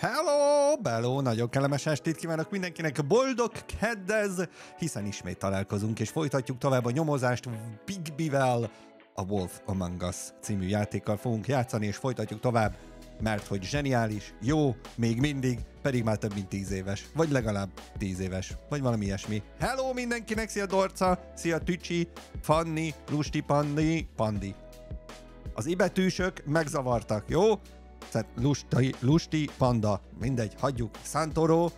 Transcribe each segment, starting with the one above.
Hello, bello, nagyon kellemes estét kívánok mindenkinek, boldog keddez, hiszen ismét találkozunk, és folytatjuk tovább a nyomozást Bigbyvel, a Wolf Among Us című játékkal fogunk játszani, és folytatjuk tovább, mert hogy zseniális, jó, még mindig, pedig már több mint 10 éves, vagy legalább 10 éves, vagy valami ilyesmi. Hello mindenkinek, szia Dorca, szia Tücsi, Fanni, Lusti Pandi. Az ibetűsök megzavartak, jó? Tehát Lusti, Panda, mindegy, hagyjuk. Santoro,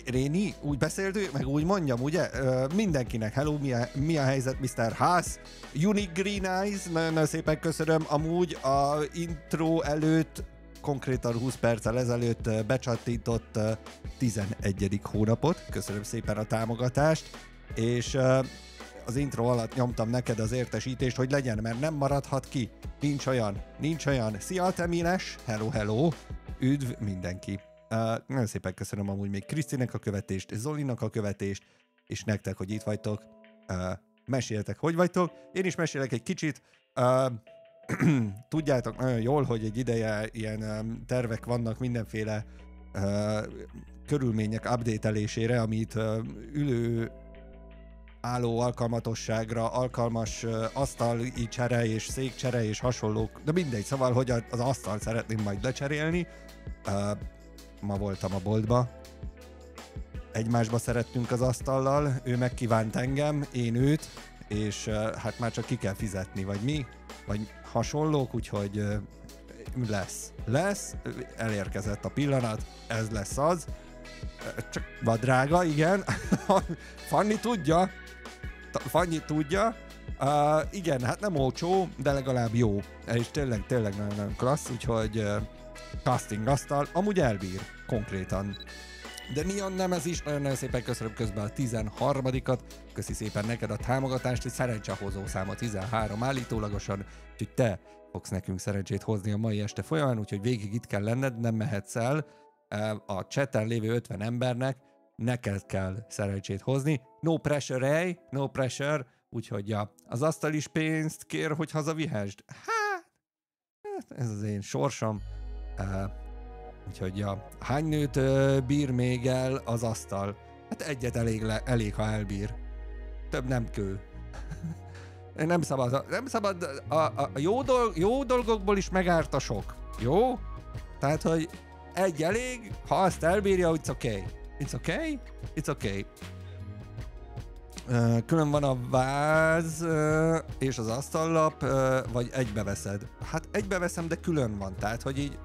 Réni, úgy beszéltük, meg úgy mondjam, ugye? Mindenkinek, hello, mi a helyzet, Mr. Haas? Unique Green Eyes, nagyon szépen köszönöm. Amúgy a intro előtt, konkrétan 20 perccel ezelőtt becsattított 11. hónapot. Köszönöm szépen a támogatást, és az intro alatt nyomtam neked az értesítést, hogy legyen, mert nem maradhat ki. Nincs olyan. Szia, Temines! Hello! Üdv mindenki! Nagyon szépen köszönöm amúgy még Krisztinek a követést, Zolinak a követést, és nektek, hogy itt vagytok. Meséljetek, hogy vagytok. Én is mesélek egy kicsit. Tudjátok nagyon jól, hogy egy ideje ilyen tervek vannak mindenféle körülmények update-elésére, amit ülő álló alkalmatosságra, alkalmas asztali csere és székcsere és hasonlók, de mindegy, szóval, hogy az asztalt szeretném majd lecserélni. Ma voltam a boltba, egymásba szerettünk az asztallal, ő megkívánt engem, én őt, és hát már csak ki kell fizetni, vagy mi, vagy hasonlók, úgyhogy lesz, elérkezett a pillanat, ez lesz az, csak van drága, igen, Fanni tudja, igen, hát nem olcsó, de legalább jó, és tényleg nagyon klassz, úgyhogy casting asztal, amúgy elbír, konkrétan. De Neon nem ez is, nagyon szépen köszönöm közben a 13-at, köszi szépen neked a támogatást, hogy szerencsehozó száma 13 állítólagosan, úgyhogy te fogsz nekünk szerencsét hozni a mai este folyamán, úgyhogy végig itt kell lenned, nem mehetsz el, a chaten lévő 50 embernek neked kell szerencsét hozni. No pressure, no pressure, úgyhogy ja, az asztal is pénzt kér, hogy hazavihesd. Hát, ez az én sorsom. Úgyhogy ja, hány nőt bír még el az asztal? Hát egyet elég, ha elbír. Több nem kő. Nem szabad a jó dolgokból is megárt a sok. Jó? Tehát, hogy egy elég, ha azt elbírja, it's okay. Külön van a váz és az asztallap, vagy egybeveszed? Hát egybeveszem, de külön van, tehát, hogy így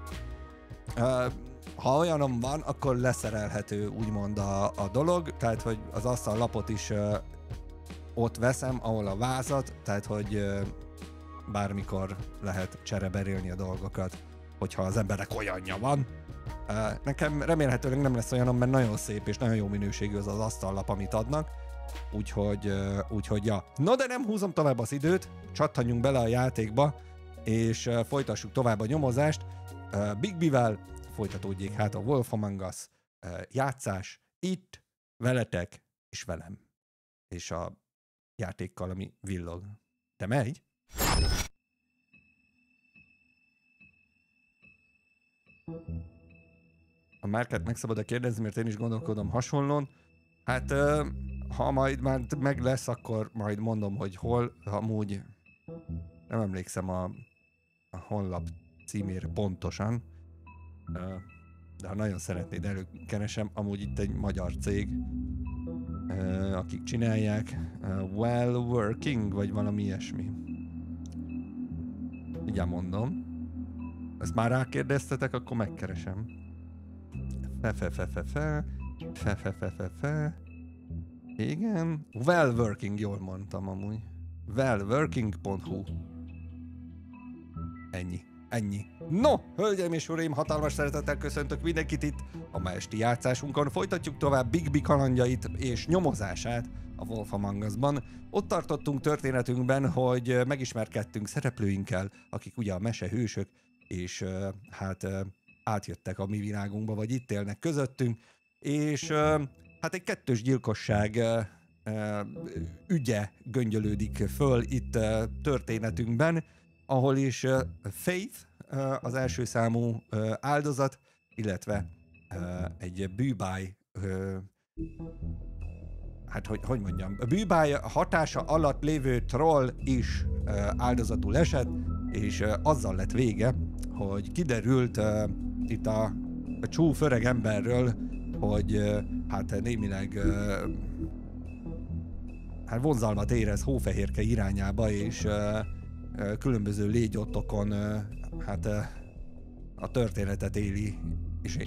ha olyanom van, akkor leszerelhető úgymond a dolog, tehát, hogy az asztallapot is ott veszem, ahol a vázat, tehát, hogy bármikor lehet csereberélni a dolgokat, hogyha az embernek olyanja van. Nekem remélhetőleg nem lesz olyanom, mert nagyon szép és nagyon jó minőségű az asztallap, amit adnak, úgyhogy ja. No, de nem húzom tovább az időt, csattanjunk bele a játékba, és folytassuk tovább a nyomozást. Bigbyvel folytatódjék hát a Wolf Among Us játszás itt, veletek és velem. És a játékkal, ami villog. De megy? A Márkát meg szabad kérdezni, mert én is gondolkodom hasonlón. Hát, ha majd már meg lesz, akkor majd mondom, hogy hol, amúgy nem emlékszem a honlap címére pontosan, de ha nagyon szeretnéd, előkeresem, amúgy itt egy magyar cég, akik csinálják, Well Working, vagy valami ilyesmi. Ugye mondom. Ezt már rákérdeztetek, akkor megkeresem. Igen. Well Working, jól mondtam amúgy. Wellworking.hu. Ennyi. No, hölgyeim és uraim, hatalmas szeretettel köszöntök mindenkit itt a ma esti játszásunkon. Folytatjuk tovább Bigby kalandjait és nyomozását a Wolf Among Us-ban. Ott tartottunk történetünkben, hogy megismerkedtünk szereplőinkkel, akik ugye a mesehősök, és hát átjöttek a mi világunkba, vagy itt élnek közöttünk, és hát egy kettős gyilkosság ügye göngyölődik föl itt történetünkben, ahol is Faith az első számú áldozat, illetve egy bűbáj, hát hogy mondjam, a bűbáj hatása alatt lévő troll is áldozatul esett, és azzal lett vége, hogy kiderült itt a csúf öreg emberről, hogy hát némileg hát vonzalmat érez Hófehérke irányába, és különböző légyottokon hát a történetet éli, és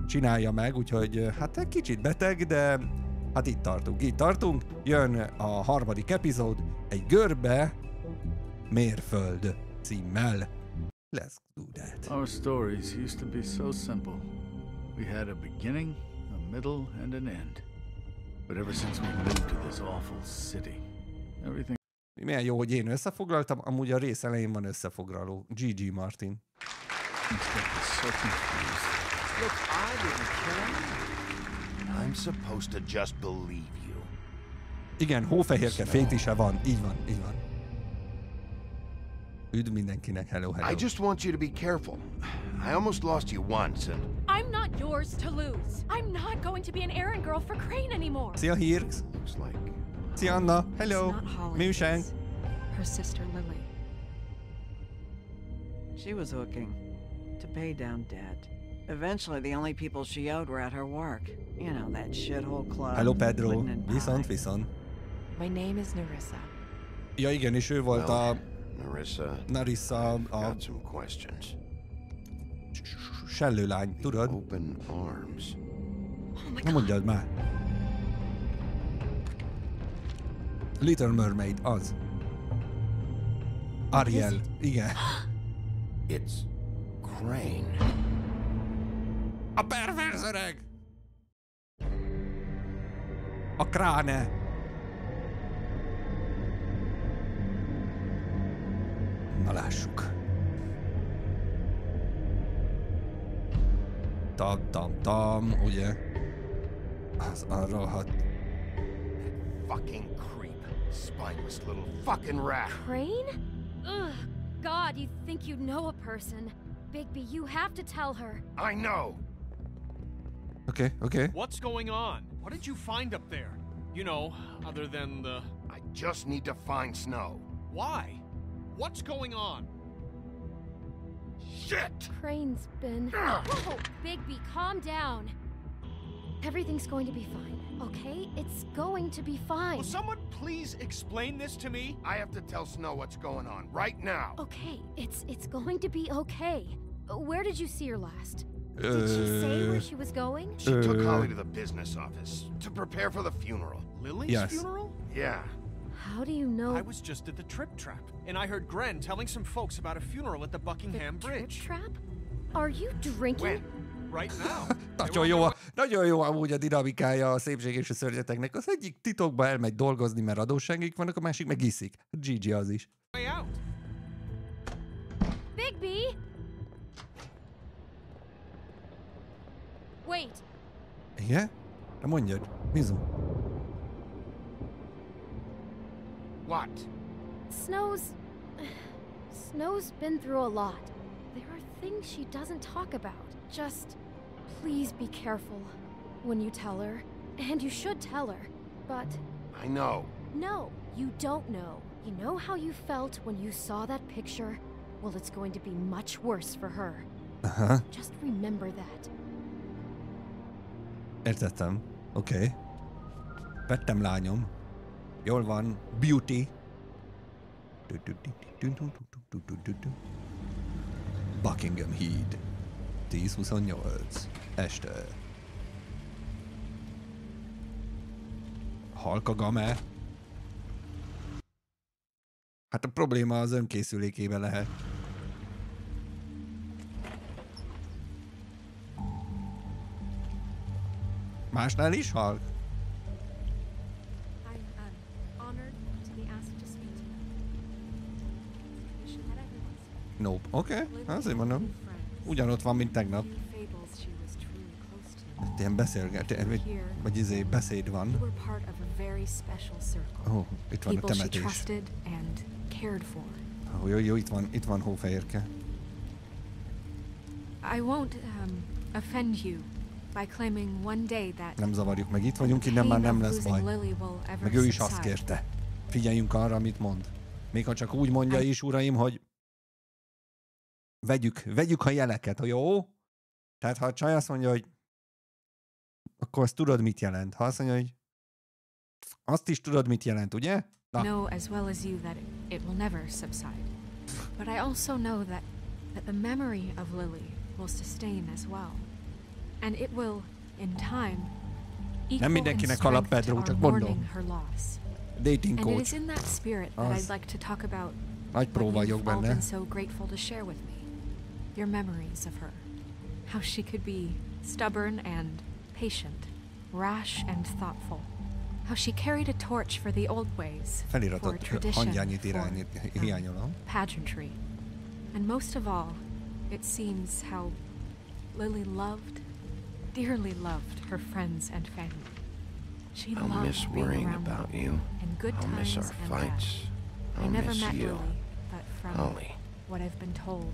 csinálja meg, úgyhogy hát egy kicsit beteg, de hát itt tartunk. Jön a harmadik epizód, egy görbe mérföld címmel. Let's do that. Our stories used to be so simple. We had a beginning, a middle, and an end. But ever since we moved to this awful city, everything... Milyen jó, hogy én összefoglaltam, amúgy a rész elején van összefoglaló. GG Martin. Look, I didn't kill him. I'm supposed to just believe you. Igen, Hófehérke fétise van. Így van. Üdv mindenkinek, hello. I just want you to be careful. I almost lost you once and... I'm not yours to lose. I'm not going to be an errand girl for Crane anymore. Szia, Hirx. Looks like... Szia, Anna. Hello. Műseng. Her sister Lily. She was hooking to pay down debt. Eventually, the only people she owed were at her work. You know, that shithole club. Hello, Pedro. Viszont. My name is Nerissa. Ja, igen, és ő volt a... Narissa, got some questions. Sellőlány, tudod? Open arms. Na mondjad már. Little Mermaid, az. Ariel, igen. It's Crane. A perverz öreg! A kráne! Na lássuk. Tam, ugye? Az arra hat... Fucking creep. Spineless little fucking rat. Crane? Ugh. God, you think you know a person. Bigby, you have to tell her. I know. Okay. What's going on? What did you find up there? You know, other than the... I just need to find Snow. Why? What's going on? Shit! Crane's been... Whoa, Bigby, calm down. Everything's going to be fine, okay? It's going to be fine. Will someone please explain this to me? I have to tell Snow what's going on right now. Okay, it's going to be okay. Where did you see her last? Did she say where she was going? She took Holly to the business office to prepare for the funeral. Lily's funeral? Yeah. How do you know? I was just at the Trip Trap, and I heard Gren telling some folks about a funeral at the Buckingham Bridge. Trip Trap? Are you drinking? When? Right now. Nagyon jó amúgy a dinamikája a szépség és a szörnyeteknek. Az egyik titokba elmegy dolgozni, mert adósságik vannak, a másik meg iszik. Gigi az is. Way out. Bigby! Wait. Igen? Na mondjad. Mizu? What? Snow's been through a lot. There are things she doesn't talk about. Just please be careful when you tell her. And you should tell her. But... I know. No, you don't know. You know how you felt when you saw that picture? Well, it's going to be much worse for her. Aha. Just remember that. Értettem. Oké. Vettem, lányom. Jól van. Beauty. Buckingham Heat. 10:28. Este. Halka game. Hát a probléma az önkészülékében lehet. Másnál is halk? Nope. Oké, azért mondom. Ugyanott van, mint tegnap. Ilyen beszélget, beszéd van. Ó, itt van a temetés. Jó, itt van Hófehérke. I won't offend you by claiming one day that Nem zavarjuk meg, itt vagyunk, innen már nem lesz baj. Meg ő is azt kérte. Figyeljünk arra, amit mond. Még ha csak úgy mondja is, uraim, hogy vegyük a jeleket, jó? Tehát ha a csaj azt mondja, hogy akkor azt tudod, mit jelent. Ha azt mondja, hogy azt is tudod, mit jelent, ugye? I know as well as you that it will never subside. But I also know that the memory of Lily will sustain as well. And it will, in time, equal in strength to our mourning her loss. Dating And it coach. is in that spirit that I'd like to talk about Nagy pró what vagyok you've all benne. been so grateful to share with me. Your memories of her. How she could be stubborn and patient, rash and thoughtful. How she carried a torch for the old ways, for Feliratot tradition, hangyányit for hiányolom. pageantry. And most of all, it seems how Lily loved, dearly loved her friends and family. She I'll loved miss being worrying around about them, you. in good I'll miss times our and fights. bad. I I'll never miss met you. Lily, but from Holly. what I've been told,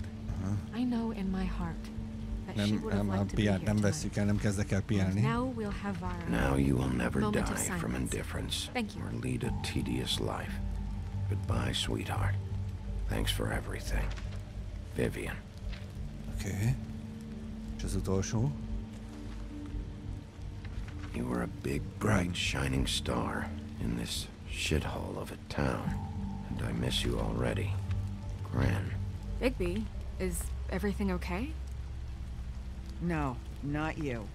I know in my heart that she would have Nem, liked to be here nem vesszük el, nem kezdek el And piálni. now we'll have our Now you will never moment die of from silence. indifference Thank you. or lead a tedious life. Goodbye, sweetheart. Thanks for everything. Vivian. Oké. És az utolsó. You were a big, bright, shining star in this shithole of a town. And I miss you already. Gran. Bigby, is everything okay? No, not you.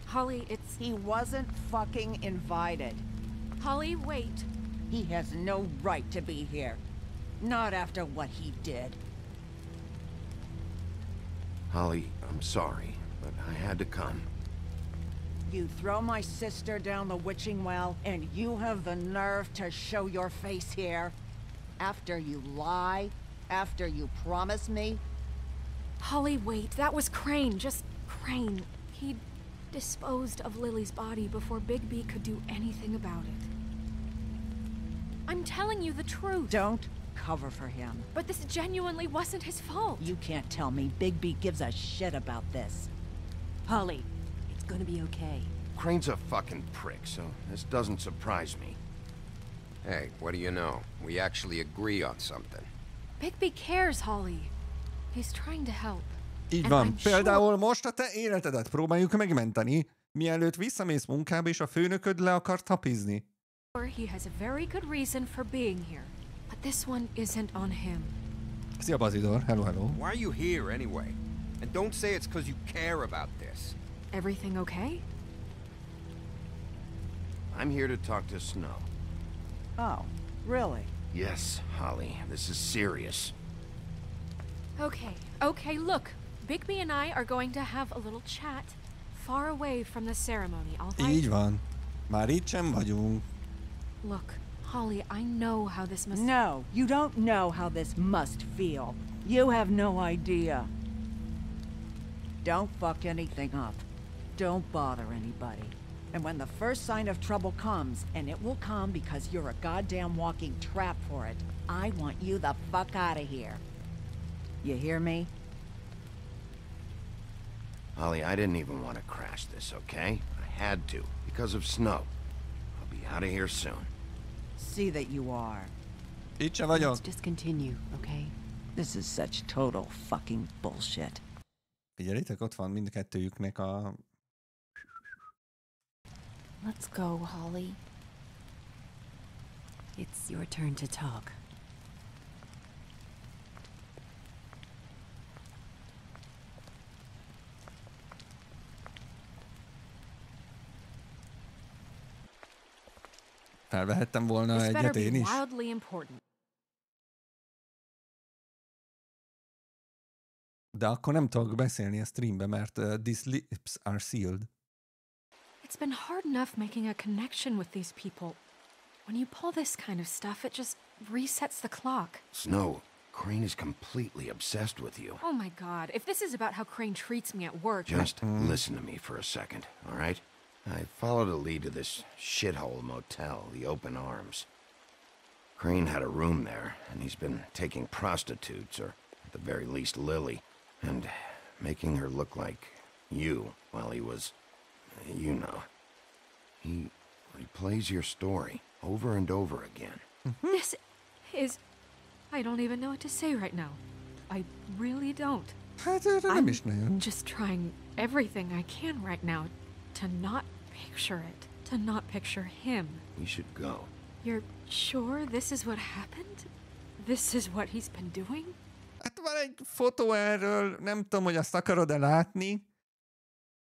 Holly, it's... He wasn't fucking invited. Holly, wait. He has no right to be here. Not after what he did. Holly, I'm sorry, but I had to come. You throw my sister down the witching well, and you have the nerve to show your face here? After you lie? After you promise me? Holly, wait. That was Crane. Just Crane. He disposed of Lily's body before Bigby could do anything about it. I'm telling you the truth. Don't cover for him. But this genuinely wasn't his fault. You can't tell me Bigby gives a shit about this. Holly, it's gonna be okay. Crane's a fucking prick, so this doesn't surprise me. Hey, what do you know? We actually agree on something. Bigby cares, Holly. He's trying to help. Így And van. I'm sure- Például most a te életedet próbáljuk megmenteni, mielőtt visszamész munkába, és a főnököd le akar tapizni. He has a very good reason for being here. But this one isn't on him. Szia, Bazidor. Hello, hello. Why are you here anyway? And don't say it's because you care about this. Everything okay? I'm here to talk to Snow. Oh, really? Yes, Holly, this is serious. Okay, look. Bigby and I are going to have a little chat far away from the ceremony, all right? Így van. Már itt sem vagyunk. Look, Holly, I know how this must... No, you don't know how this must feel. You have no idea. Don't fuck anything up. Don't bother anybody. And when the first sign of trouble comes, and it will come because you're a goddamn walking trap for it, I want you the fuck out of here. You hear me? Holly, I didn't even want to crash this, okay? I had to, because of Snow. I'll be out of here soon. See that you are. Itt sem vagyok. Let's just continue, okay? This is such total fucking bullshit. Figyelitek, ott van mindkettőjüknek a... Let's go, Holly. It's your turn to talk. Felvehettem volna This better egyet be én is. wildly important. De akkor nem tudok beszélni a streambe, mert these lips are sealed. It's been hard enough making a connection with these people. When you pull this kind of stuff, it just resets the clock. Snow, Crane is completely obsessed with you. Oh my god, if this is about how Crane treats me at work... Just listen to me for a second, all right? I followed a lead to this shithole motel, the Open Arms. Crane had a room there, and he's been taking prostitutes, or at the very least Lily, And making her look like you while he was, you know. He replays your story over and over again. This is... I don't even know what to say right now. I really don't. Hát erre nem is nagyon. I'm just trying everything I can right now to not picture it. To not picture him. We should go. You're sure this is what happened? This is what he's been doing? Hát van egy fotó erről, nem tudom, hogy azt akarod-e látni.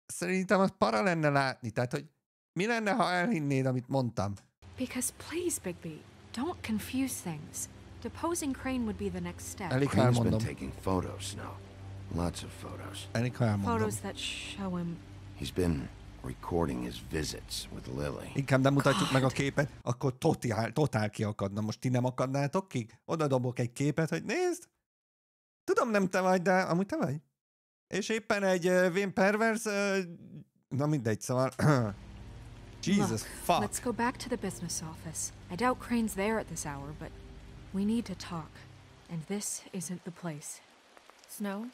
Szerintem az para lenne látni, tehát, hogy mi lenne, ha elhinnéd, amit mondtam? Because please, Bigby, don't confuse things. Deposing Crane would be the next step. Elég, ha Crane's been elmondom. taking photos now. Lots of photos. Elég, ha elmondom. Photos that show him. He's been recording his visits with Lily. Inkább nem mutatjuk meg a képet, akkor totál kiakadna. Most ti nem akadnátok ki? Oda dobok egy képet, hogy nézd! Tudom, nem te vagy, de amúgy te vagy. És éppen egy vén pervers... na mindegy, szóval... Jesus, Look, fuck. let's go back to the business office. I doubt Crane's there at this hour, but we need to talk. And this isn't the place. Snow?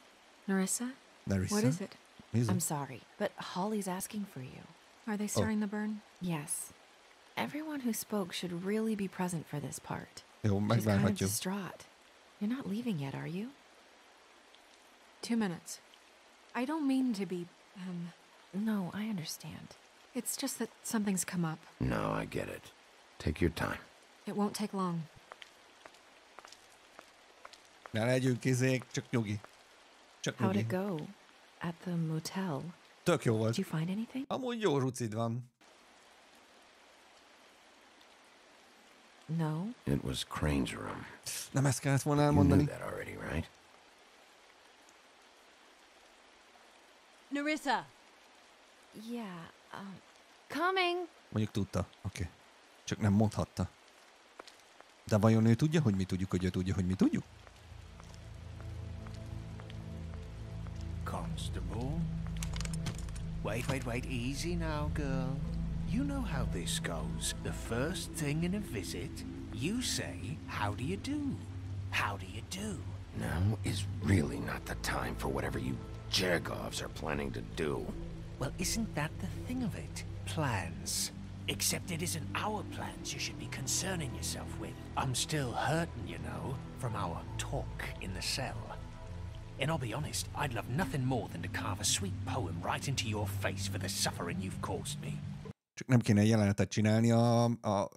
Narissa? Narissa? What is it? I'm sorry, but Holly's asking for you. Are they starting the burn? Yes. Everyone who spoke should really be present for this part. Jó, She's kind of megvárhatjuk. distraught. You're not leaving yet, are you? 2 minutes. I don't mean to be, No, I understand. It's just that something's come up. No, I get it. Take your time. It won't take long. Ne legyünk izék, csak nyugi. Csak How'd nyugi. it go? At the motel? Tök jó volt. Did you find anything? Amúgy jó rucid van. No? It was Crane's room. Nem ezt kellett volna You knew elmondani. that already, right? Narissa! Yeah, coming! Mondjuk tudta. Oké. Csak nem mondhatta. De vajon ő tudja, hogy mi tudjuk, hogy ő tudja, hogy mi tudjuk? Constable? Wait, easy now, girl. You know how this goes. The first thing in a visit, you say, how do you do? How do you do? Now is really not the time for whatever you Jergovs are planning to do. Well, isn't that the thing of it? Plans. Except it isn't our plans you should be concerning yourself with. I'm still hurting, you know, from our talk in the cell. And I'll be honest, I'd love nothing more than to carve a sweet poem right into your face for the suffering you've caused me. Csak nem kéne jelenetet csinálni a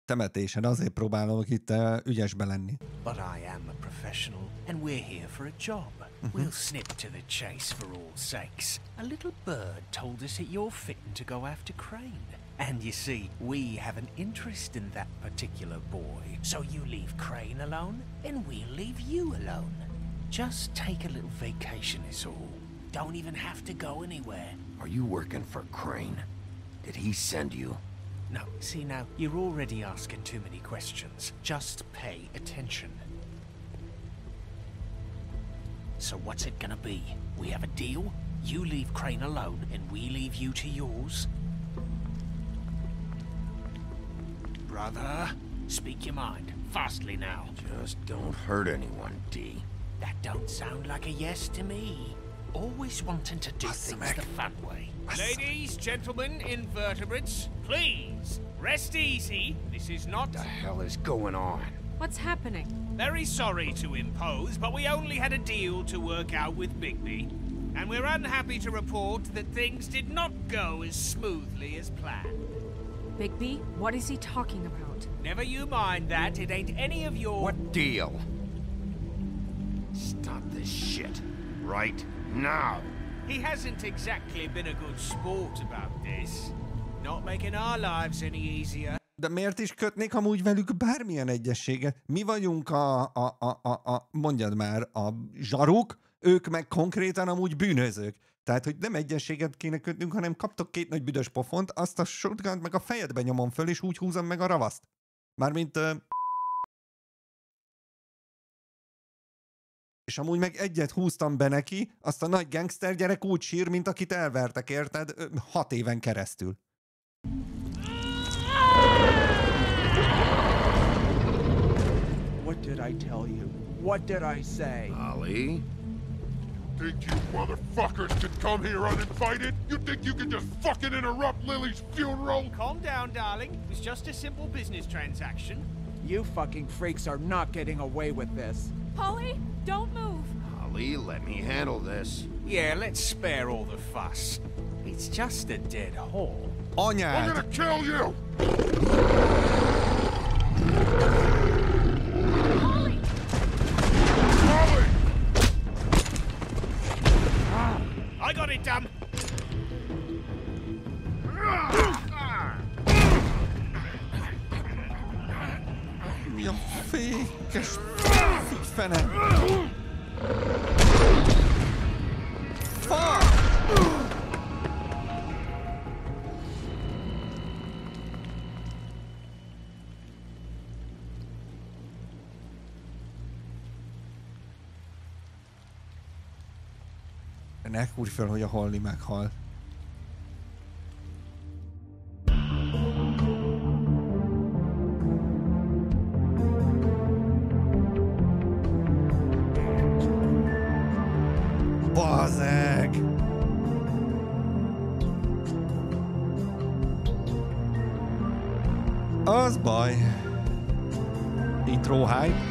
temetésen, azért próbálok itt ügyesbe lenni. But I am a professional, and we're here for a job. We'll snip to the chase for all sakes. A little bird told us that you're fitting to go after Crane. And you see, we have an interest in that particular boy. So you leave Crane alone, and we'll leave you alone. Just take a little vacation is all. Don't even have to go anywhere. Are you working for Crane? Did he send you? No, see now, you're already asking too many questions. Just pay attention. So what's it gonna be? We have a deal? You leave Crane alone, and we leave you to yours? Brother, speak your mind. Fastly now. Just don't hurt anyone, D. That don't sound like a yes to me. Always wanting to do things the fun way. Ladies, gentlemen, invertebrates, please, rest easy. This is not... What the hell is going on? What's happening? Very sorry to impose, but we only had a deal to work out with Bigby. And we're unhappy to report that things did not go as smoothly as planned. Bigby, what is he talking about? Never you mind that, it ain't any of your... What deal? Stop this shit. Right now. He hasn't exactly been a good sport about this. Not making our lives any easier. De miért is kötnék amúgy velük bármilyen egyességet? Mi vagyunk mondjad már, a zsaruk, ők meg konkrétan amúgy bűnözők. Tehát, hogy nem egyességet kéne kötnünk, hanem kaptok 2 nagy büdös pofont, azt a shotgunt meg a fejedbe nyomom föl, és úgy húzom meg a ravaszt. Mármint... És amúgy meg egyet húztam be neki, azt a nagy gangster gyerek úgy sír, mint akit elvertek, érted? 6 éven keresztül. What did I tell you? What did I say? Holly, think you motherfuckers can come here uninvited? You think you can just fucking interrupt Lily's funeral? Calm down, darling. It was just a simple business transaction. You fucking freaks are not getting away with this. Polly, don't move. Holly, let me handle this. Yeah, let's spare all the fuss. It's just a dead whore. I'm Anyád! gonna kill you! Polly! Holly! I got it done. Mi a fékes fene? Fuck! Ne kúrj fel, hogy a Holly meghal. Bazeg! Az baj. Intro hype.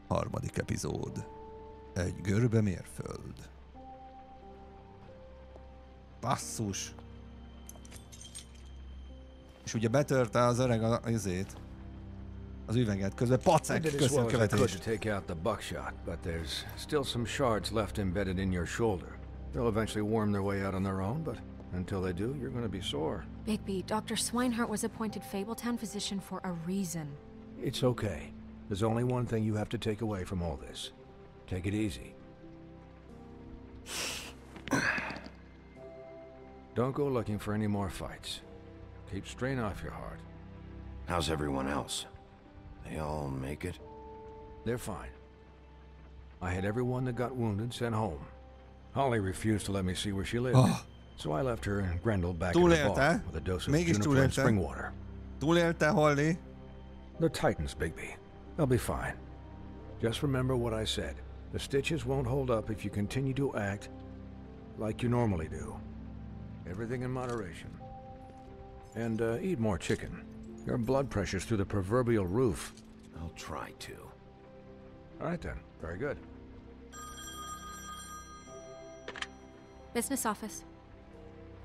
Harmadik epizód. Egy görbe mérföld. Basszus! És ugye betörte az öreg az üveget, közben pacek, köszön követés. Take out the buckshot, but there's still some shards left embedded in your shoulder. They'll eventually worm their way out on their own, but until they do, you're going to be sore. Bigby, Dr. Swinehart was appointed Fabletown physician for a reason. It's okay. There's only one thing you have to take away from all this. Take it easy. Don't go looking for any more fights. Keep strain off your heart. How's everyone else? They all make it? They're fine. I had everyone that got wounded sent home. Holly refused to let me see where she lived. So I left her and Grendel back in the bar with a dose of juniper and spring water. Túlélte, Holly? They're Titans, Bigby. They'll be fine. Just remember what I said. The stitches won't hold up if you continue to act like you normally do. Everything in moderation. And eat more chicken. Your blood pressure's through the proverbial roof. I'll try to. All right then. Very good. Business office.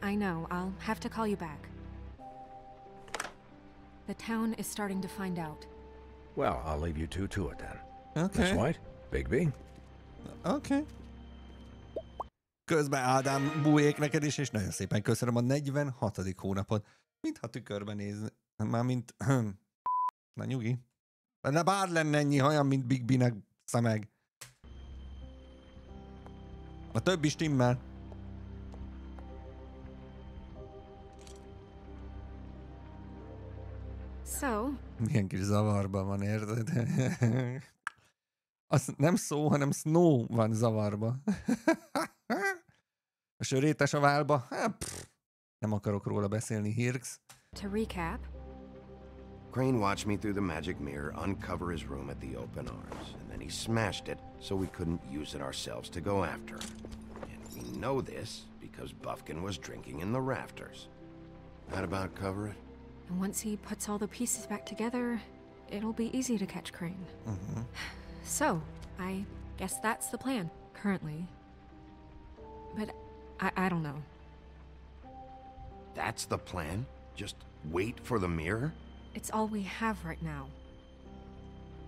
I know, I'll have to call you back. The town is starting to find out. Well, I'll leave you two to it then. Okay. Miss White, Bigby. Okay. Közben Ádám bújék neked is, és nagyon szépen köszönöm a 46. hónapot. Mintha tükörben nézni. Mármint... Na nyugi. De bár lenne ennyi hajam, mint Bigbynek szemeg. A többi stimmel. So... Milyen kis zavarban van, érted? Az nem szó, hanem Snow van zavarba. A sörétes a válba? Nem akarok róla beszélni, Hirx. To recap... Crane watched me through the magic mirror uncover his room at the open arms, and then he smashed it so we couldn't use it ourselves to go after him. And we know this because Buffkin was drinking in the rafters. That about cover it? And once he puts all the pieces back together, it'll be easy to catch Crane. So, I guess that's the plan, currently. But I don't know. That's the plan? Just wait for the mirror? It's all we have right now.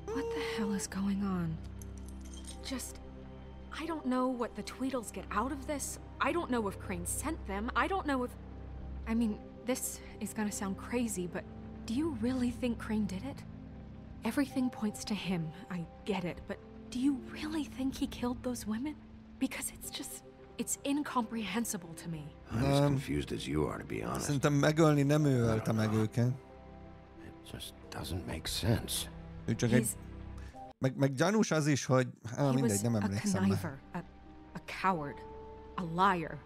What the hell is going on? I don't know what the Tweedles get out of this. I don't know if Crane sent them. I don't know if... I mean, this is gonna sound crazy, but do you really think Crane did it? Everything points to him, I get it, but do you really think he killed those women? Because it's incomprehensible to me. I'm as confused as you are, to be honest. Szerintem megölni nem ő ölte meg őket. It just doesn't make sense. Ő csak egy... Meg gyanús az is, hogy... mindegy, nem emlékszem már. A coward. A liar.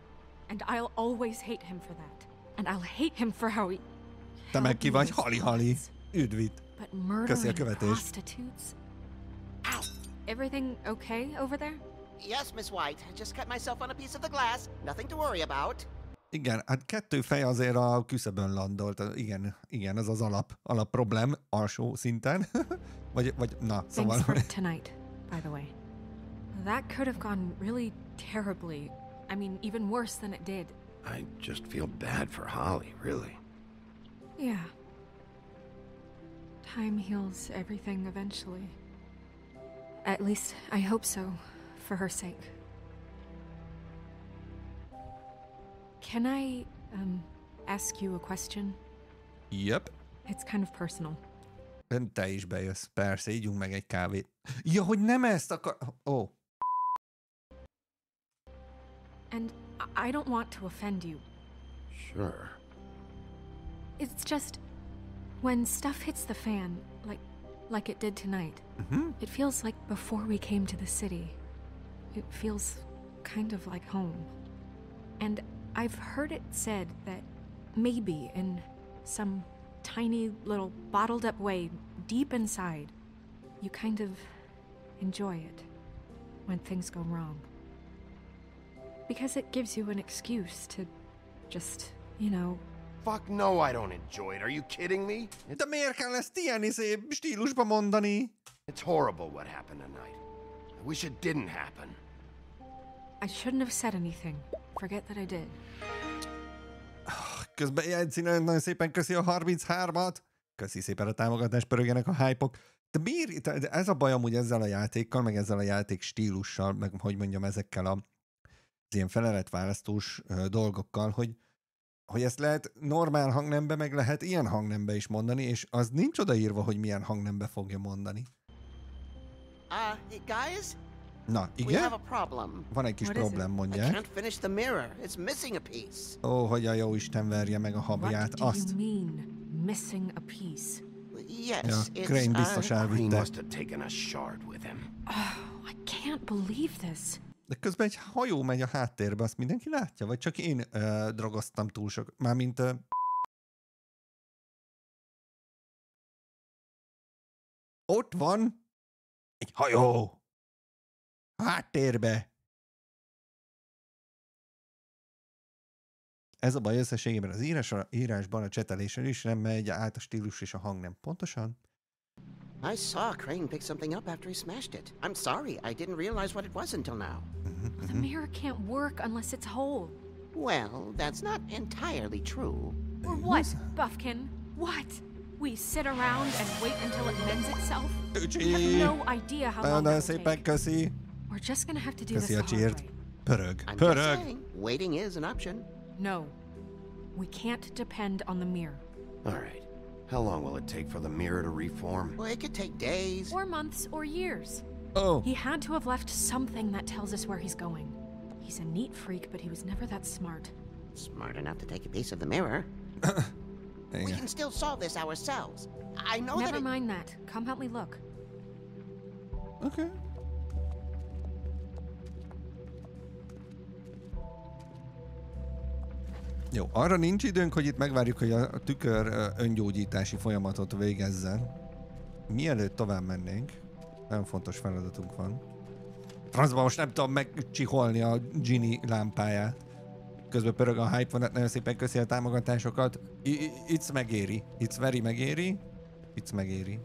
And I'll always hate him for that. And I'll hate him for how he... Te meg ki vagy, hali-hali. Üdvít. But murdering prostitutes? Ow! Everything okay over there? Yes, Miss White. I just cut myself on a piece of the glass. Nothing to worry about. Igen, hát 2 fej azért a küszöbön landolt. Igen, ez az alap problém alsó szinten. vagy na, szóval... Thanks for tonight, by the way. That could have gone really terribly. I mean, even worse than it did. I just feel bad for Holly, really. Yeah. Time heals everything eventually. At least, I hope so, for her sake. Can I, ask you a question? Yep. It's kind of personal. Te is bejössz. Persze, ígyunk meg egy kávét. Ja, hogy nem ezt akar... Oh. And I don't want to offend you. Sure. It's just... when stuff hits the fan, like it did tonight, it feels like before we came to the city. It feels kind of like home. And I've heard it said that maybe in some tiny little bottled up way deep inside, you kind of enjoy it when things go wrong. Because it gives you an excuse to just, you know... Fuck no, I don't enjoy it. Are you kidding me? De miért kell ezt ilyen szép stílusba mondani? It's horrible what happened tonight. I wish it didn't happen. I shouldn't have said anything. Forget that I did. Közben Jenci nagyon szépen köszi a 33-at. Köszi szépen a támogatást, pörögjenek a hype-ok. De miért? Ez a baj amúgy ezzel a játékkal, meg ezzel a játék stílussal, meg hogy mondjam, ezekkel az ilyen feleletválasztós dolgokkal, hogy ezt lehet normál hangnembe, meg lehet ilyen hangnembe is mondani, és az nincs odaírva, hogy milyen hangnembe fogja mondani. Guys? Na, igen? We have a problem. Van egy kis problém, mondják. I can't finish the mirror. It's missing a piece. Ó, hogy a jó Isten verje meg a habját. What do you mean, missing a piece? Yes, ja, it's... Crane biztos elvitte. He must have taken a shard with him. Oh, I can't believe this. De közben egy hajó megy a háttérbe, azt mindenki látja? Vagy csak én drogoztam túl sok? Mármint... Ott van egy hajó! Háttérbe! Ez a baj összességében az írásban, a csetelésen is nem megy át a stílus és a hang nem. Pontosan? I saw Crane pick something up after he smashed it. I'm sorry, I didn't realize what it was until now. The mirror can't work unless it's whole. Well, that's not entirely true. Or what, Buffkin? What? We sit around and wait until it mends itself? We have no idea how long it will take. We're just gonna have to do this the hard way. Pörög. I'm just saying, waiting is an option. No. We can't depend on the mirror. All right. How long will it take for the mirror to reform? Well, it could take days. Or months, or years. Oh. He had to have left something that tells us where he's going. He's a neat freak, but he was never that smart. Smart enough to take a piece of the mirror. We can still solve this ourselves. I know Never mind that. Come help me look. Okay. Jó, arra nincs időnk, hogy itt megvárjuk, hogy a tükör öngyógyítási folyamatot végezzen. Mielőtt tovább mennénk, nagyon fontos feladatunk van. Francban most nem tudom megcsiholni a Ginny lámpáját. Közben pörög a hype vonat, nagyon szépen köszi a támogatásokat. It's megéri. It's very megéri. It's megéri.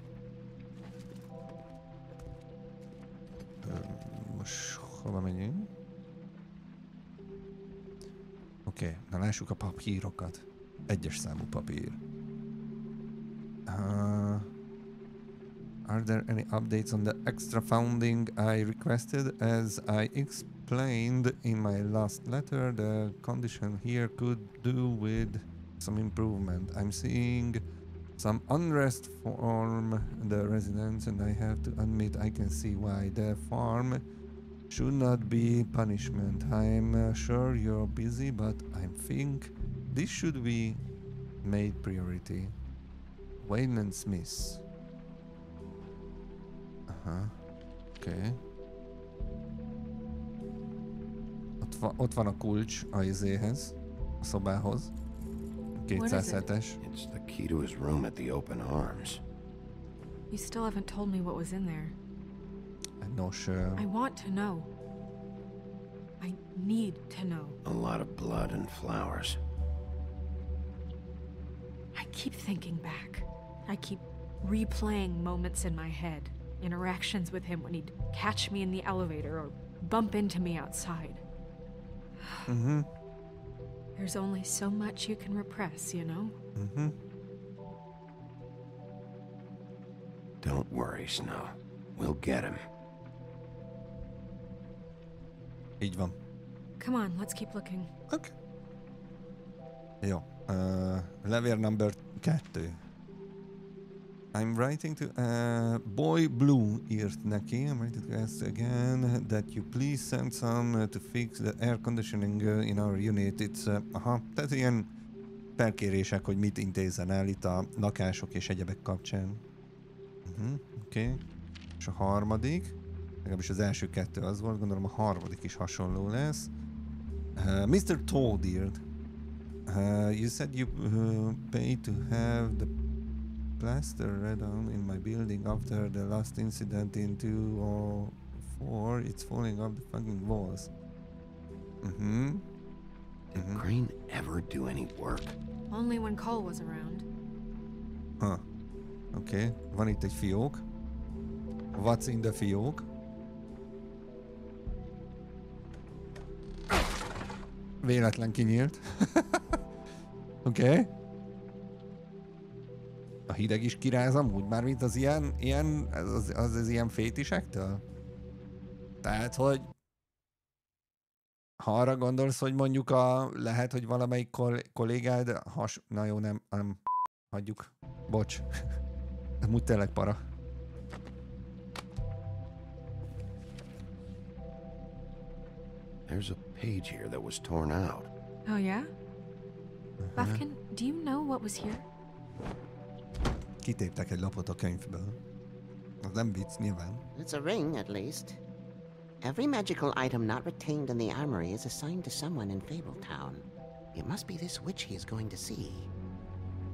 Most hova menjünk? Oké, na lássuk a papírokat. Egyes számú papír. Are there any updates on the extra funding I requested? As I explained in my last letter, the condition here could do with some improvement. I'm seeing some unrest from the residents, and I have to admit I can see why. The farm should not be punishment. I'm sure you're busy, but I think this should be made priority. Wayland Smith. Aha. Oké. Ott van a kulcs a izéhez, a szobához. 207-es. It's the key to his room at the open arms. You still haven't told me what was in there. I'm not sure. I want to know. I need to know. A lot of blood and flowers. I keep thinking back. I keep replaying moments in my head. Interactions with him when he'd catch me in the elevator or bump into me outside. Mm-hmm. There's only so much you can repress, you know? Mm-hmm. Don't worry, Snow. We'll get him. Így van. Come on, let's keep looking. Okay. Jó. Levél number 2. I'm writing to Boy Blue írt neki. I'm writing to ask again that you please send some to fix the air conditioning in our unit. It's aha, tehát ilyen felkérések, hogy mit intézzen el itt a lakások és egyebek kapcsán. Oké. És a harmadik, legalábbis az első 2 az volt, gondolom a harmadik is hasonló lesz. Mr. Toad írt. You said you paid to have the plaster redone in my building after the last incident in 2004. It's falling off the fucking walls. Did Crane ever do any work? Only when Cole was around. Huh. Oké. Van itt egy fiók. What's in the fiók? Véletlen kinyílt. Oké. A hideg is kiráz amúgy, mármint az ilyen az ilyen fétisektől? Tehát, hogy ha arra gondolsz, hogy mondjuk lehet, hogy valamelyik kollégád na jó, nem, hagyjuk. Bocs. Amúgy tényleg para. There's a page here that was torn out. Oh yeah? Buffkin, do you know what was here? Kitéptek egy lapot a könyvből. Az nem vicc, nyilván. It's a ring, at least. Every magical item not retained in the armory is assigned to someone in Fabletown. It must be this witch he is going to see.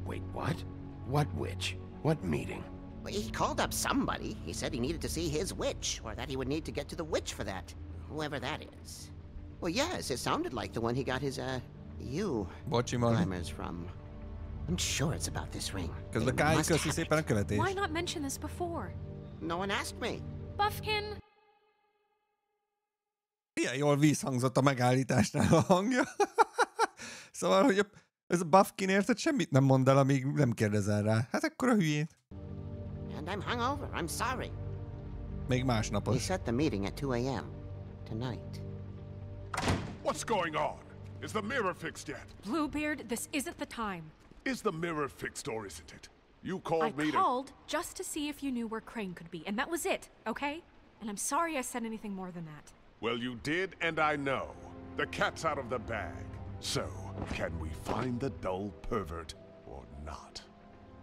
Wait, what? What witch? What meeting? Well, he called up somebody. He said he needed to see his witch, or that he would need to get to the witch for that. Whoever that is. Well, yes, it sounded like the one he got his, climbers from. I'm sure it's about this ring. Közben Kály köszi szépen a követést. Why not mention this before? No one asked me. Buffkin! Ilyen jól vízhangzott a megállításnál a hangja. Szóval, hogy ez a Buffkin érted, semmit nem mond el, amíg nem kérdezel rá. Hát akkor a hülyét. And I'm hungover. I'm sorry. Még másnapos. We set the meeting at 2 a.m. tonight. What's going on? Is the mirror fixed yet? Bluebeard, this isn't the time. Is the mirror fixed or isn't it? You called me I called just to see if you knew where Crane could be, and that was it, okay? And I'm sorry I said anything more than that. Well, you did, and I know. The cat's out of the bag. So, can we find the dull pervert or not?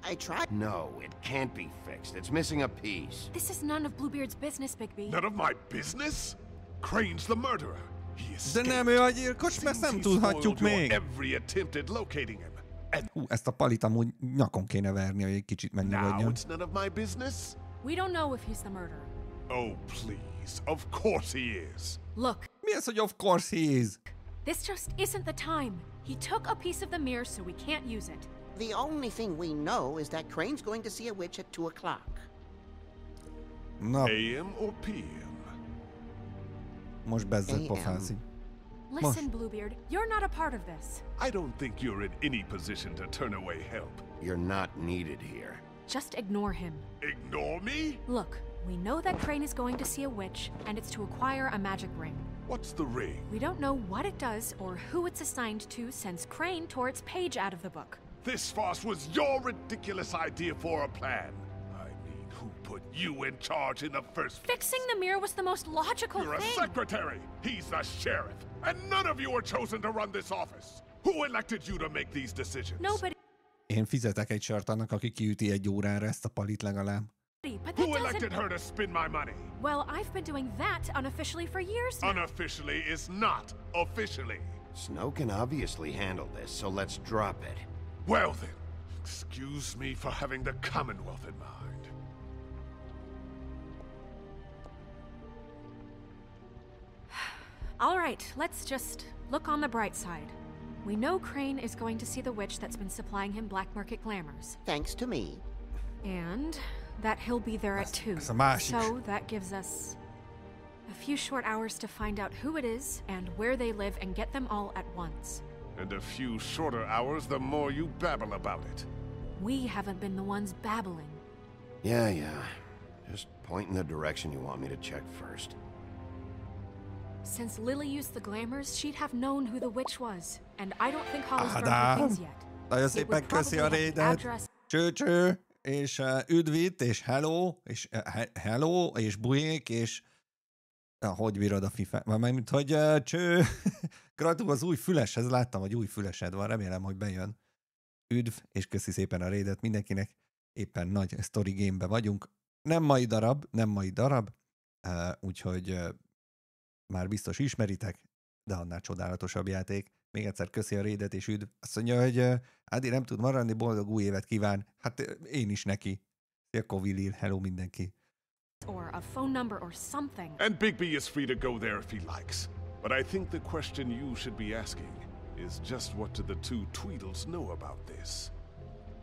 I tried. No, it can't be fixed. It's missing a piece. This is none of Bluebeard's business, Bigby. None of my business? Crane's the murderer. He De nem ő a gyilkos, mert nem tudhatjuk még. Every attempt at locating him. Ezt a palit amúgy nyakon kéne verni, hogy egy kicsit megnyugodjon. Now it's none of my business? We don't know if he's the murderer. Oh, please. Of course he is. Look. Mi az, hogy of course he is? This just isn't the time. He took a piece of the mirror, so we can't use it. The only thing we know is that Crane's going to see a witch at 2 o'clock. No. AM or PM? Most bezzeg pofázik. Listen, Bluebeard, you're not a part of this. I don't think you're in any position to turn away help. You're not needed here. Just ignore him. Ignore me? Look, we know that Crane is going to see a witch, and it's to acquire a magic ring. What's the ring? We don't know what it does or who it's assigned to since Crane tore its page out of the book. This farce was your ridiculous idea for a plan. I mean, who put you in charge in the first place? Fixing the mirror was the most logical You're thing. a secretary. He's the sheriff. And none of you were chosen to run this office. Who elected you to make these decisions? Nobody. Én fizetek egy sört annak, aki kiüti egy órára ezt a palit legalább. Who elected her to spend my money? Well, I've been doing that unofficially for years now. Unofficially is not officially. Snow can obviously handle this, so let's drop it. Well then, excuse me for having the Commonwealth in mind. All right, let's just look on the bright side. We know Crane is going to see the witch that's been supplying him black market glamours. Thanks to me. And that he'll be there at 2. So that gives us a few short hours to find out who it is and where they live and get them all at once. And a few shorter hours the more you babble about it. We haven't been the ones babbling. Yeah. Just point in the direction you want me to check first. Since Lily used the glamours, she'd have known who the witch was. And I don't think Hollis burned the things yet. Nagyon szépen köszi a raidet. Cső, és üdvít, és hello, és bujék, és hogy bírod a FIFA? Mármint, hogy cső. Gratulálok az új füleshez, láttam, hogy új fülesed van, remélem, hogy bejön. Üdv, és köszi szépen a raidet mindenkinek. Éppen nagy story game-be vagyunk. Nem mai darab, úgyhogy már biztos ismeritek, de annál csodálatosabb játék. Még egyszer köszi a raidet, és üdv. Azt mondja, hogy Ádi nem tud maradni, boldog új évet kíván. Hát én is neki. Szia Kovilil, hello mindenki. Or a phone number or something. And Bigby is free to go there if he likes. But I think the question you should be asking is just what do the two Tweedles know about this?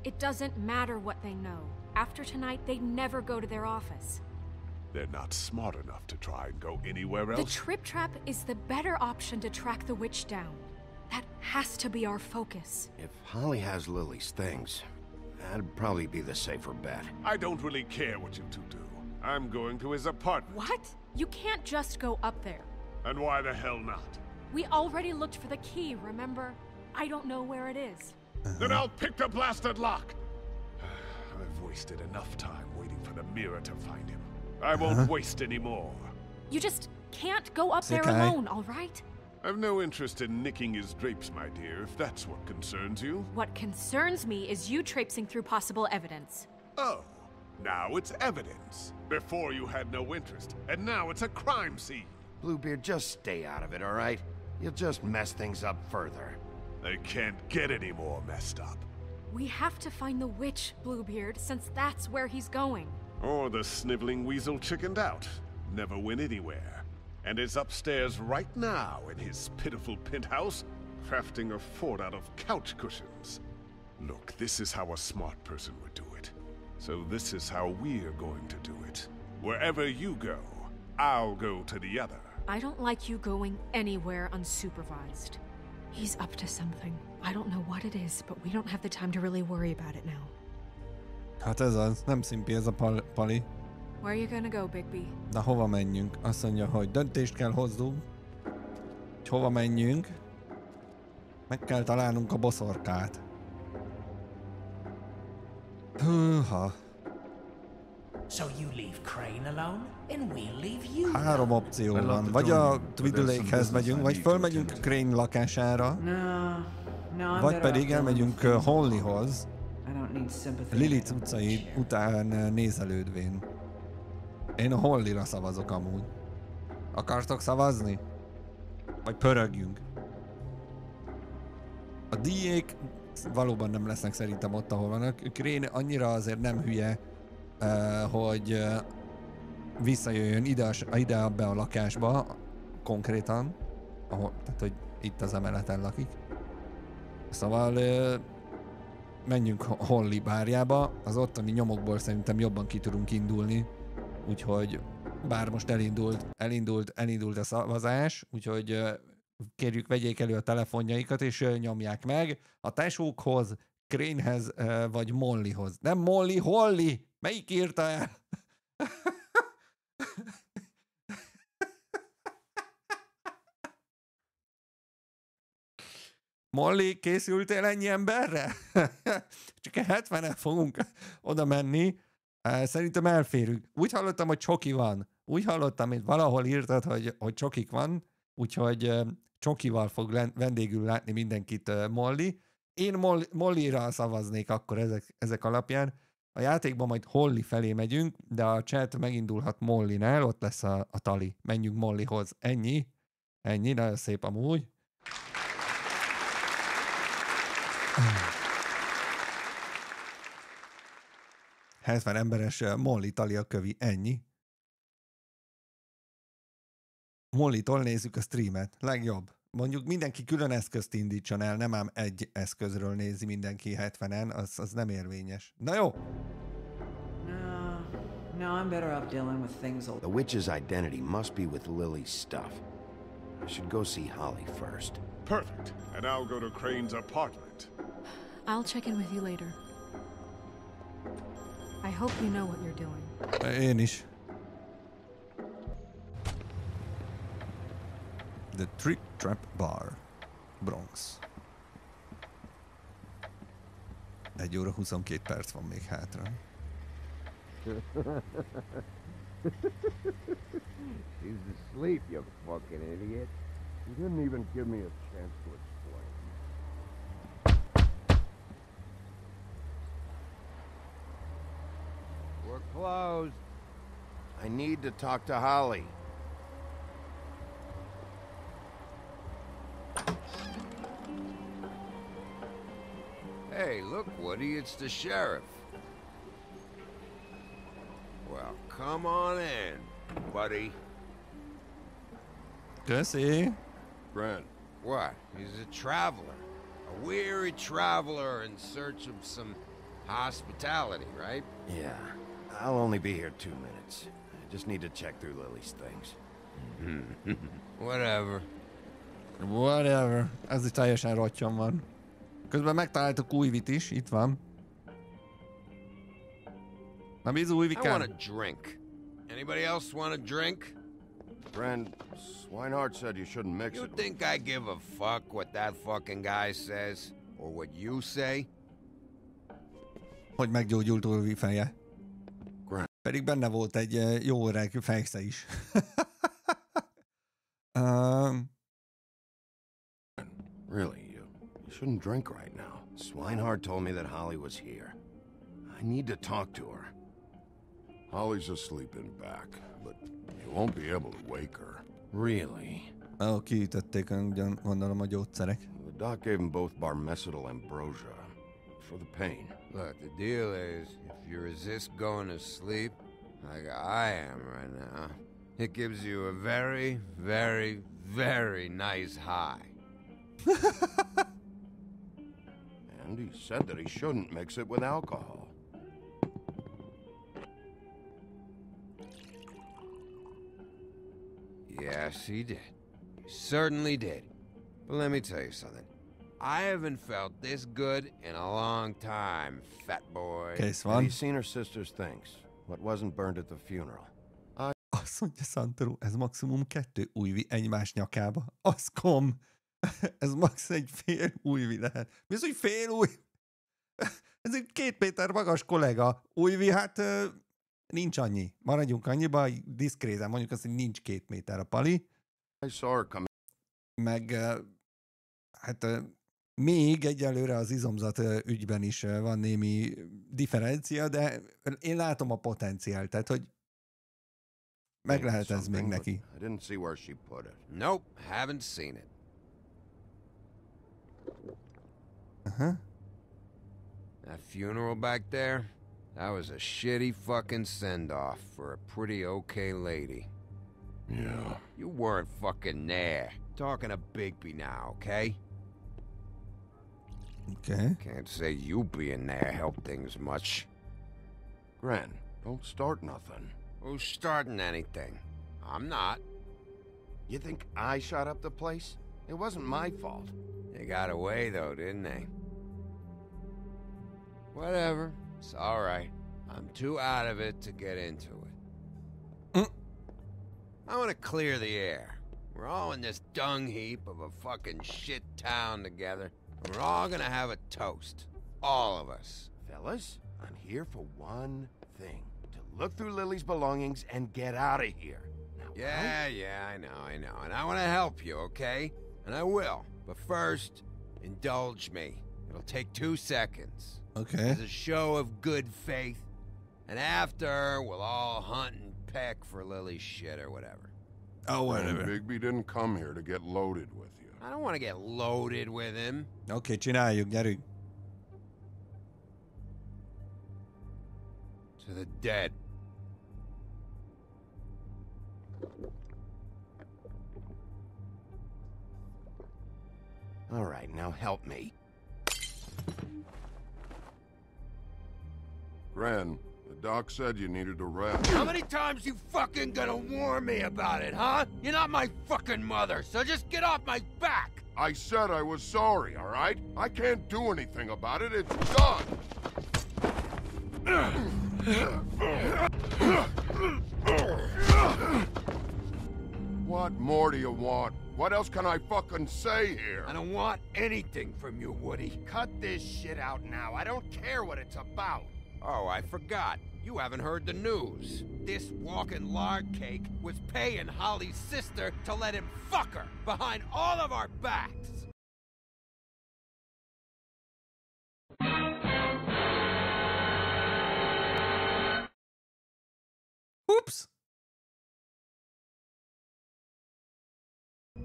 It doesn't matter what they know. After tonight, they'd never go to their office. They're not smart enough to try and go anywhere else. The Trip Trap is the better option to track the witch down. That has to be our focus. If Holly has Lily's things, that'd probably be the safer bet. I don't really care what you two do. I'm going to his apartment. What? You can't just go up there. And why the hell not? We already looked for the key, remember? I don't know where it is. Then I'll pick the blasted lock. I've wasted enough time waiting for the mirror to find him. I won't waste any more. You just can't go up there alone, all right? I've no interest in nicking his drapes, my dear, if that's what concerns you. What concerns me is you traipsing through possible evidence. Oh, now it's evidence. Before you had no interest, and now it's a crime scene. Bluebeard, just stay out of it, all right? You'll just mess things up further. They can't get any more messed up. We have to find the witch, Bluebeard, since that's where he's going. Or the sniveling weasel chickened out. Never went anywhere. And is upstairs right now in his pitiful penthouse, crafting a fort out of couch cushions. Look, this is how a smart person would do it. So this is how we're going to do it. Wherever you go, I'll go to the other. I don't like you going anywhere unsupervised. He's up to something. I don't know what it is, but we don't have the time to really worry about it now. Hát ez az, nem szimpi ez a pali. Where are you gonna go, Bigby? Na hova menjünk? Azt mondja, hogy döntést kell hozzunk. Hogy hova menjünk. Meg kell találnunk a boszorkát. Hűha. So you leave Crane alone, and we'll leave you. 3 opció van. Vagy a Twiddle-hez megyünk, vagy fölmegyünk a Crane lakására. Vagy pedig elmegyünk Hollyhoz. Lilith utcai után nézelődvén. Én a Hollyra szavazok amúgy. Akartok szavazni? Vagy pörögjünk? A díjék valóban nem lesznek szerintem ott, ahol vannak. Crane annyira azért nem hülye, hogy visszajöjjön ide be a lakásba, konkrétan, tehát hogy itt az emeleten lakik. Szóval menjünk Holly bárjába, az ottani nyomokból szerintem jobban ki tudunk indulni, úgyhogy bár most elindult a szavazás, úgyhogy kérjük, vegyék elő a telefonjaikat és nyomják meg a tesókhoz, Cranehez vagy Mollyhoz. Nem Molly, Holly! Melyik írta el? Molly, készültél ennyi emberre? Csak 70-en fogunk oda menni. Szerintem elférünk. Úgy hallottam, hogy csoki van. Úgy hallottam, hogy valahol írtad, hogy csokik van, úgyhogy csokival fog vendégül látni mindenkit Molly. Én Mollyra szavaznék akkor ezek alapján. A játékban majd Holly felé megyünk, de a chat megindulhat Mollynál, ott lesz a tali. Menjünk Mollyhoz. Ennyi, nagyon szép amúgy. ...70 emberes Molly tali a kövi. Ennyi. Mollytól nézzük a streamet. Legjobb. Mondjuk mindenki külön eszközt indítson el, nem ám egy eszközről nézi mindenki 70-en, az nem érvényes. Na jó! No, I'm better off dealing with things. The witch's identity must be with Lily's stuff. I should go see Holly first. Perfect. And I'll go to Crane's apartment. I'll check in with you later. I hope you know what you're doing. Én is. The Trick Trap Bar, Bronx. 1 óra 22 perc van még hátra. He's asleep, you fucking idiot. You didn't even give me a chance to explain. We're closed. I need to talk to Holly. Hey, look, Woody, it's the sheriff. Well, come on in, buddy. Köszi. Brent. What? He's a traveler. A weary traveler in search of some hospitality, right? Yeah. I'll only be here 2 minutes. I just need to check through Lily's things. Whatever. Whatever. Ez is teljesen rottyan van. Közben megtaláltuk Újvit is, itt van. Na bízó Újvikán. I want a drink. Anybody else want a drink? Brent, Swinehart said you shouldn't mix You it. think I give a fuck what that fucking guy says? Or what you say? Hogy meggyógyult Újvi feje. Pedig benne volt egy jó öreg fejsze is. Really, you shouldn't drink right now. Swinehart told me that Holly was here. I need to talk to her. Holly's asleep in back, but you won't be able to wake her. Really? Kiütötték, gondolom a gyógyszerek. The doc gave them both barmecidal ambrosia for the pain. Look, the deal is, if you resist going to sleep, like I am right now, it gives you a very, very, very nice high. And he said that he shouldn't mix it with alcohol. Yes, he did. He certainly did. But let me tell you something. I haven't felt this good in a long time, fat boy. Have you seen her sister's things? What wasn't burned at the funeral? Azt mondja Santoro, ez maximum 2 Újvi egymás nyakába. Az kom! Ez max egy fél Újvi lehet. Mi az, hogy fél Újvi? Ez egy 2 méter magas kollega. Újvi, hát nincs annyi. Maradjunk annyiba, diszkréten mondjuk azt, hogy nincs 2 méter a pali. Meg hát még egyelőre az izomzat ügyben is van némi differencia, de én látom a potenciált, tehát hogy meg lehet ez még neki. I didn't see where she put it. Nope, haven't seen it. That funeral back there, that was a shitty fucking send-off for a pretty okay lady. Yeah. You weren't fucking there. Talking to Bigby now, okay? Okay. Can't say you being there helped things much. Gren, don't start nothing. Who's starting anything? I'm not. You think I shot up the place? It wasn't my fault. They got away though, didn't they? Whatever. It's all right. I'm too out of it to get into it. I want to clear the air. We're all in this dung heap of a fucking shit town together, and we're all gonna have a toast. All of us. Fellas, I'm here for one thing. To look through Lily's belongings and get out of here. Now, Yeah, I know. And I want to help you, okay? And I will. But first, indulge me. It'll take 2 seconds. Okay. As a show of good faith. And after, we'll all hunt and peck for Lily's shit or whatever. Oh, whatever. Bigby didn't come here to get loaded with you. I don't want to get loaded with him. Okay, csináljuk, gyerünk. To the dead. All right, now help me. Gren, the doc said you needed a rest. How many times you fucking gonna warn me about it, huh? You're not my fucking mother, so just get off my back! I said I was sorry, all right? I can't do anything about it. It's done. What more do you want? What else can I fucking say here? I don't want anything from you, Woody. Cut this shit out now. I don't care what it's about. Oh, I forgot. You haven't heard the news. This walking lard cake was paying Holly's sister to let him fuck her behind all of our backs. Oops.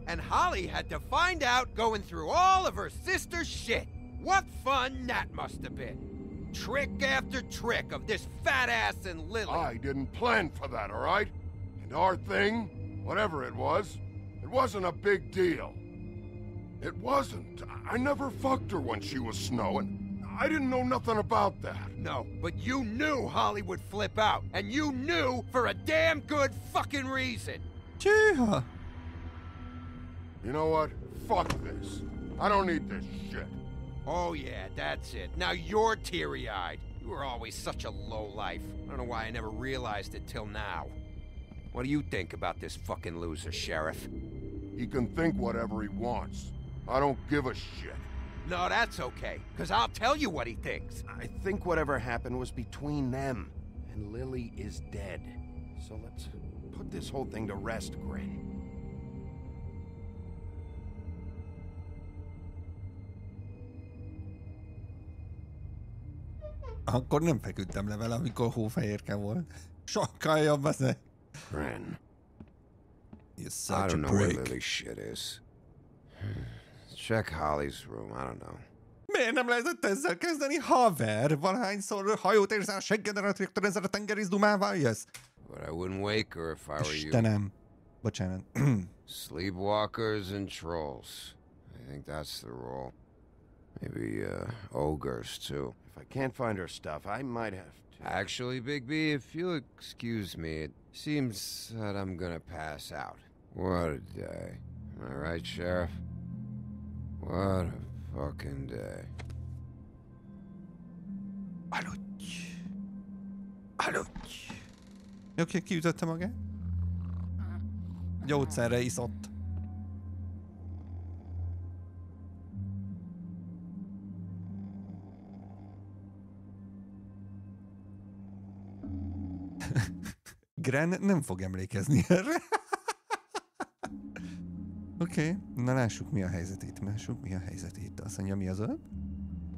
And Holly had to find out going through all of her sister's shit. What fun that must have been. Trick after trick of this fat ass and Lily. I didn't plan for that, all right? And our thing, whatever it wasn't a big deal. It wasn't. I never fucked her when she was snowing. I didn't know nothing about that. No, but you knew Holly would flip out. And you knew for a damn good fucking reason. Cheeha. You know what? Fuck this. I don't need this shit. Oh yeah, that's it. Now you're teary-eyed. You were always such a lowlife. I don't know why I never realized it till now. What do you think about this fucking loser, Sheriff? He can think whatever he wants. I don't give a shit. No, that's okay, because I'll tell you what he thinks. I think whatever happened was between them, and Lily is dead. So let's put this whole thing to rest, Gren. Akkor nem feküdtem le vele, amikor hófehérke volt. Sokkal jobb az. Gren. You're I such a don't know where prick. Lily's shit is. Check Holly's room, I don't know. Miért nem lehetett ezzel kezdeni, haver? Valahányszor hajót érzel a seggeden, ezzel a tengerizdumával jössz? But I wouldn't wake her if I were you. Istenem. Bocsánat. Sleepwalkers and trolls. I think that's the rule. Maybe, ogres, too. If I can't find her stuff, I might have to... Actually, Bigby, if you'll excuse me, it seems that I'm gonna pass out. What a day. Am I right, Sheriff? What a fucking day. Aludj. Aludj. Oké, kiütötte magát? Gyógyszerre iszott. Gren nem fog emlékezni erre. Oké, na lássuk mi a helyzet itt. Azt mondja, mi az öt?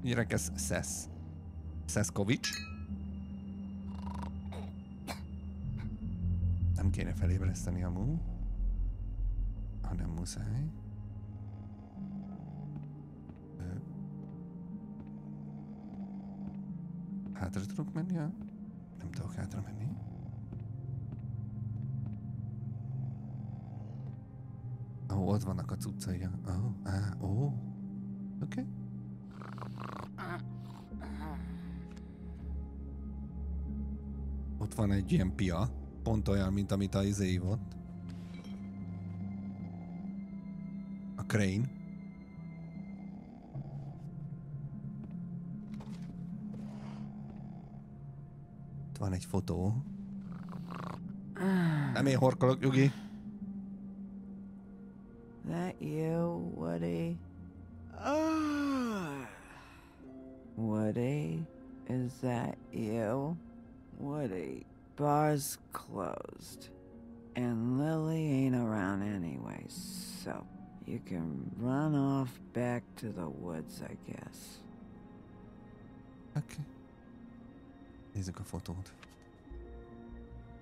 Gyerek, ez Szesz. Szeszkovics. Nem kéne felébreszteni amúgy. Ha nem muszáj. Hátra tudok menni? Nem tudok hátra menni. Ott vannak a cuccai. Oké. Ott van egy ilyen pia. Pont olyan, mint amit a izé volt. A Crane. Ott van egy fotó. Nem én horkolok, Yugi. That you, Woody? Woody? Is that you? Woody, bar's closed. And Lily ain't around anyway, so you can run off back to the woods, I guess. Oké. Nézzük a fotót.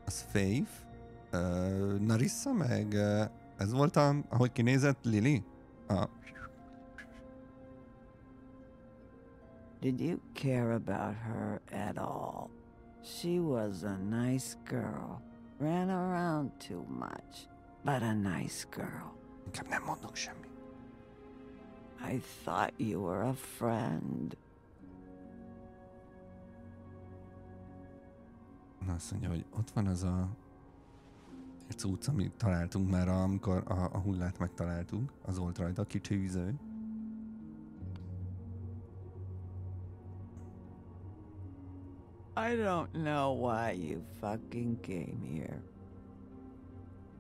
Az Faith. Narissa meg... ez volt ahogy kinézett Lily? Did you care about her at all? She was a nice girl. Ran around too much, but a nice girl. Inkább nem mondok semmi. I thought you were a friend. Na, azt mondja, hogy ott van az a cucc, amit találtunk már, amikor a hullát megtaláltuk. Az volt rajta, kitűző. I don't know why you fucking came here.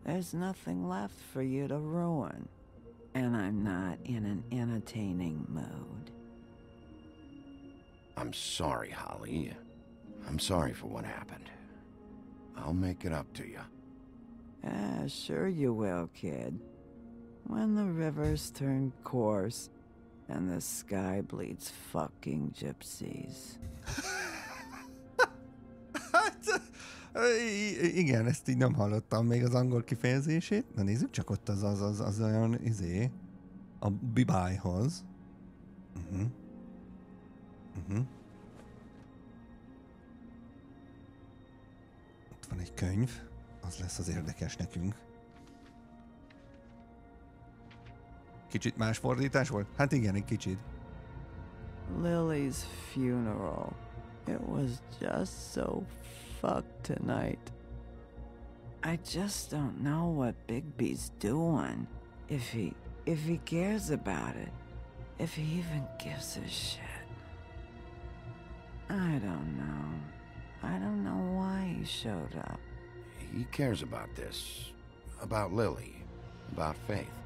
There's nothing left for you to ruin. And I'm not in an entertaining mood. I'm sorry, Holly. I'm sorry for what happened. I'll make it up to you. Sure you will, kid. When the rivers turn coarse and the sky bleeds fucking gypsies. Igen, ezt így nem hallottam még az angol kifejezését. Na nézzük csak ott az olyan a bibájhoz. Ott van egy könyv. Az lesz az érdekes nekünk. Kicsit más fordítás volt? Hát igen, egy kicsit. Lily's funeral. It was just so fucked tonight. I just don't know what Bigby's doing. If he cares about it. If he even gives a shit. I don't know. I don't know why he showed up. He cares about this. About Lily. About Faith.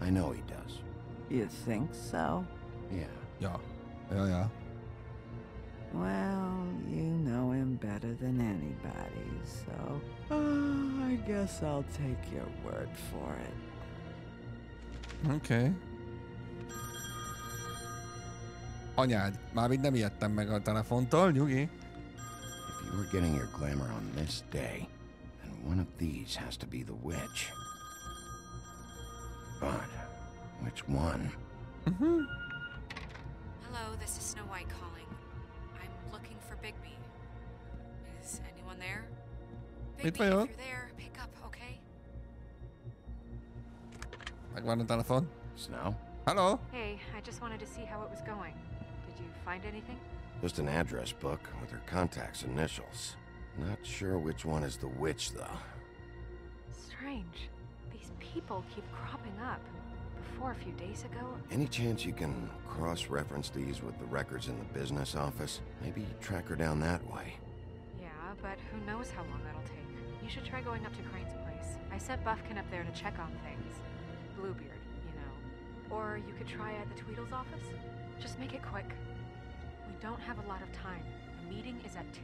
I know he does. You think so? Yeah. Yeah. Well, you know him better than anybody, so I guess I'll take your word for it. Okay. Anyád, már így nem ijedtem meg a telefontól, nyugi. If you were getting your glamour on this day, then one of these has to be the witch. But which one? Hello, this is Snow White calling. I'm looking for Bigby. Is anyone there? Bigby, if you're there, pick up, okay? Megvan a telefon. Snow? Hello? Hey, I just wanted to see how it was going. Did you find anything? Just an address book with her contact's initials. Not sure which one is the witch, though. Strange. These people keep cropping up. Before a few days ago... Any chance you can cross-reference these with the records in the business office? Maybe track her down that way. Yeah, but who knows how long that'll take. You should try going up to Crane's place. I sent Buffkin up there to check on things. Bluebeard, you know. Or you could try at the Tweedle's office. Just make it quick. We don't have a lot of time. The meeting is at 2.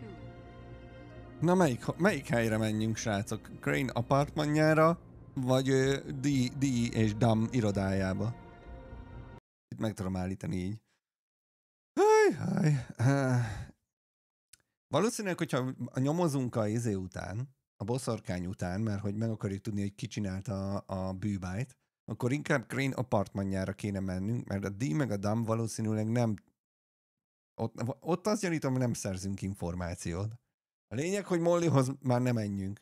Na melyik helyre menjünk, srácok? Crane apartmanjára, vagy D és Dam irodájába? Itt meg tudom állítani így. Valószínűleg, hogyha nyomozunk a után, a boszorkány után, mert hogy meg akarjuk tudni, hogy ki csinálta a bűbájt, akkor inkább Crane apartmanjára kéne mennünk, mert a D meg a Dam valószínűleg nem... Ott azt gyanítom, hogy nem szerzünk információt. A lényeg, hogy Mollyhoz már nem menjünk.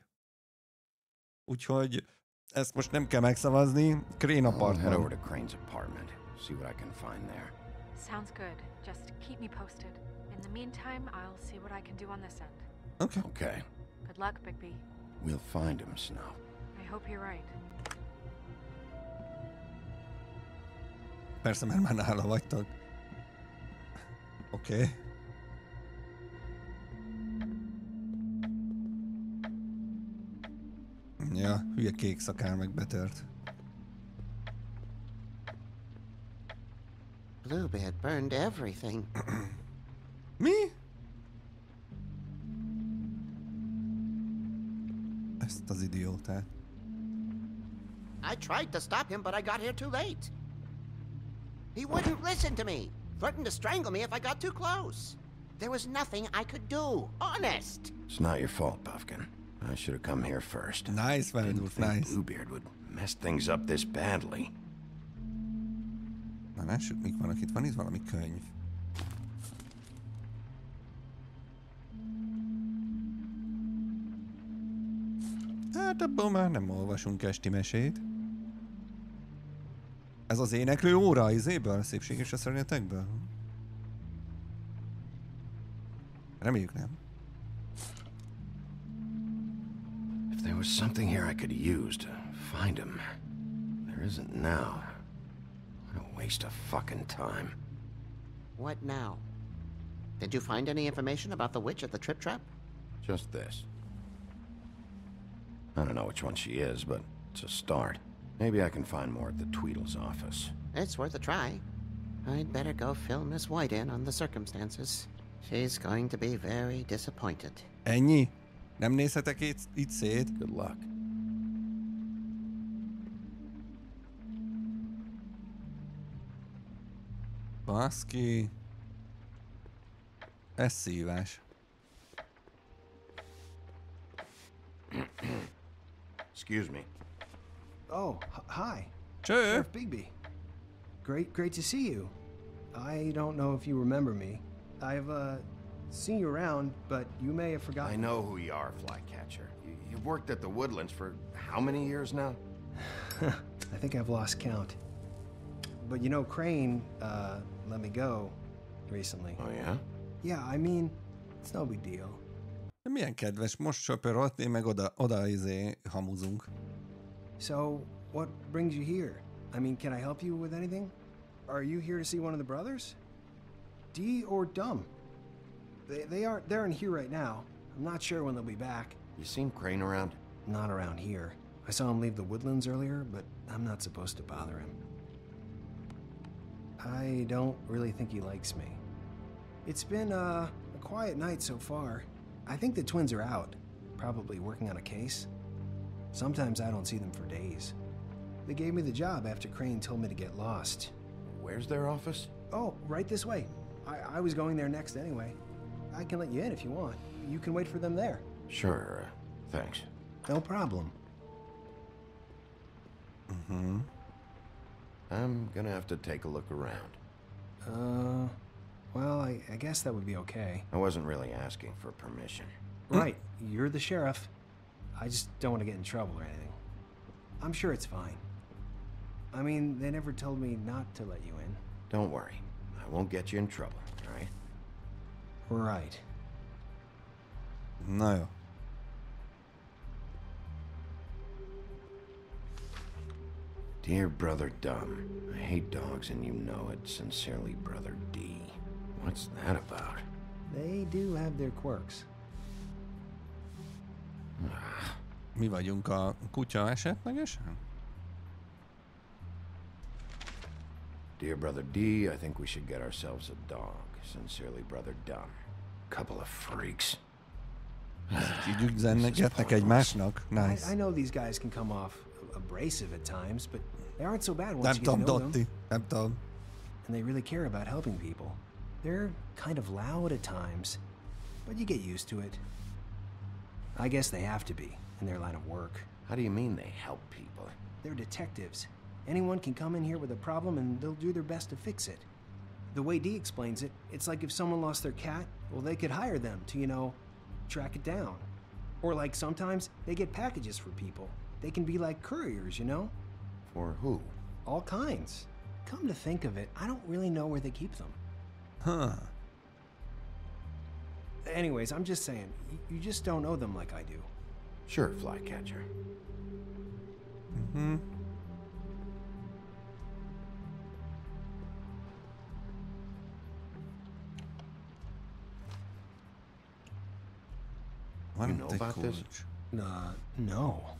Úgyhogy ezt most nem kell megszavazni. Crane apartman. Head over to Crane's apartment. See what I can find there. Sounds good. Just keep me posted. In the meantime, I'll see what I can do on this end. Okay. Okay. Good luck, Bigby. We'll find him, Snow. I hope you're right. Persze, mert már nála vagytok. Oké. Okay. Ja, hülye kék szakál meg betört. Bluebeard burned everything. Mi? Ezt az idiótát. I tried to stop him, but I got here too late. He wouldn't listen to me. Threatened to strangle me if I got too close. There was nothing I could do. Honest. It's not your fault, Buffkin. I should have come here first. Nice, Felirat, nice. Bluebeard would mess things up this badly. Na, lássuk, mik vannak itt. Van itt valami könyv. Hát abból már nem olvasunk esti mesét. Ez az éneklő óra izéből? Szépséges a szörnyetekből? Reméljük nem. If there was something here I could use to find him, there isn't now. What a waste of fucking time. What now? Did you find any information about the witch at the Trip Trap? Just this. I don't know which one she is, but it's a start. Maybe I can find more at the Tweedle's office. It's worth a try. I'd better go fill Miss White in on the circumstances. She's going to be very disappointed. Ennyi? Nem nézhetek itt szét? Good luck. Baszki. Ez szívás. Excuse me. Oh, hi. Sure. Sheriff Bigby. Great to see you. I don't know if you remember me. I've, seen you around, but you may have forgotten. I know who you are, Flycatcher. You've worked at the Woodlands for how many years now? I think I've lost count. But you know, Crane, let me go recently. Oh, yeah? Yeah, I mean, it's no big deal. Milyen kedves, most söpörött, én meg oda hamuzunk. So, what brings you here? I mean, can I help you with anything? Are you here to see one of the brothers? Dee or Dumb? They're in here right now. I'm not sure when they'll be back. You seen Crane around? Not around here. I saw him leave the Woodlands earlier, but I'm not supposed to bother him. I don't really think he likes me. It's been, a quiet night so far. I think the twins are out, probably working on a case. Sometimes I don't see them for days. They gave me the job after Crane told me to get lost. Where's their office? Oh, right this way. I was going there next anyway. I can let you in if you want. You can wait for them there. Sure, thanks. No problem. Mm-hmm. I'm gonna have to take a look around. Well, I guess that would be okay. I wasn't really asking for permission. Right, you're the sheriff. I just don't want to get in trouble or anything. I'm sure it's fine. I mean, they never told me not to let you in. Don't worry. I won't get you in trouble, all right? Right. Na jó. Dear Brother Dumb, I hate dogs and you know it. Sincerely, Brother D. What's that about? They do have their quirks. Mi vagyunk a kutya esetlegesen? Dear Brother D, I think we should get ourselves a dog. Sincerely, Brother Dumb. Couple of freaks. Így üzengetnek egymásnak. Nice. I know these guys can come off abrasive at times, but they aren't so bad once Nem you get to tudom, know Dotti. them. Nem tudom. And they really care about helping people. They're kind of loud at times, but you get used to it. I guess they have to be in their line of work. How do you mean they help people? They're detectives. Anyone can come in here with a problem and they'll do their best to fix it. The way Dee explains it, it's like if someone lost their cat, well, they could hire them to, you know, track it down. Or like sometimes they get packages for people. They can be like couriers, you know? For who? All kinds. Come to think of it, I don't really know where they keep them. Huh. Anyways, I'm just saying, you just don't know them like I do. Sure, Flycatcher. Mm-hmm. You know about this? No.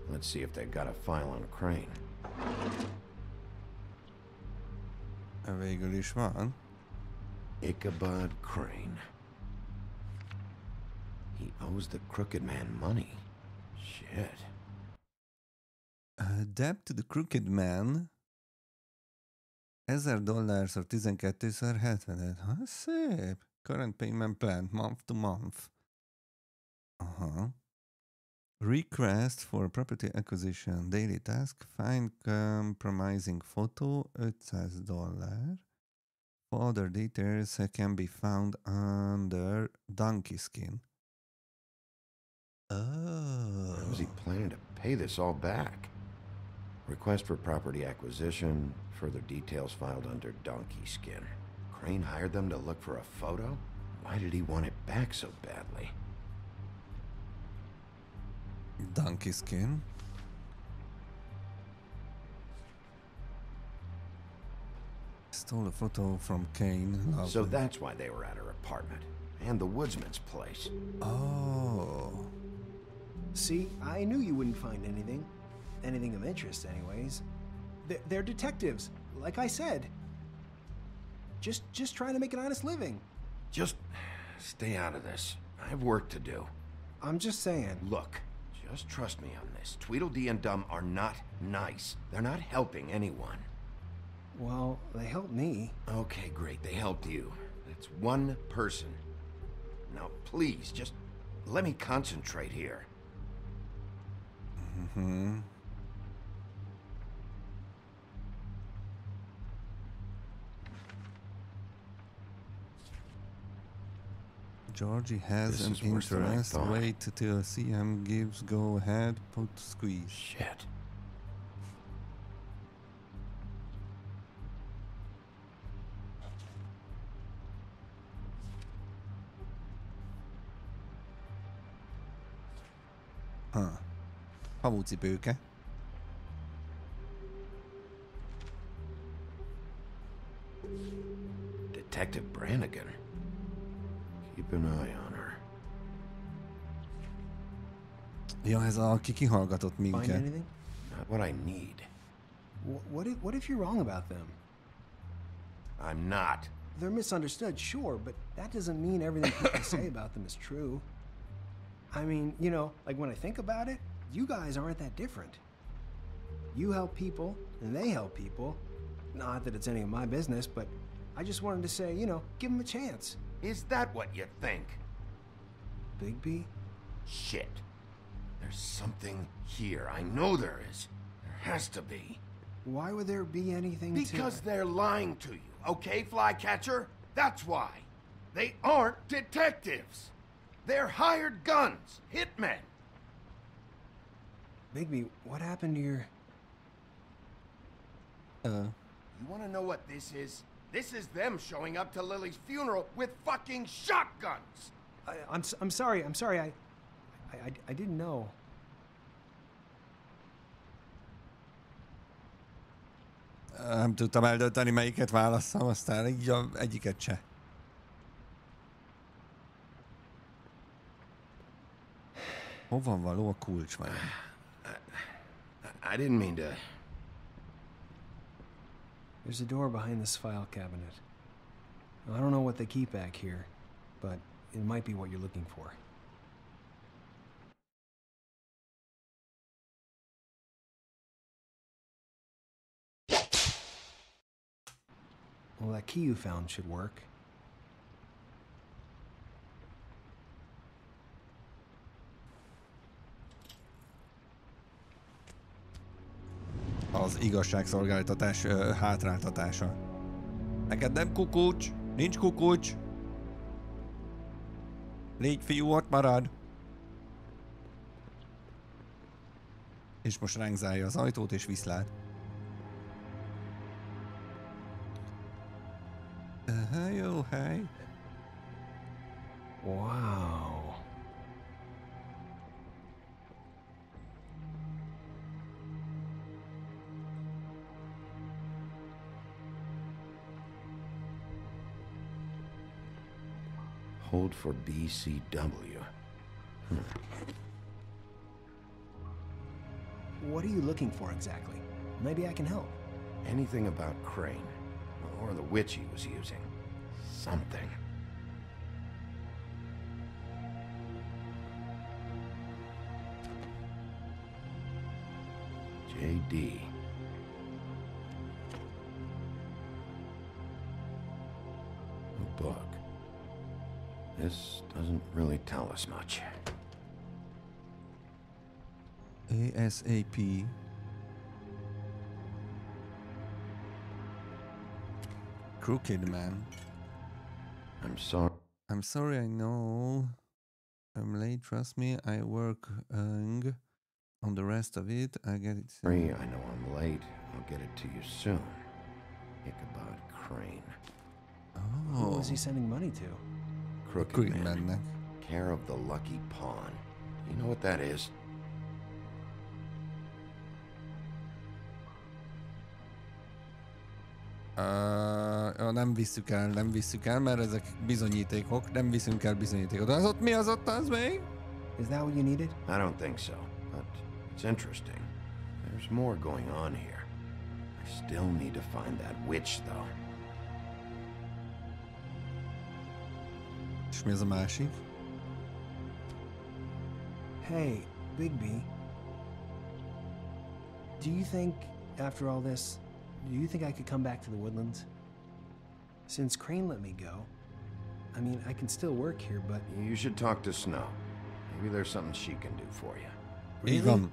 Let's see if they've got a file on Crane. Végül is van. Ichabod Crane. He Owes the crooked man money. Shit. Debt to the crooked man. $1000 12-ször 75. Ha, szép. Current payment plan, month to month. Aha. Request for property acquisition. Daily task. Find compromising photo. $500. Further details can be found under donkey skin. Oh. How was he planning to pay this all back? Request for property acquisition. Further details filed under donkey skin. Crane hired them to look for a photo? Why did he want it back so badly? Donkey skin. Stole a photo from Kane. Lovely. So that's why they were at her apartment. And the woodsman's place. Oh. See, I knew you wouldn't find anything. Anything of interest, anyways. They're detectives, like I said. Just trying to make an honest living. Just stay out of this. I have work to do. I'm just saying. Look, just trust me on this. Tweedledee and Dum are not nice. They're not helping anyone. Well, they helped me. Okay, great. They helped you. That's one person. Now, please, just let me concentrate here. Mm-hmm. Georgie has an interest. Wait till CM gives go ahead. Put squeeze. Shit. Havucipőke. Detective Brannigan. Keep an eye on her. Ja, ez a aki kihallgatott Find minket. anything? Not what I need. What if you're wrong about them? I'm not. They're misunderstood, sure, but that doesn't mean everything people say about them is true. I mean, you know, like when I think about it, you guys aren't that different. You help people, and they help people. Not that it's any of my business, but I just wanted to say, you know, give them a chance. Is that what you think? Bigby? Shit. There's something here. I know there is. There has to be. Why would there be anything Because they're lying to you, okay, Flycatcher? That's why. They aren't detectives. They're hired guns, hitmen. Bigby, what happened to your... You want to know what this is? This is them showing up to Lily's funeral with fucking shotguns. I'm sorry. I didn't know. Nem tudtam eldönteni, melyiket válasszam, aztán így egyiket se. Hova való a kulcs van? I didn't mean to... There's a door behind this file cabinet. Now, I don't know what they keep back here, but it might be what you're looking for. Well, that key you found should work. Az igazságszolgáltatás hátráltatása. Neked nem kukucs, nincs kukucs. Légy fiú, ott marad. És most ránk zárja az ajtót és viszlát. Jó hely. Wow. Hold for BCW. What are you looking for exactly? Maybe I can help. Anything about Crane, or the witch he was using. Something. JD. A book. This doesn't really tell us much. ASAP. Crooked man. I'm sorry. I'm sorry, I know. I'm late, trust me. I work on the rest of it. I get it soon. Sorry, I know I'm late. I'll get it to you soon. Ichabod Crane. Oh. Who was he sending money to? Crooked man. Care of the Lucky Pawn. You know what that is? Nem visszük el, mert ezek bizonyítékok. Nem viszünk el bizonyítékot. Az ott mi az ott, az még? Is that what you needed? I don't think so, but it's interesting. There's more going on here. I still need to find that witch, though. És mi az a másik? Hey, Bigby. Do you think, after all this, do you think I could come back to the Woodlands? Since Crane let me go, I mean, I can still work here, but... You should talk to Snow. Maybe there's something she can do for you. Really?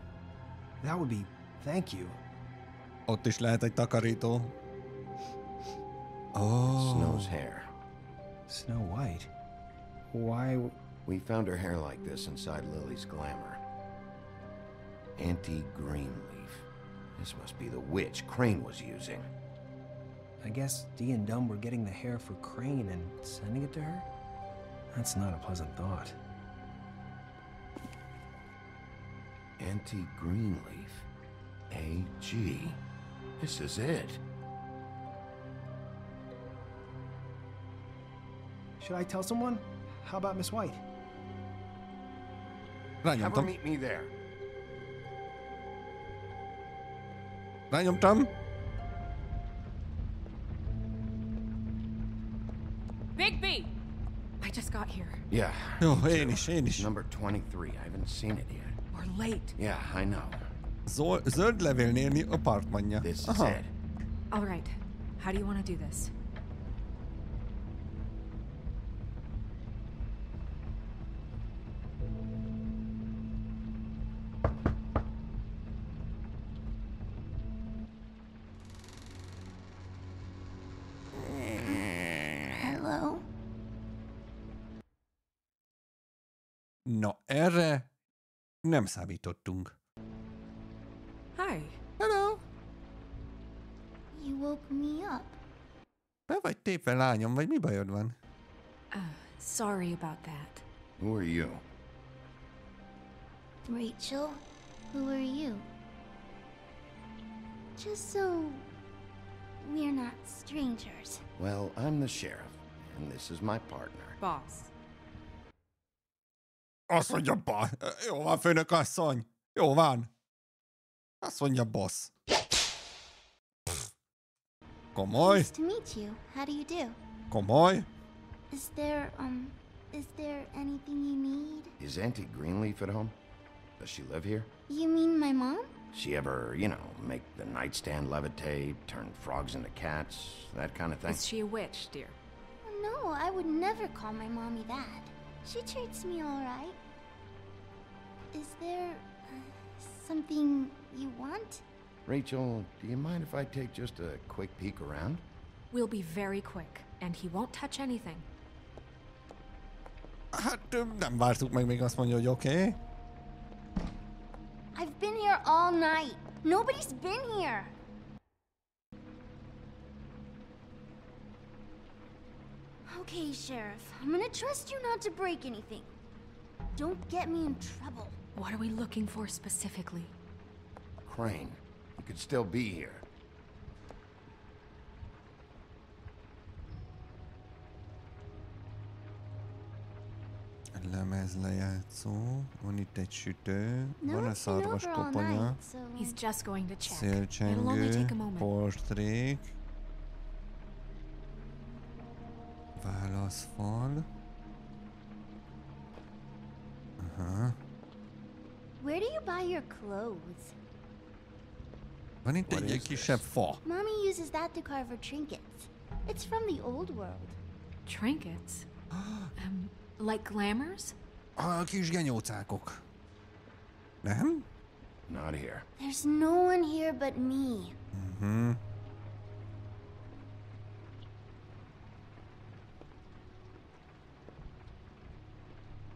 That would be... Thank you. Ott is lehet egy takarító. Oh. Snow's hair. Snow White? Why... We found her hair like this inside Lily's glamour. Anti-Greenleaf. This must be the witch Crane was using. I guess Dee and Dumb were getting the hair for Crane and sending it to her? That's not a pleasant thought. Anti-Greenleaf. AG. This is it. Should I tell someone? How about Miss White? Have her meet me there. Rányomtam. Bigby! I just got here. Yeah. Jó, én is. Number 23. I haven't seen it yet. We're late. Yeah, I know. Zöld levélnél mi apartmanja. This is Aha. it. All right. How do you want to do this? Hello? Na, erre nem számítottunk. Hi. Hello. You woke me up. Be vagy tépve, lányom, vagy mi bajod van? Sorry about that. Who are you? Rachel, who are you? Just so we're not strangers. Well, I'm the sheriff, and this is my partner. Boss. Azt mondja, jó van, főnök asszony. Jó van. Azt mondja, boss. Komoly. Nice to meet you. How do you do? Komoly. Is there anything you need? Is Auntie Greenleaf at home? Does she live here? You mean my mom? She ever, make the nightstand levitate, turn frogs into cats, that kind of thing? Is she a witch, dear? No, I would never call my mommy that. She treats me all right. Is there something you want? Rachel, do you mind if I take just a quick peek around? We'll be very quick, and he won't touch anything. Hát nem vártuk meg, még azt mondja, hogy oké. I've been here all night. Nobody's been here. Okay, Sheriff. I'm gonna trust you not to break anything. Don't get me in trouble. What are we looking for specifically? Crane, he could still be here. Lemezlejátszó, van itt egy sütő, No, van a it's been over all szarvaskoponya, night, so... He's just going to check. It'll only szélcsengő, take a moment. portrék, válaszfal. Aha. Where do you buy your clothes? Van itt egy ilyen kisebb fa. Mommy uses that to carve her trinkets. It's from the old world. Trinkets? Like glamours? A kis genyócákok. Nem? Not here. There's no one here but me. Mhm.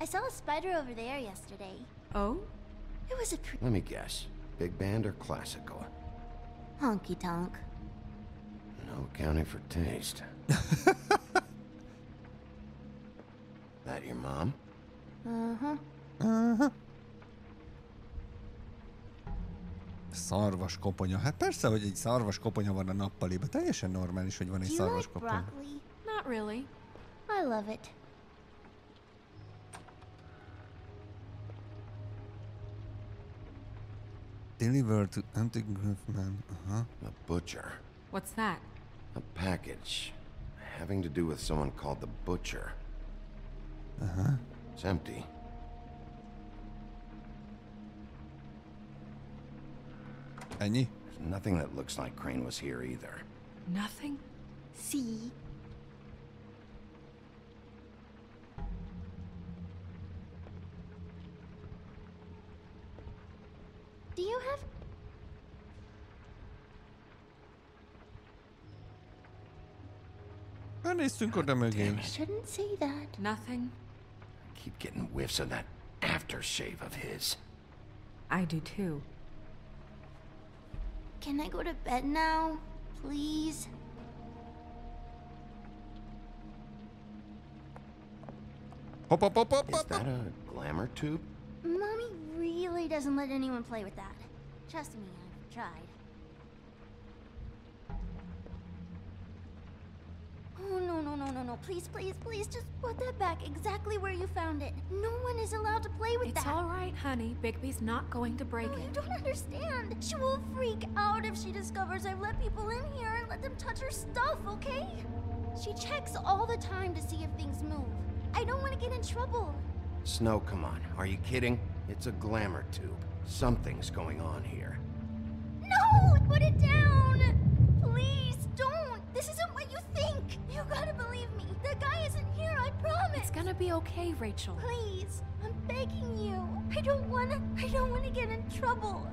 I saw a spider over there yesterday. Oh? It was a Let me guess. Big band or classical? honky tonk. No accounting for taste. That your mom? Uh-huh. Szarvas koponya. Hát persze, hogy egy szarvas koponya van a nappaliba. Teljesen normális, hogy van egy Do you szarvas like koponya. broccoli? Not really. I love it. Deliver to Anti-Griffman. A butcher. What's that? A package. Having to do with someone called the Butcher. It's empty. Ennyi? There's nothing that looks like Crane was here either. Nothing? See? Do you have... Nézzünk oda mögé. Shouldn't say that. Nothing? Keep getting whiffs of that aftershave of his. I do too. Can I go to bed now? Please? Hop, hop, hop, hop, Is hop. that a glamour tube? Mommy really doesn't let anyone play with that. Trust me, I've tried. Oh, no. Please, please, please, just put that back exactly where you found it. No one is allowed to play with It's that. all right, honey. Bigby's not going to break No, you it. don't understand. She will freak out if she discovers I've let people in here and let them touch her stuff, okay? She checks all the time to see if things move. I don't want to get in trouble. Snow, come on. Are you kidding? It's a glamour tube. Something's going on here. No! Put it down! Please, don't! This isn't what you think! You gotta believe me. The guy isn't here, I promise! It's gonna be okay, Rachel. Please, I'm begging you. I don't wanna get in trouble.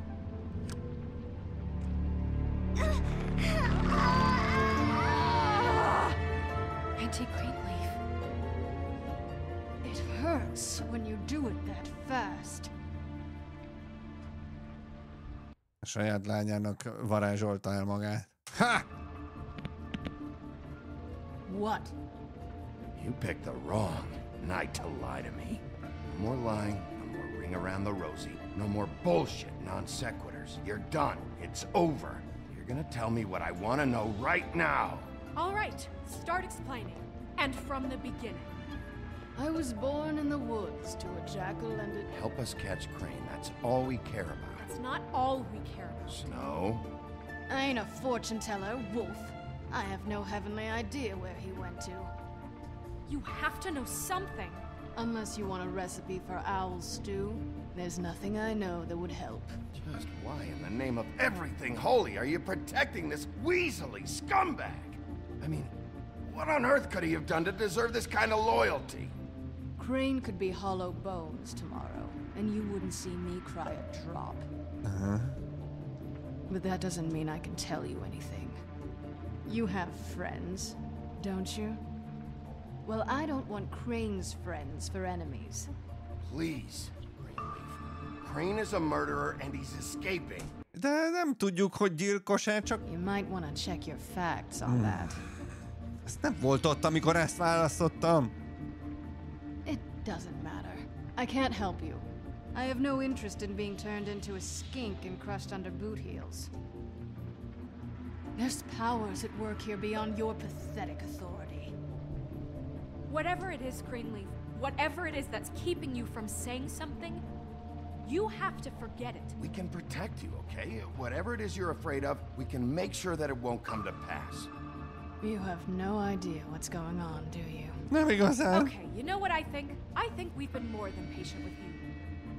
Auntie Greenleaf. It hurts when you do it that fast. A saját lányának varázsolta el magát. Ha! What? You picked the wrong night to lie to me. No more lying, no more ring around the rosy, no more bullshit non sequiturs. You're done. It's over. You're gonna tell me what I want to know right now. All right, start explaining. And from the beginning. I was born in the woods to a jackal and a... Help us catch Crane. That's all we care about. That's not all we care about. Snow? I ain't a fortune teller, Wolf. I have no heavenly idea where he went to. You have to know something. Unless you want a recipe for owl stew, there's nothing I know that would help. Just why in the name of everything holy are you protecting this weaselly scumbag? I mean, what on earth could he have done to deserve this kind of loyalty? Crane could be hollow bones tomorrow, and you wouldn't see me cry a drop. But that doesn't mean I can tell you anything. You have friends, don't you? Well, I don't want Crane's friends for enemies. Please, Greenleaf. Crane is a murderer and he's escaping. De nem tudjuk, hogy gyilkos-e, csak... You might want to check your facts on that. Ez nem volt ott, amikor ezt választottam. It doesn't matter. I can't help you. I have no interest in being turned into a skink and crushed under boot heels. There's powers at work here beyond your pathetic authority. Whatever it is, Greenleaf, whatever it is that's keeping you from saying something, you have to forget it. We can protect you, okay? Whatever it is you're afraid of, we can make sure that it won't come to pass. You have no idea what's going on, do you? Nem igazán. Okay, you know what I think? I think we've been more than patient with you.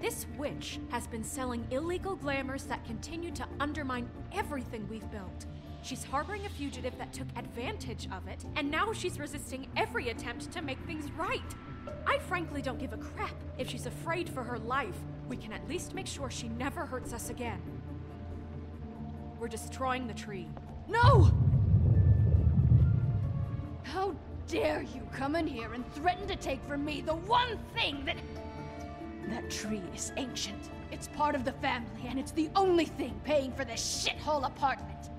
This witch has been selling illegal glamours that continue to undermine everything we've built. She's harboring a fugitive that took advantage of it, and now she's resisting every attempt to make things right. I frankly don't give a crap if she's afraid for her life. We can at least make sure she never hurts us again. We're destroying the tree. No! How dare you come in here and threaten to take from me the one thing that... That tree is ancient. It's part of the family, and it's the only thing paying for this shithole apartment.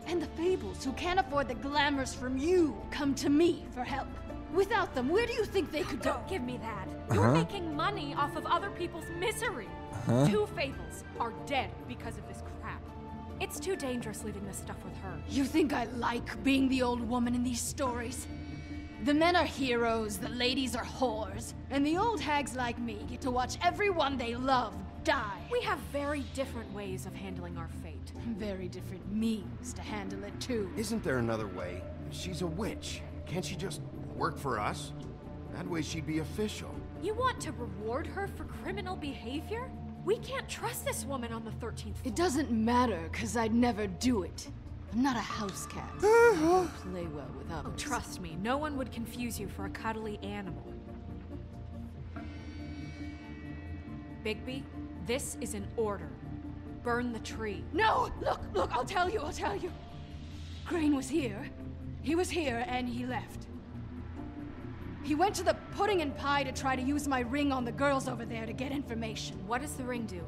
And the Fables, who can't afford the glamours from you, come to me for help. Without them, where do you think they could go? Don't give me that. You're making money off of other people's misery. 2 Fables are dead because of this crap. It's too dangerous leaving this stuff with her. You think I like being the old woman in these stories? The men are heroes, the ladies are whores, and the old hags like me get to watch everyone they love die. We have very different ways of handling our fate. Very different means to handle it, too. Isn't there another way? She's a witch. Can't she just work for us? That way she'd be official. You want to reward her for criminal behavior? We can't trust this woman on the 13th floor. It doesn't matter, because I'd never do it. I'm not a house cat. I don't play well with others. Oh, trust me, no one would confuse you for a cuddly animal. Bigby, this is an order. Burn the tree. No! Look, I'll tell you. Crane was here. He was here, and he left. He went to the pudding and pie to try to use my ring on the girls over there to get information. What does the ring do?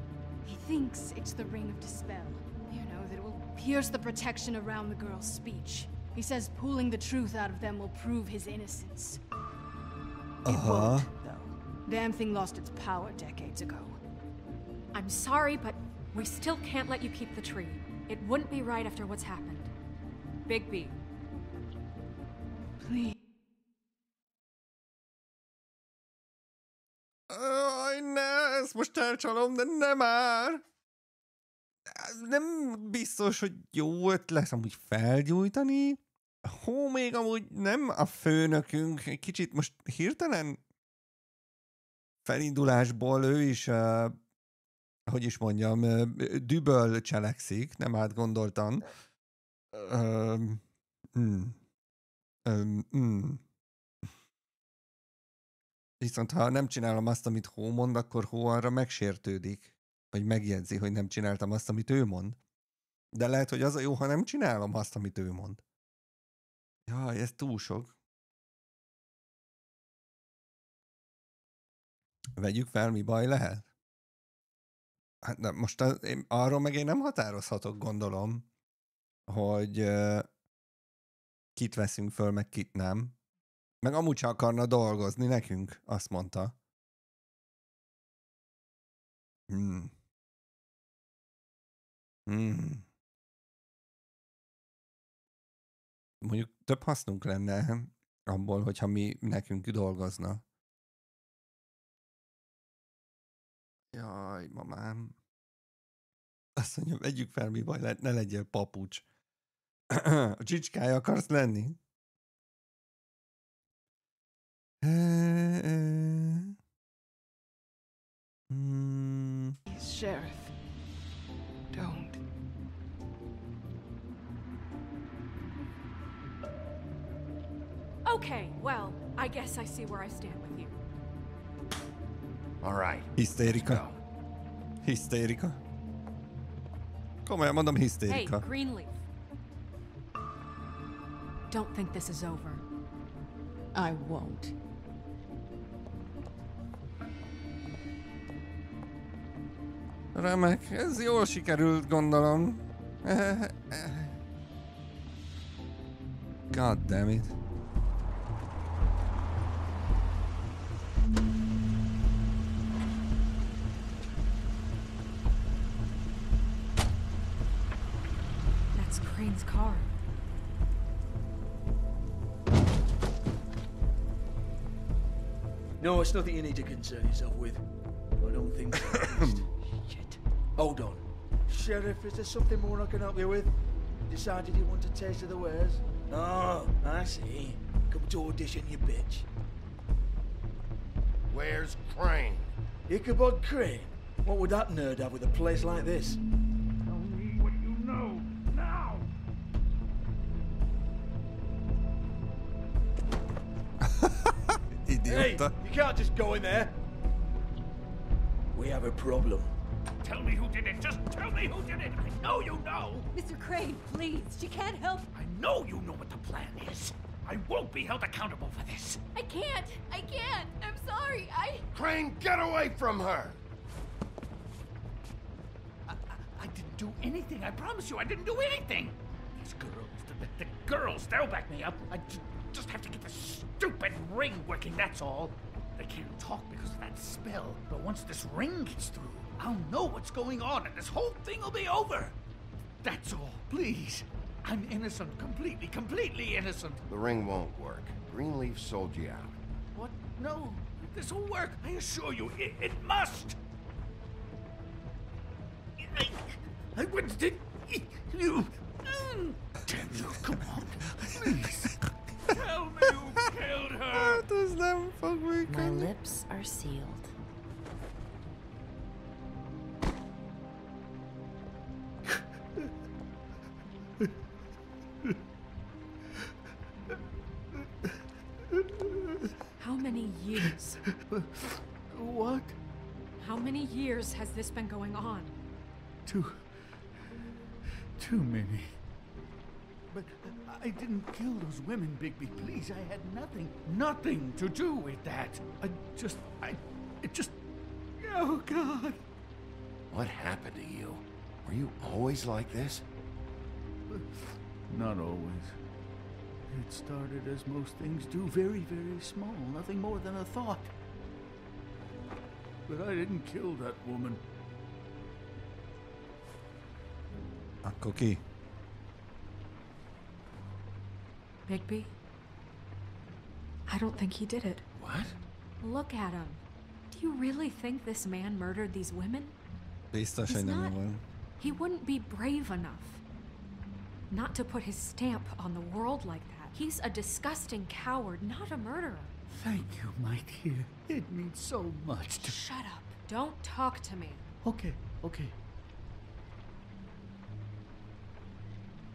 He thinks it's the ring of dispel. You know, that it will pierce the protection around the girls' speech. He says pulling the truth out of them will prove his innocence. It won't, though. Damn thing lost its power decades ago. I'm sorry, but we still can't let you keep the tree. It wouldn't be right after what's happened. Bigby. Please. Aj, ne, ezt most elcsalom, de nem már. Nem biztos, hogy jó ötlet amúgy felgyújtani. Hó, még amúgy nem a főnökünk. Egy kicsit most hirtelen felindulásból ő is, hogy is mondjam, düböl cselekszik, nem átgondoltan. Viszont ha nem csinálom azt, amit Hó mond, akkor Hó arra megsértődik. Vagy megjegyzi, hogy nem csináltam azt, amit ő mond. De lehet, hogy az a jó, ha nem csinálom azt, amit ő mond. Jaj, ez túl sok. Vegyük fel, mi baj lehet? Hát de most arról meg én nem határozhatok, gondolom, hogy kit veszünk föl, meg kit nem. Meg amúgy csak akarna dolgozni nekünk, azt mondta. Mondjuk több hasznunk lenne abból, hogyha mi nekünk dolgozna. Jaj, mamám. Azt mondja, vegyük fel, mi baj, ne legyél papucs. A csicskája akarsz lenni? Sheriff, don't. Okay, well, I guess I see where I stand with you. All right. Hisztérika. Hisztérika. Komolyan mondom, hisztérika. Hey, Greenleaf. Don't think this is over. I won't. Remek, ez jól sikerült, gondolom. God damn it. That's Crane's car. No, it's nothing you need to concern yourself with. I don't think so. Shit. Hold on. Sheriff, is there something more I can help you with? Decided you want a taste of the wares? Oh, I see. Come to audition, you bitch. Where's Crane? Ichabod Crane? What would that nerd have with a place like this? Tell me what you know, now! Hey, you can't just go in there. We have a problem. Tell me who did it. Just tell me who did it. I know you know. Mr. Crane, please. She can't help. I know you know what the plan is. I won't be held accountable for this. I can't. I'm sorry. Crane, get away from her! I didn't do anything. I promise you, I didn't do anything. These girls, the girls, they'll back me up. I just have to get the stupid ring working, that's all. They can't talk because of that spell, but once this ring gets through, I'll know what's going on and this whole thing will be over. That's all, please. I'm innocent, completely innocent. The ring won't work. Greenleaf sold you out. What? No, this will work. I assure you, it must. I wouldn't did you. Damn you, come on, please. Tell me who killed her. My lips are sealed. How many years? What? How many years has this been going on? Too many. But I didn't kill those women, Bigby. Please, I had nothing to do with that. It just... Oh, God. What happened to you? Were you always like this? Not always. It started as most things do, very, very small, nothing more than a thought. But I didn't kill that woman. Akkor ki? Bigby? I don't think he did it. What? Look at him. Do you really think this man murdered these women? Biztos, hogy nem van. He wouldn't be brave enough not to put his stamp on the world like that. He's a disgusting coward, not a murderer. Thank you, my dear. It means so much to... Shut up. Don't talk to me. Okay.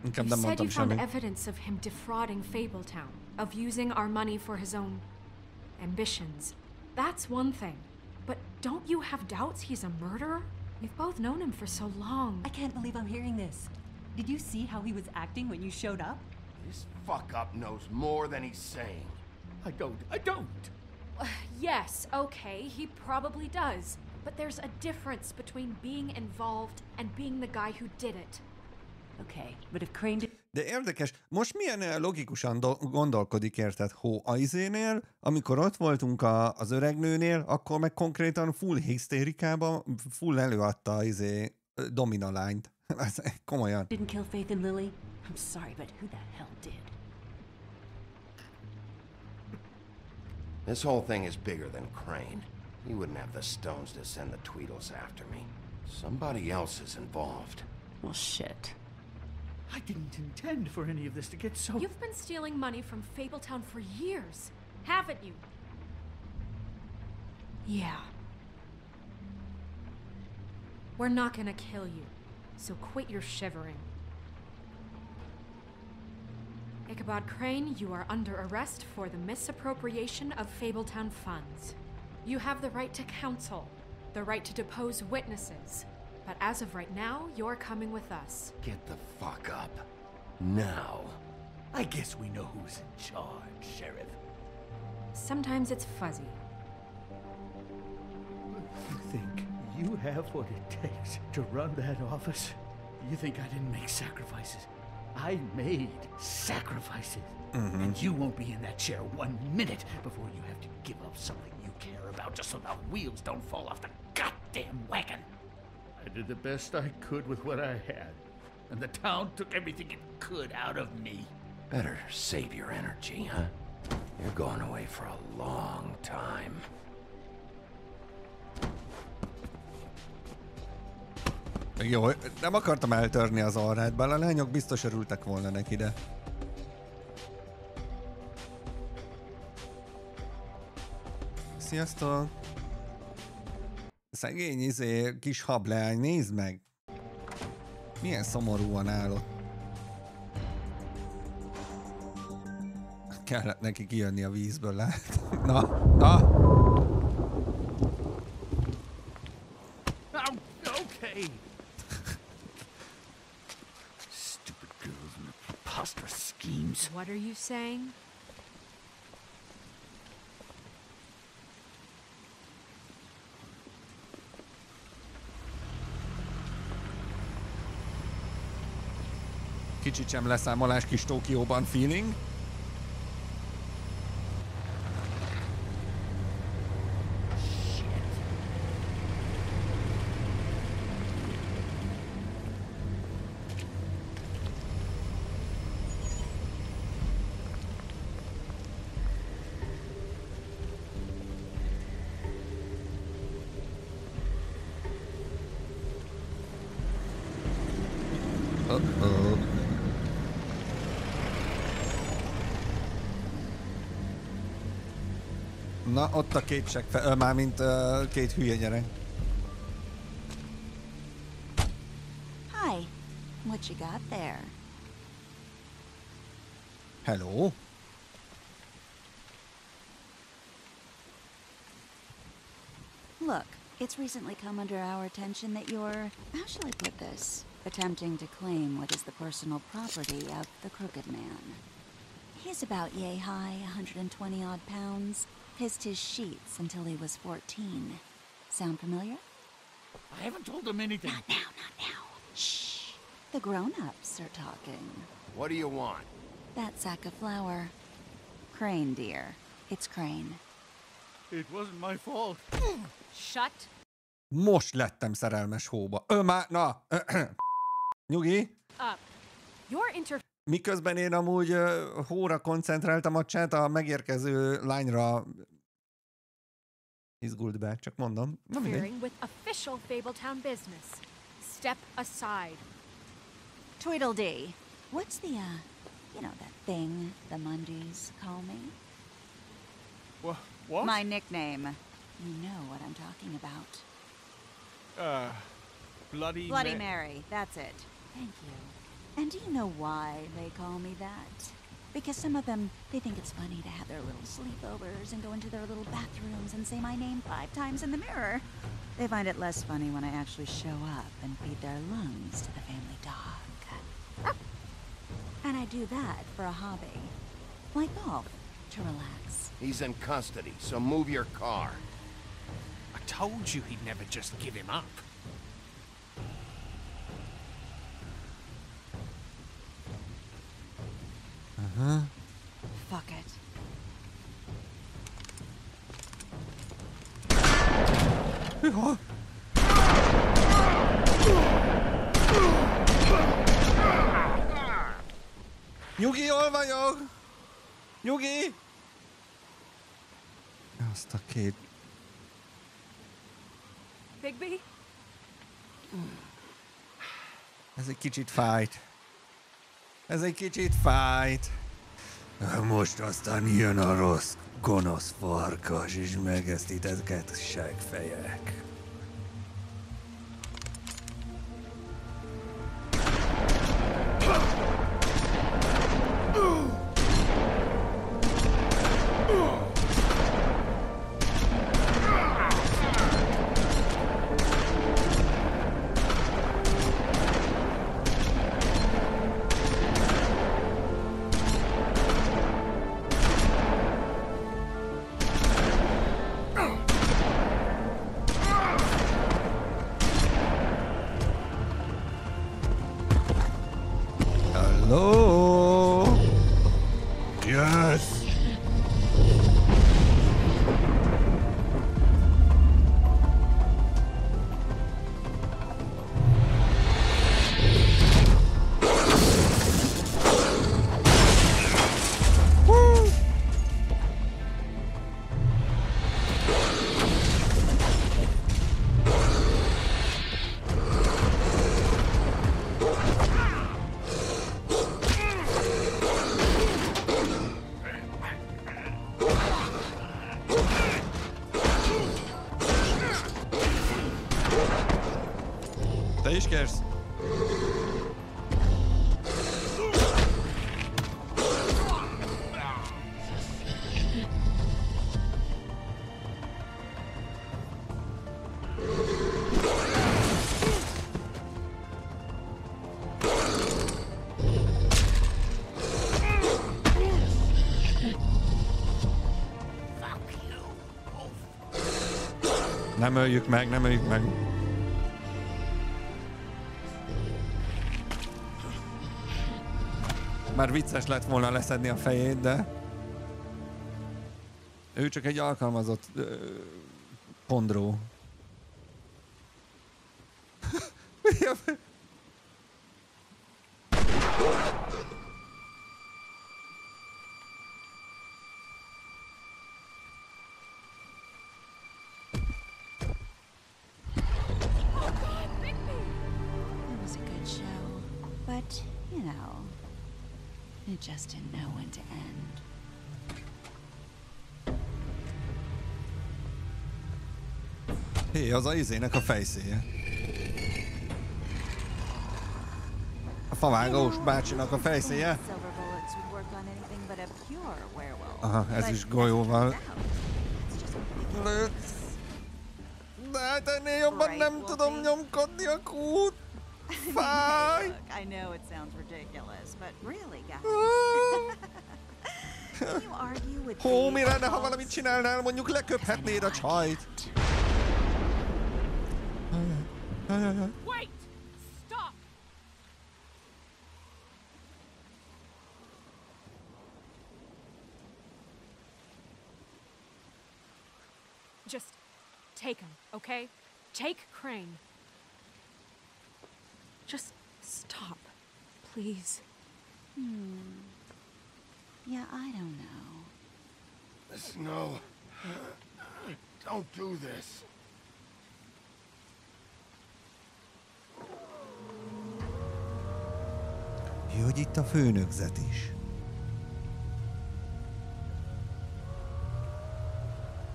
You said you found evidence of him defrauding Fabletown, of using our money for his own ambitions. That's one thing. But don't you have doubts he's a murderer? We've both known him for so long. I can't believe I'm hearing this. Did you see how he was acting when you showed up? This fuck-up knows more than he's saying. I don't. Yes, okay, he probably does. But there's a difference between being involved and being the guy who did it. Okay, but if Crane did... De érdekes, most milyen logikusan gondolkodik, érted, a izénél, amikor ott voltunk az öregnőnél, akkor meg konkrétan full hisztérikában, full előadta Domina lányt. Komolyan. Didn't kill Faith and Lily? I'm sorry, but who the hell did? This whole thing is bigger than Crane. He wouldn't have the stones to send the Tweedles after me. Somebody else is involved. Well, shit. I didn't intend for any of this to get so... You've been stealing money from Fabletown for years, haven't you? Yeah. We're not gonna kill you, so quit your shivering. Ichabod Crane, you are under arrest for the misappropriation of Fabletown funds. You have the right to counsel, the right to depose witnesses. But as of right now, you're coming with us. Get the fuck up. Now. I guess we know who's in charge, Sheriff. Sometimes it's fuzzy. You think you have what it takes to run that office? You think I didn't make sacrifices? I made sacrifices. And you won't be in that chair 1 minute before you have to give up something you care about just so the wheels don't fall off the goddamn wagon. I did the best I could with what I had, and the town took everything it could out of me. Better save your energy, huh? You're going away for a long time. Jó, nem akartam eltörni az orrát, bár a lányok biztos örültek volna neki, de... Sziasztok! Szegény kis hableány, nézd meg! Milyen szomorúan állott. Kellett neki kijönni a vízből, lehet. Na, na! Okay. Stupid girls and their preposterous schemes. What are you saying? Kicsit sem leszámolás kis Tokióban feeling. Na, ott a két mármint két hülye gyerek. Hi. What you got there? Hello? Look, it's recently come under our attention that you're, how shall I put this, attempting to claim what is the personal property of the Crooked Man. He's about yay high, 120 odd pounds. Pissed his sheets until he was 14. Sound familiar? I haven't told him anything. Not now, not now. Shh. The grown-ups are talking. What do you want? That sack of flour. Crane, dear. It's Crane. It wasn't my fault. Shut. Most lettem szerelmes hóba. Na! Nyugi! Up. Your Miközben én amúgy hóra koncentráltam a chat, a megérkező lányra izgult be, csak mondom. Interfering with official Fabletown business. Step aside. Tweedledee. What's the, you know, that thing the Mundies call me? What? My nickname. You know what I'm talking about. Bloody Mary. That's it. Thank you. And do you know why they call me that? Because some of them, they think it's funny to have their little sleepovers and go into their little bathrooms and say my name 5 times in the mirror. They find it less funny when I actually show up and feed their lungs to the family dog. And I do that for a hobby. Like golf, to relax. He's in custody, so move your car. I told you he'd never just give him up. Uh-huh. Fuck it. Nyugi, hol vagyok? Nyugi! Azt a két... Bigby? Ez egy kicsit fájt. Ez egy kicsit fájt. Most aztán jön a rossz, gonosz farkas, és megeszt titeket seggfejek. Hello? Yes. Te is kérsz? Nem öljük meg, nem öljük meg. Már vicces lett volna leszedni a fejét, de... Ő csak egy alkalmazott pondró. It just didn't know when to end. Hé, az a izének a fejszéje. A favágós bácsinak a fejszéje. Aha, ez is golyóval. De hát ennél jobban nem tudom nyomkodni a kút. Fáj! I know it sounds ridiculous, but really, guys. Can you argue with Hó, mi lenne, ha valamit csinálnál, mondjuk leköphetnéd a csajt. Wait! Stop! Just take him, okay? Take Crane. Just stop, please. Yeah, I don't know. Snow, don't do this. Hogy itt a főnökzet is.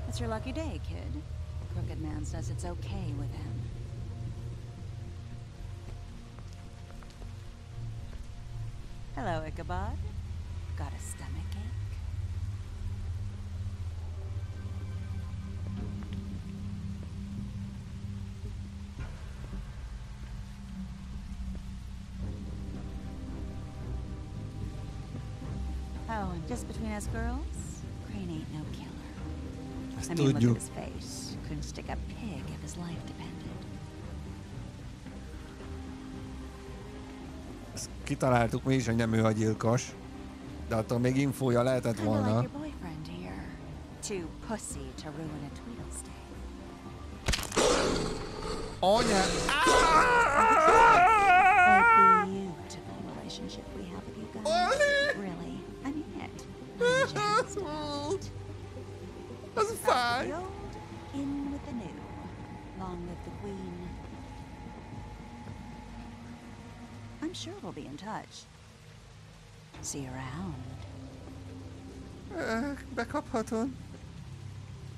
It's your lucky day, kid. The crooked man says it's okay with him. Hello, Ichabod. Got a stomachache? Oh, and just between us girls, Crane ain't no killer. I mean, look at his face. Couldn't stick a pig if his life depended. Ezt kitaláltuk mi is, hogy nem ő a gyilkos. De attól még infója lehetett volna. Like your boyfriend here. Too pussy to ruin a Tweedle stay. Anya! A beautiful relationship we have with you guys. Really, I mean it. That's fine. The old in with the new. Long live the queen. I'm sure we'll be in touch. See you around. Bekaphatod.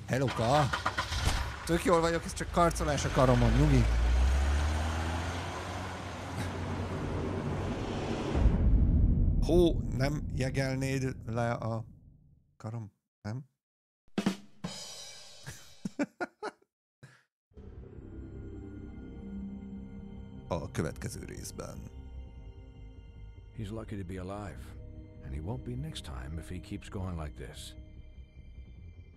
Helloka! Tök jól vagyok, ez csak karcolás a karomon, nyugi. Hó, nem jegelnéd le a karom? Nem? A következő részben. He's lucky to be alive, and he won't be next time if he keeps going like this.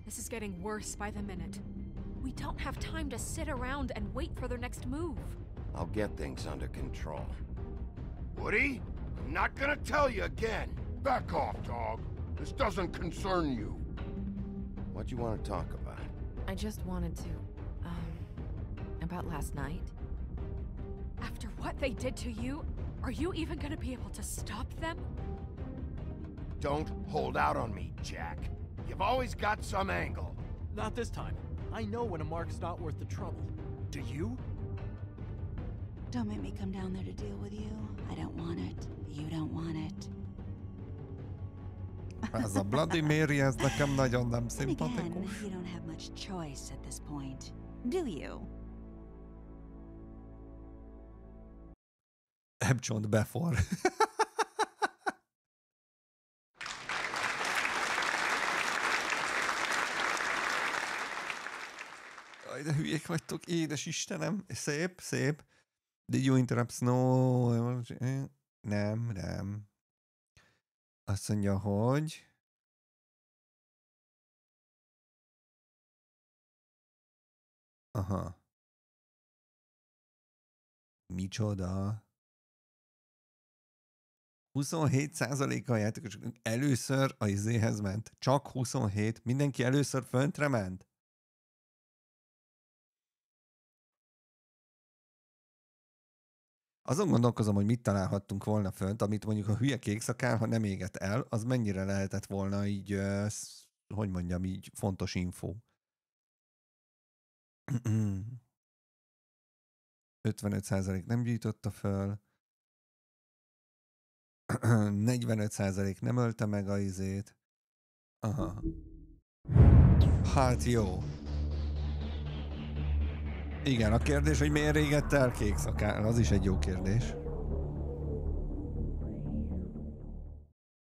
This is getting worse by the minute. We don't have time to sit around and wait for their next move. I'll get things under control. Woody, I'm not gonna tell you again. Back off, dog. This doesn't concern you. What do you want to talk about? I just wanted to, about last night. After what they did to you, are you even gonna be able to stop them? Don't hold out on me, Jack. You've always got some angle. Not this time. I know when a mark's not worth the trouble. Do you? Don't make me come down there to deal with you. I don't want it. You don't want it. Ez a Bloody Mary, ez nekem nagyon nem Again, szimpatikus. you don't have much choice at this point, do you? Ebcsont befor. Aj, de hülyék vagytok, édes Istenem. Szép, szép. Did you interrupt Snow? Nem. Azt mondja, hogy... Aha. Micsoda? 27%-a a játékosoknak először a izéhez ment. Csak 27. Mindenki először föntre ment. Azon gondolkozom, hogy mit találhattunk volna fönt, amit mondjuk a hülye kékszakál, ha nem éget el, az mennyire lehetett volna így, hogy mondjam, így fontos info. 55% nem gyűjtötte föl. 45% nem ölte meg a izét. Aha. Hát jó. Igen, a kérdés, hogy miért régett el kékszakál, az is egy jó kérdés.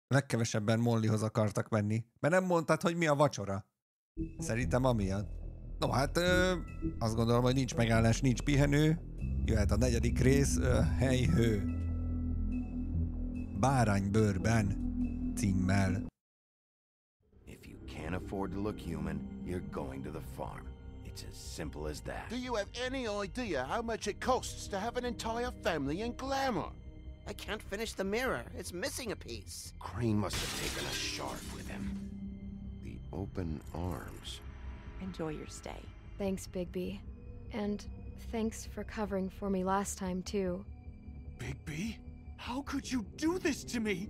Legkevesebben Mollyhoz akartak menni, mert nem mondtad, hogy mi a vacsora. Szerintem amiatt. No hát, azt gondolom, hogy nincs megállás, nincs pihenő. Jöhet a 4. rész, Helyhő. Báránybőrben címmel. If you can't afford to look human, you're going to the farm. It's as simple as that. Do you have any idea how much it costs to have an entire family in glamour? I can't finish the mirror. It's missing a piece. Crane must have taken a shard with him. The open arms. Enjoy your stay. Thanks, Bigby. And thanks for covering for me last time, too. Bigby? How could you do this to me?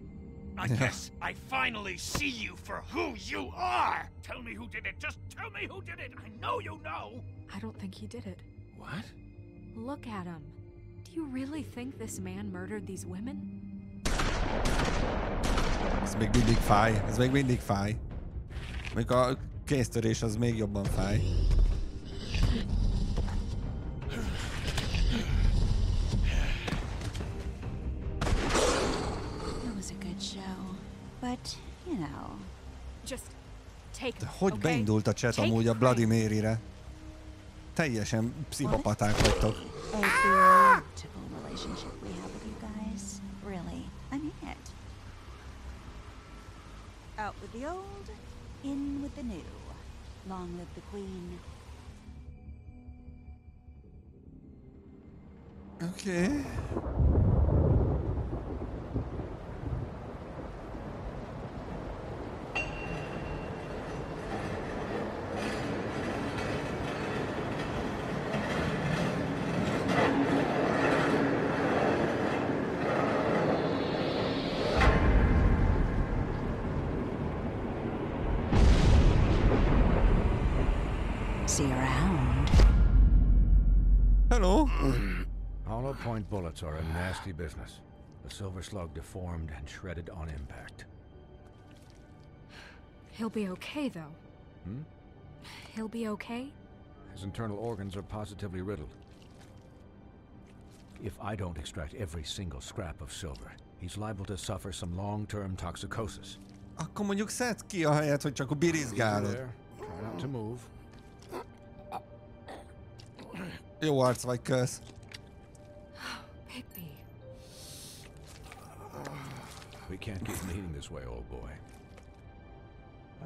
I guess I finally see you for who you are! Tell me who did it! Just tell me who did it! I know you know! I don't think he did it. What? Look at him. Do you really think this man murdered these women? Ez még mindig fáj. Ez még mindig fáj. Még a kéztörés az még jobban fáj. But, you know. Just take De hogy beindult a chat amúgy a Bloody Mary-re? Teljesen pszichopaták vagytok. A beautiful relationship we have with you guys. Really, I mean it. Out with the old, in with the new. Long live the queen. Okay. See you around. Hello. Hollow point bullets are a nasty business. The silver slug deformed and shredded on impact. He'll be okay, though. Hmm? He'll be okay? His internal organs are positively riddled. If I don't extract every single scrap of silver, he's liable to suffer some long-term toxicosis. Akkor mondjuk szedd ki a helyet, hogy csak birizgálod. Try not to move. Jó arc vagy, kösz. Bigby. We can't keep bleeding this way, old boy.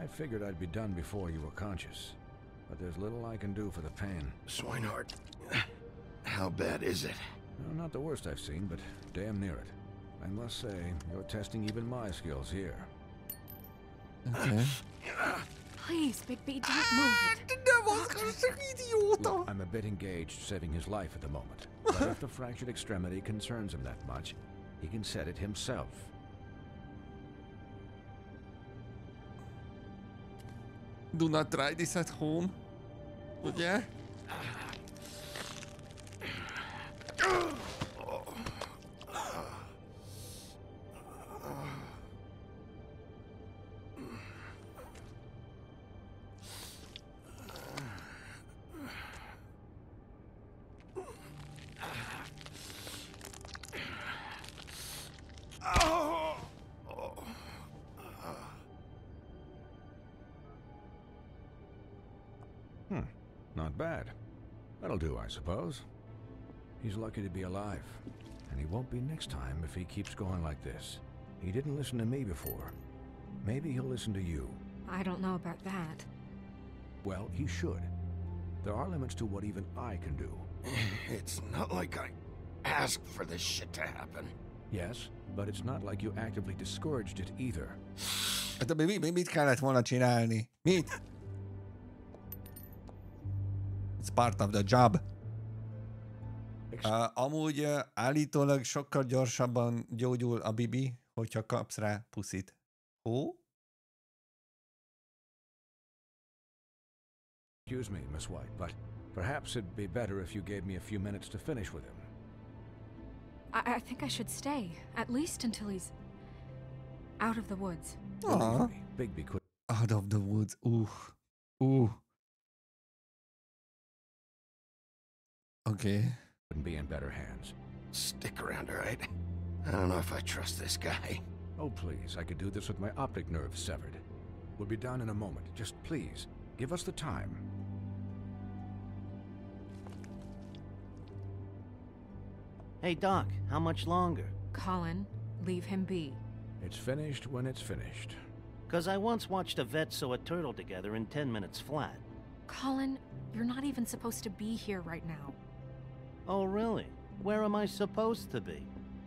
I figured I'd be done before you were conscious, but there's little I can do for the pain. Swinehart, how bad is it? No, not the worst I've seen, but damn near it. I must say, you're testing even my skills here. Okay. Please, Bigby, don't move it. Look, I'm a bit engaged saving his life at the moment. But if the fractured extremity concerns him that much, he can set it himself. Do not try this at home. Ugye? Not bad. That'll do, I suppose. He's lucky to be alive. And he won't be next time if he keeps going like this. He didn't listen to me before. Maybe he'll listen to you. I don't know about that. Well, he should. There are limits to what even I can do. It's not like I asked for this shit to happen. Yes, but it's not like you actively discouraged it either. Mit kellett volna csinálni? Mit? It's part of the job. Amúgy állítólag sokkal gyorsabban gyógyul a Bibi, hogyha kapsz rá puszit. Ó? Excuse me, Miss White, but perhaps it'd be better if you gave me a few minutes to finish with him. I think I should stay, at least until he's out of the woods. Aww. Bigby could. Out of the woods. Ooh. Ooh. Okay. Wouldn't be in better hands. Stick around, all right? I don't know if I trust this guy. Oh, please. I could do this with my optic nerve severed. We'll be done in a moment. Just please, give us the time. Hey, Doc, how much longer? Colin, leave him be. It's finished when it's finished. 'Cause I once watched a vet sew a turtle together in 10 minutes flat. Colin, you're not even supposed to be here right now. Oh, really? Where am I supposed to be?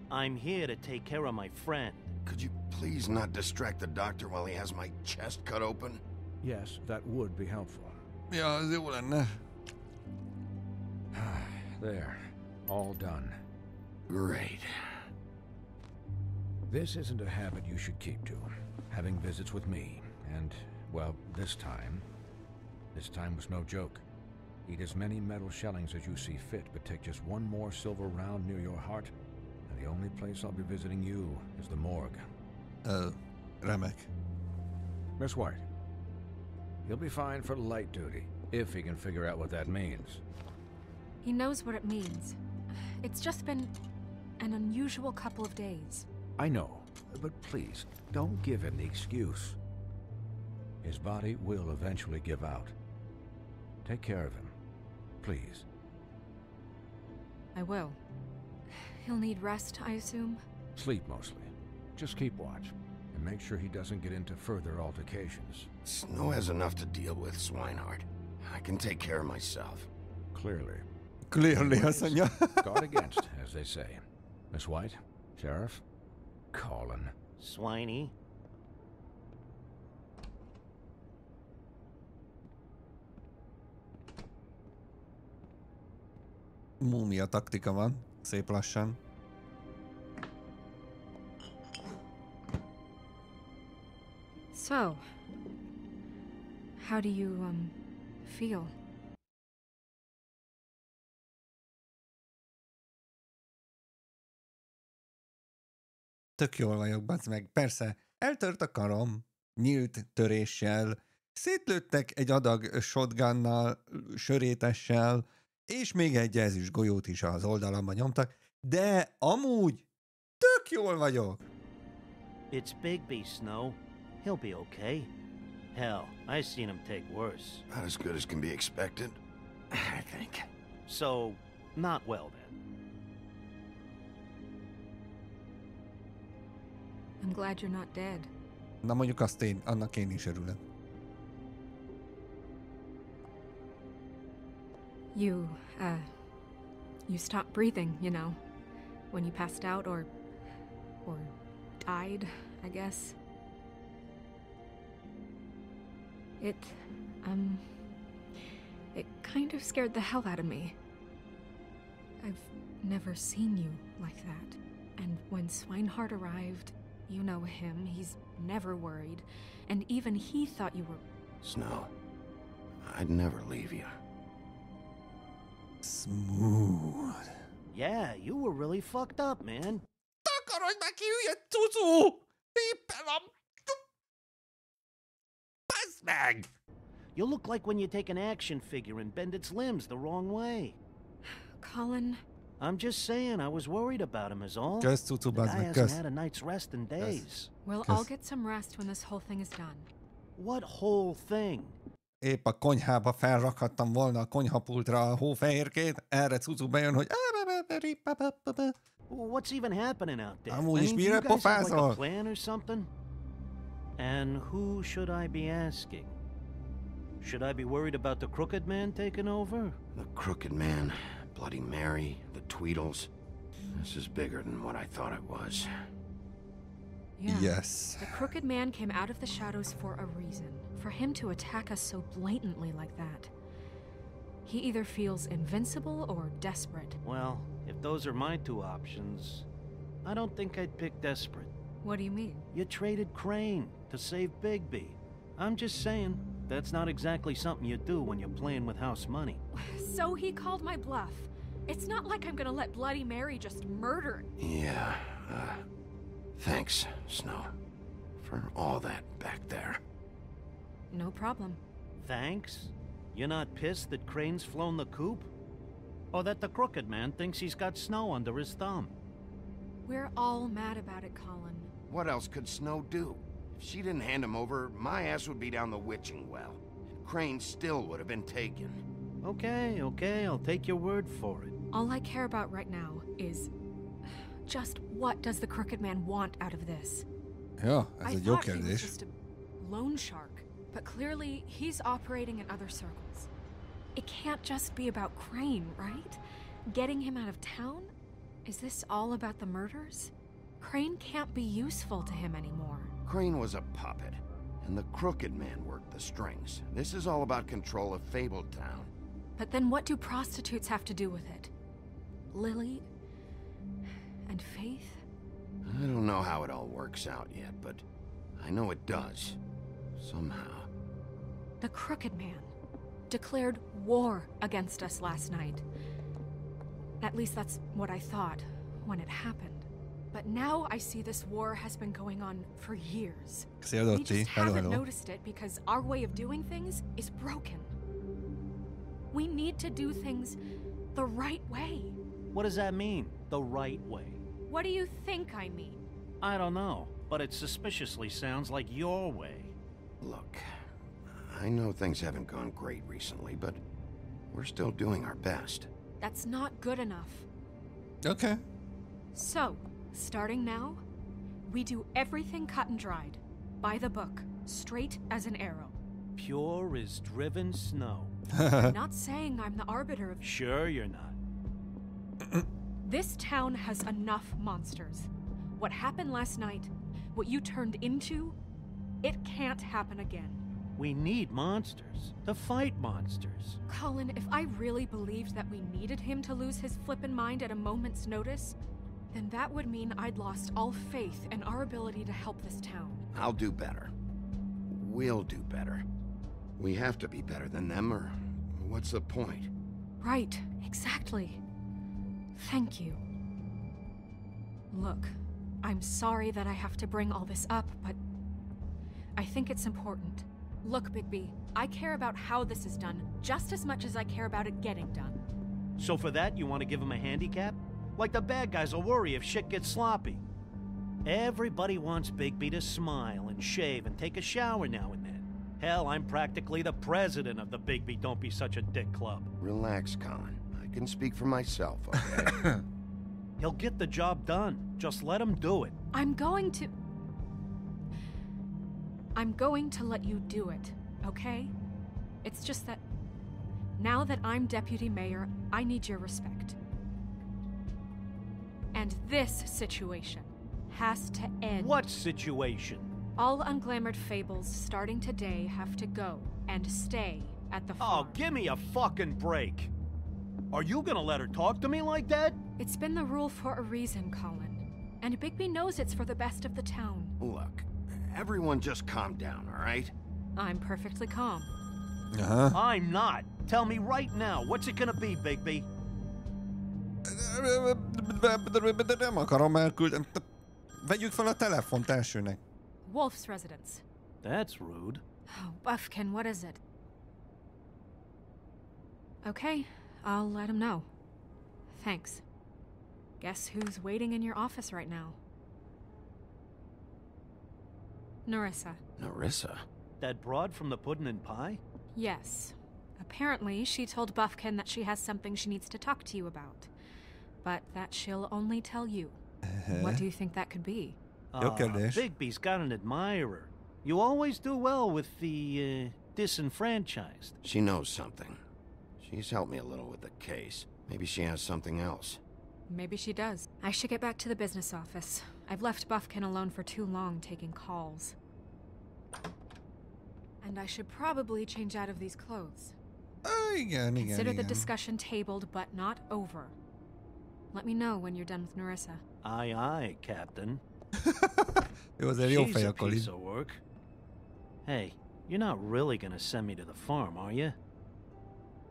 I'm here to take care of my friend. Could you please not distract the doctor while he has my chest cut open? Yes, that would be helpful. Ja, az jó lenne. There. All done. Great. This isn't a habit you should keep to. Having visits with me. And, well, this time was no joke. Eat as many metal shellings as you see fit, but take just one more silver round near your heart, and the only place I'll be visiting you is the morgue. Remek. Miss White. He'll be fine for light duty, if he can figure out what that means. He knows what it means. It's just been an unusual couple of days. I know, but please, don't give him the excuse. His body will eventually give out. Take care of him, please. I will. He'll need rest, I assume? Sleep mostly. Just keep watch, and make sure he doesn't get into further altercations. Snow has enough to deal with, Swinehart. I can take care of myself. Clearly. Clearly, Hasanya. Guard against, as they say. Miss White, Sheriff, Colin. Swiney. Múmia taktika van, szép lassan. So, how do you, feel? Tök jól vagyok, bacz meg. Persze, eltört a karom, nyílt töréssel, szétlőttek egy adag shotgunnal, sörétessel, és még egy ezüst golyót is az oldalamba nyomtak, de amúgy tök jól vagyok. It's Bigby, Snow. He'll be okay. Hell, I've seen him take worse. Not as good as can be expected, I think. So, not well then. I'm glad you're not dead. Na mondjuk annak én is örülök. You stopped breathing, you know, when you passed out or died, I guess. It kind of scared the hell out of me. I've never seen you like that. And when Swinehart arrived, you know him, he's never worried. And even he thought you were... Snow, I'd never leave you. Smooth. Yeah, you were really fucked up, man. Takarodj meg ki, hülye cucu! Éppen a... Bazd meg! You look like when you take an action figure and bend its limbs the wrong way. Colin, I'm just saying, I was worried about him is all. Kösz, cucu, The bazd guy meg, hasn't kösz. had a night's rest in days. We'll all get some rest when this whole thing is done. What whole thing? Épp a konyhába felrakhattam volna a konyhapultra a hófehérkét, erre cucu bejön, hogy... What's even happening out there? Amúgy is do mire you guys have like a pofázol? plan or something? And who should I be asking? Should I be worried about the Crooked Man taking over? The Crooked Man, Bloody Mary, the Tweedles. This is bigger than what I thought it was. Yeah. Yes. The Crooked Man came out of the shadows for a reason. For him to attack us so blatantly like that. He either feels invincible or desperate. Well, if those are my two options, I don't think I'd pick desperate. What do you mean? You traded Crane to save Bigby. I'm just saying, that's not exactly something you do when you're playing with house money. So he called my bluff. It's not like I'm gonna let Bloody Mary just murder. Yeah, thanks, Snow, for all that back there. No problem. Thanks? You're not pissed that Crane's flown the coop? Or that the Crooked Man thinks he's got Snow under his thumb? We're all mad about it, Colin. What else could Snow do? If she didn't hand him over, my ass would be down the witching well. And Crane still would have been taken. Okay, I'll take your word for it. All I care about right now is... just what does the Crooked Man want out of this? Ja, ez egy jó I thought he was kérdés. just a loan shark, but clearly he's operating in other circles. It can't just be about Crane, right? Getting him out of town? Is this all about the murders? Crane can't be useful to him anymore. Crane was a puppet, and the Crooked Man worked the strings. This is all about control of Fabletown. But then what do prostitutes have to do with it? Lily? And Faith? I don't know how it all works out yet, but I know it does. Somehow. The Crooked Man declared war against us last night. At least that's what I thought when it happened. But now I see this war has been going on for years. We just haven't noticed it because our way of doing things is broken. We need to do things the right way. What does that mean, the right way? What do you think I mean? I don't know, but it suspiciously sounds like your way. Look, I know things haven't gone great recently, but we're still doing our best. That's not good enough. Okay. So, starting now, we do everything cut and dried. By the book, straight as an arrow. Pure as driven snow. I'm not saying I'm the arbiter of... Sure you're not. This town has enough monsters. What happened last night, what you turned into, it can't happen again. We need monsters to fight monsters. Colin, if I really believed that we needed him to lose his flippin' mind at a moment's notice, then that would mean I'd lost all faith in our ability to help this town. I'll do better. We'll do better. We have to be better than them, or what's the point? Right, exactly. Thank you. Look, I'm sorry that I have to bring all this up, but I think it's important. Look, Bigby, I care about how this is done just as much as I care about it getting done. So for that, you want to give him a handicap? Like the bad guys will worry if shit gets sloppy. Everybody wants Bigby to smile and shave and take a shower now and then. Hell, I'm practically the president of the Bigby Don't Be Such a Dick Club. Relax, Colin. I can speak for myself, okay? He'll get the job done. Just let him do it. I'm going to let you do it, okay? It's just that now that I'm deputy mayor, I need your respect. And this situation has to end. What situation? All unglamored fables starting today have to go and stay at the farm. Oh, give me a fucking break. Are you gonna let her talk to me like that? It's been the rule for a reason, Colin. And Bigby knows it's for the best of the town. Look, everyone just calm down, all right? I'm perfectly calm. I'm not. Tell me right now, what's it gonna be, Bigby? Nem akarom elküldeni. Vegyük fel a telefont elsőnek. Wolf's residence. That's rude. Oh, Buffkin, what is it? Okay, I'll let him know. Thanks. Guess who's waiting in your office right now? Nerissa. Nerissa? That broad from the puddin' and pie? Yes. Apparently, she told Buffkin that she has something she needs to talk to you about. But that she'll only tell you. What do you think that could be? Bigby's got an admirer. You always do well with the, disenfranchised. She knows something. She's helped me a little with the case. Maybe she has something else. Maybe she does. I should get back to the business office. I've left Buffkin alone for too long taking calls. And I should probably change out of these clothes. Consider the discussion tabled, but not over. Let me know when you're done with Nerissa. Aye, aye, Captain. Jó, azért jó She's fej a akkor piece így. of work. Hey, you're not really gonna send me to the farm, are you?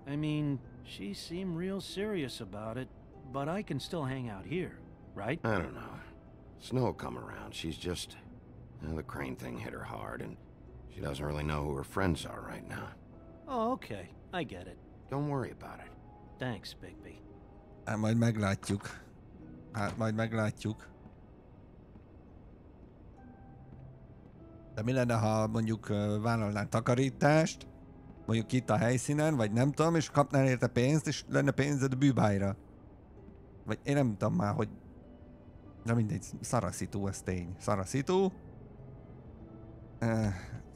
I mean, she seemed real serious about it, but I can still hang out here, right? I don't know. Snow come around. She's just... the Crane thing hit her hard, and she doesn't really know who her friends are right now. Oh, okay. I get it. Don't worry about it. Thanks, Bigby. Hát majd meglátjuk. De mi lenne, ha mondjuk vállalnál takarítást, mondjuk itt a helyszínen, vagy nem tudom, és kapnál érte pénzt, és lenne pénzed a bűbájra. Vagy én nem tudom már, hogy... Na mindegy, szaraszitú, ez tény. Szaraszitú.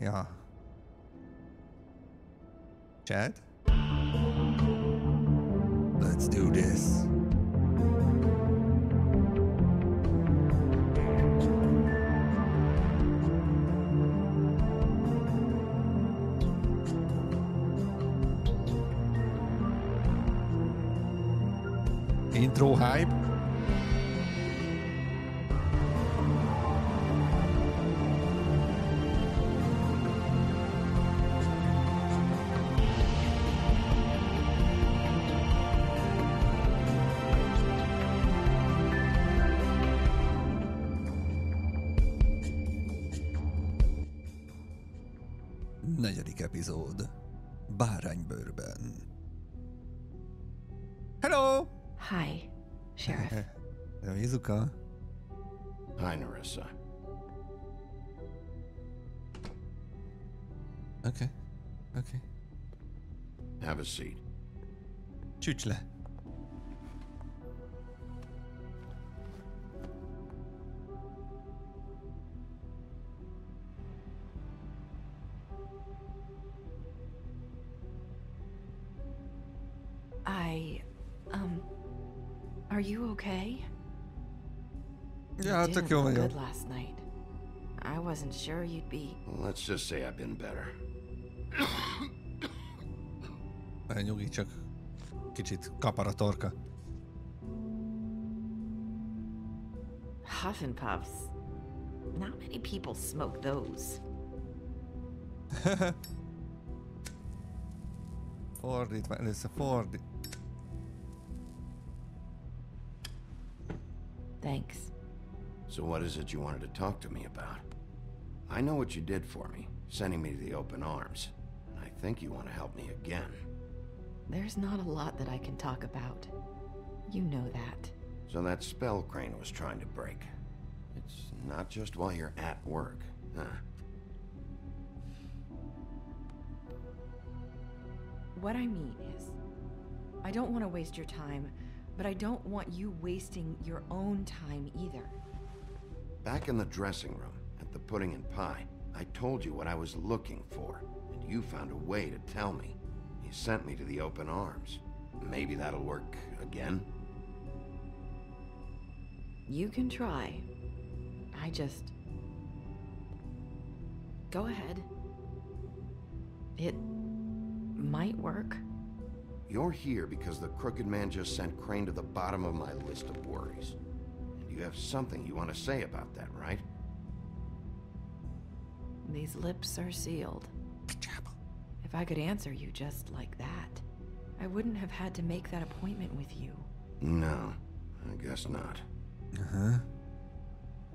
Ja. Chad? Let's do this. Intro hype. Negyedik epizód. Báránybőrben. Hello! Hi, Sheriff. Hello, Izuka. Hi, Nerissa. Okay. Have a seat. Csücs le. Are you okay? Yeah, You tök didn't jó look vagyok. good last night. I wasn't sure you'd be... Well, let's just say I've been better. Nyugi, csak kicsit kapar a torka. Huff and puffs. Not many people smoke those. Fordítva, először fordít. Thanks. So what is it you wanted to talk to me about? I know what you did for me, sending me to the open arms. And I think you want to help me again. There's not a lot that I can talk about. You know that. So that spell Crane was trying to break. It's not just while you're at work, huh? What I mean is, I don't want to waste your time, but I don't want you wasting your own time either. Back in the dressing room, at the pudding and pie, I told you what I was looking for, and you found a way to tell me. You sent me to the open arms. Maybe that'll work again? You can try. I just... Go ahead. It might work. You're here because the crooked man just sent Crane to the bottom of my list of worries. And you have something you want to say about that, right? These lips are sealed. If I could answer you just like that, I wouldn't have had to make that appointment with you. No, I guess not. Uh-huh.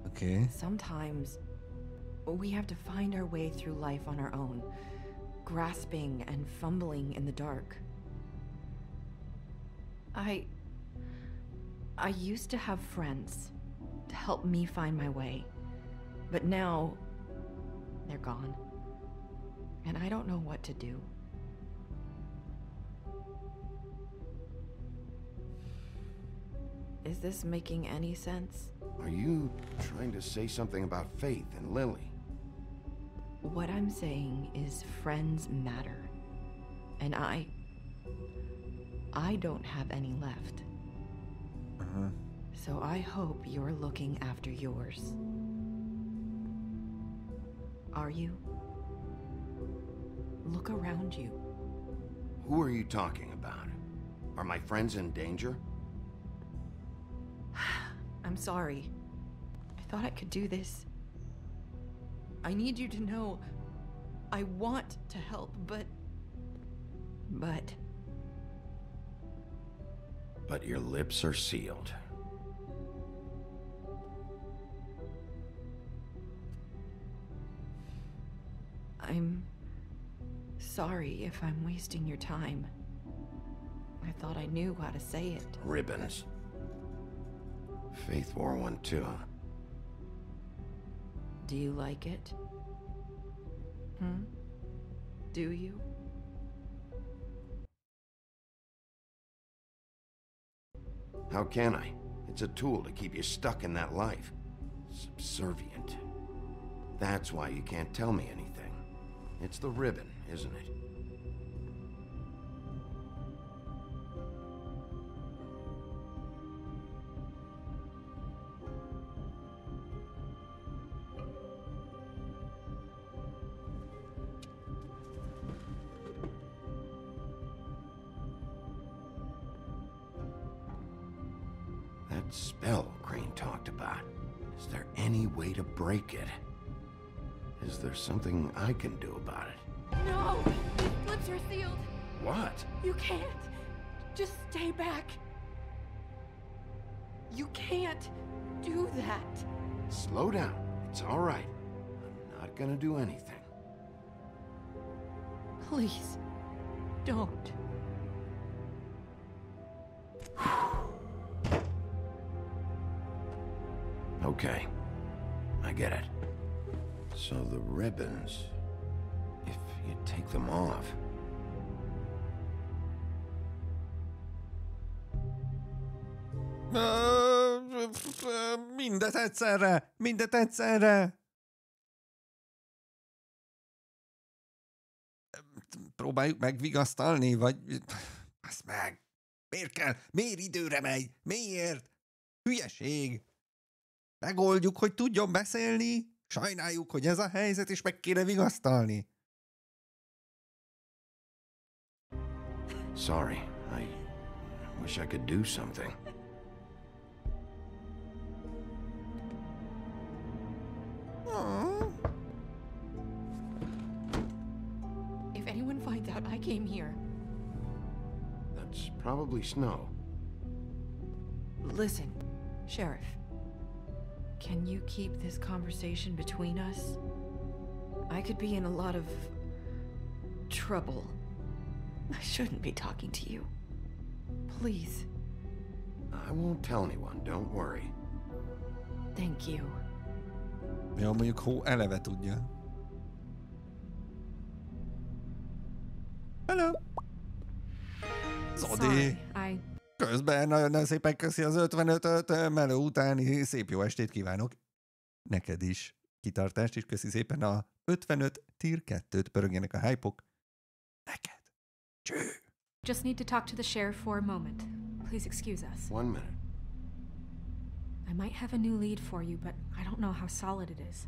Okay. Sometimes we have to find our way through life on our own, grasping and fumbling in the dark. I I used to have friends to help me find my way. But now, they're gone. And I don't know what to do. Is this making any sense? Are you trying to say something about Faith and Lily? What I'm saying is friends matter. And I don't have any left. So I hope you're looking after yours. Are you? Look around you. Who are you talking about? Are my friends in danger? I'm sorry. I thought I could do this. I need you to know I want to help, but your lips are sealed. I'm sorry if I'm wasting your time. I thought I knew how to say it. Ribbons. Faith wore one too. Do you like it? Do you? How can I? It's a tool to keep you stuck in that life. Subservient. That's why you can't tell me anything. It's the ribbon, isn't it? That spell Crane talked about. Is there any way to break it? Is there something I can do about it? No! These lips are sealed. What? You can't. Just stay back. You can't do that. Slow down. It's all right. I'm not gonna do anything. Please, don't. Okay. I get it. So the ribbons, if you take them off... Mindet egyszerre! Mindet egyszerre! Próbáljuk megvigasztalni, vagy... Azt meg! Miért kell? Miért időre megy? Miért? Hülyeség! Megoldjuk, hogy tudjon beszélni, sajnáljuk, hogy ez a helyzet, és meg kéne vigasztalni. Sorry, I wish I could do something. If anyone finds out I came here... That's probably snow. Listen, Sheriff. Can you keep this conversation between us? I could be in a lot of... trouble. I shouldn't be talking to you. Please. I won't tell anyone, don't worry. Thank you. Ja, mondjuk Hó eleve tudja. Hello! Zodi! Közben nagyon szépen köszi az 55-öt, meló utáni szép jó estét kívánok. Neked is kitartást, és köszi szépen a 55 tier 2-t, pörögjenek a hype-ok. Neked. Cső! Just need to talk to the sheriff for a moment. Please excuse us. 1 minute. I might have a new lead for you, but I don't know how solid it is.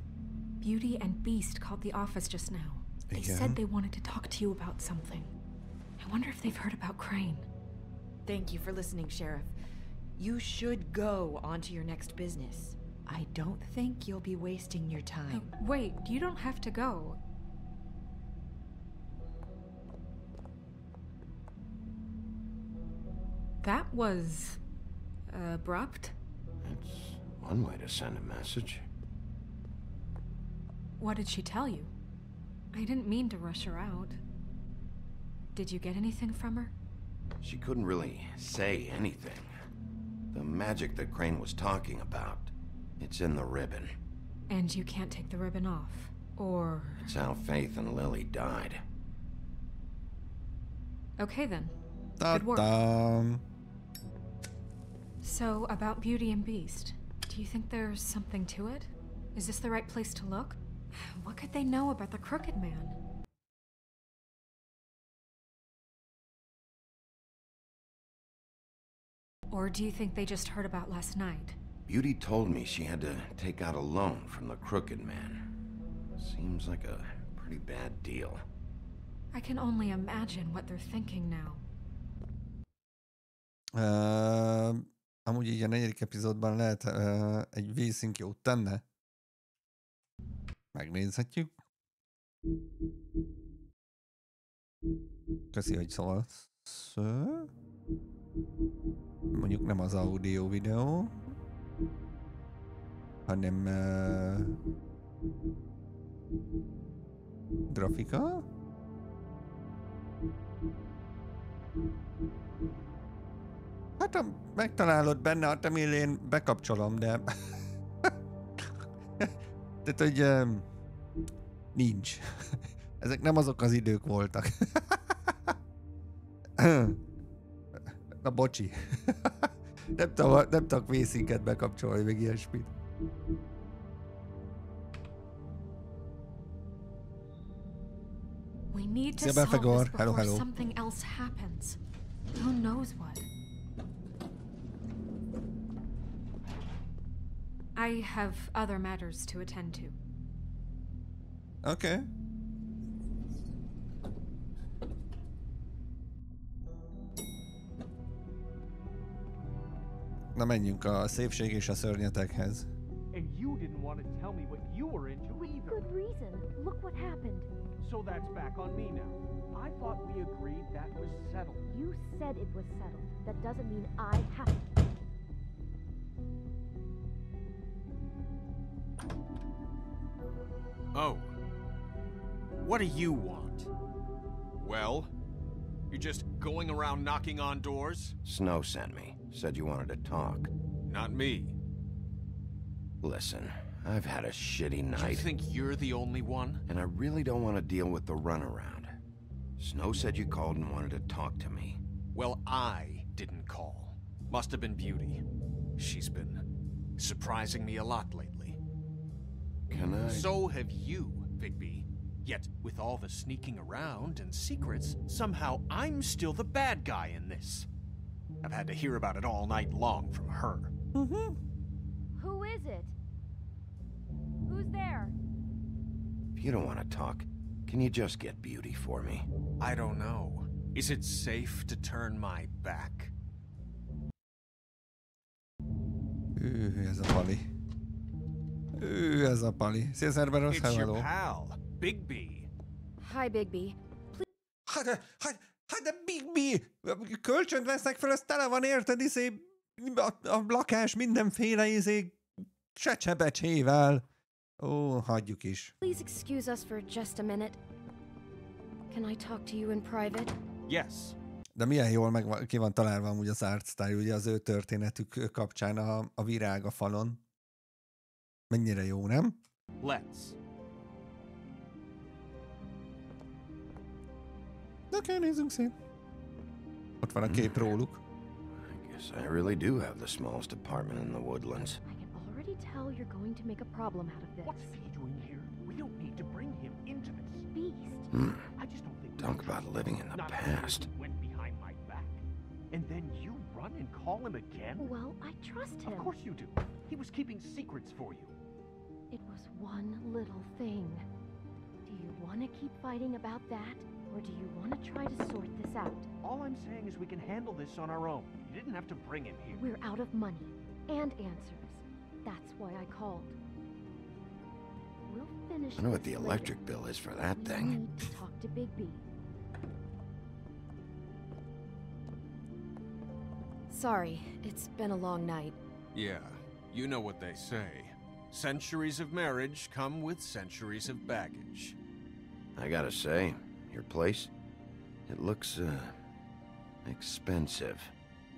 Beauty and Beast called the office just now. They said they wanted to talk to you about something. I wonder if they've heard about Crane. Thank you for listening, Sheriff. You should go on to your next business. I don't think you'll be wasting your time. Wait, you don't have to go. That was... abrupt? That's one way to send a message. What did she tell you? I didn't mean to rush her out. Did you get anything from her? She couldn't really say anything. The magic that Crane was talking about. It's in the ribbon. And you can't take the ribbon off, or... It's how Faith and Lily died. Okay then. Good work. So, about Beauty and Beast, do you think there's something to it? Is this the right place to look? What could they know about the Crooked Man? Or do you think they just heard about last night? Beauty told me she had to take out a loan from the Crooked Man. Seems like a pretty bad deal. I can only imagine what they're thinking now. Amúgy így a 4. epizódban lehet egy V-Sync jót tenne. Megnézhetjük. Köszi, hogy szólsz. Mondjuk nem az audio videó, hanem grafika. Hát ha megtalálod benne a temélén, bekapcsolom, de... Tehát, hogy nincs. Ezek nem azok az idők voltak. Na bocsi. Nem tudok V-Sync-et bekapcsolni, meg ilyesmit. We need to solve this before something else happens. Who knows what? I have other matters to attend to. Okay. Na menjünk a szépség és a szörnyetekhez. And you didn't want to tell me what you were into either. Good reason. Look what happened. So that's back on me now. I thought we agreed that was settled. You said it was settled. That doesn't mean I have to. Oh. What do you want? Well, you're just going around knocking on doors? Snow sent me. Said you wanted to talk. Not me. Listen, I've had a shitty night. You think you're the only one? And I really don't want to deal with the runaround. Snow said you called and wanted to talk to me. Well, I didn't call. Must have been Beauty. She's been surprising me a lot lately. Can I? So have you, Bigby. Yet, with all the sneaking around and secrets, somehow I'm still the bad guy in this. I've had to hear about it all night long from her. Mm-hmm. Who is it? Who's there? If you don't want to talk, can you just get Beauty for me? I don't know. Is it safe to turn my back? Ez a pali. Ez a pali. Szia, Cerberus, It's your hello. pal, Bigby. Hi, Bigby. Hát de Bigby! Kölcsönt vesznek fel, ez tele van érted, a lakás mindenféle secsebecsével. Ó, hagyjuk is. Please excuse us for just a minute. Can I talk to you in private? Yes. De milyen jól ki van találva amúgy az art style, ugye az ő történetük kapcsán a virág a falon. Mennyire jó, nem? Let's. Oké, nézzünk szét. Ott van a kép róluk. I guess I really do have the smallest apartment in the woodlands. I can already tell you're going to make a problem out of this. What's he doing here? We don't need to bring him into this. Beast. I just don't think... Talk about living in the past. Went behind my back. And then you run and call him again? Well, I trust him. Of course you do. He was keeping secrets for you. It was one little thing. Do you want to keep fighting about that? Or do you want to try to sort this out? All I'm saying is we can handle this on our own. You didn't have to bring him here. We're out of money and answers. That's why I called. We'll finish. I know what the this electric later. bill is for that We thing. need to talk to Bigby. Sorry, it's been a long night. Yeah, you know what they say. Centuries of marriage come with centuries of baggage. I gotta say, your place, it looks, expensive.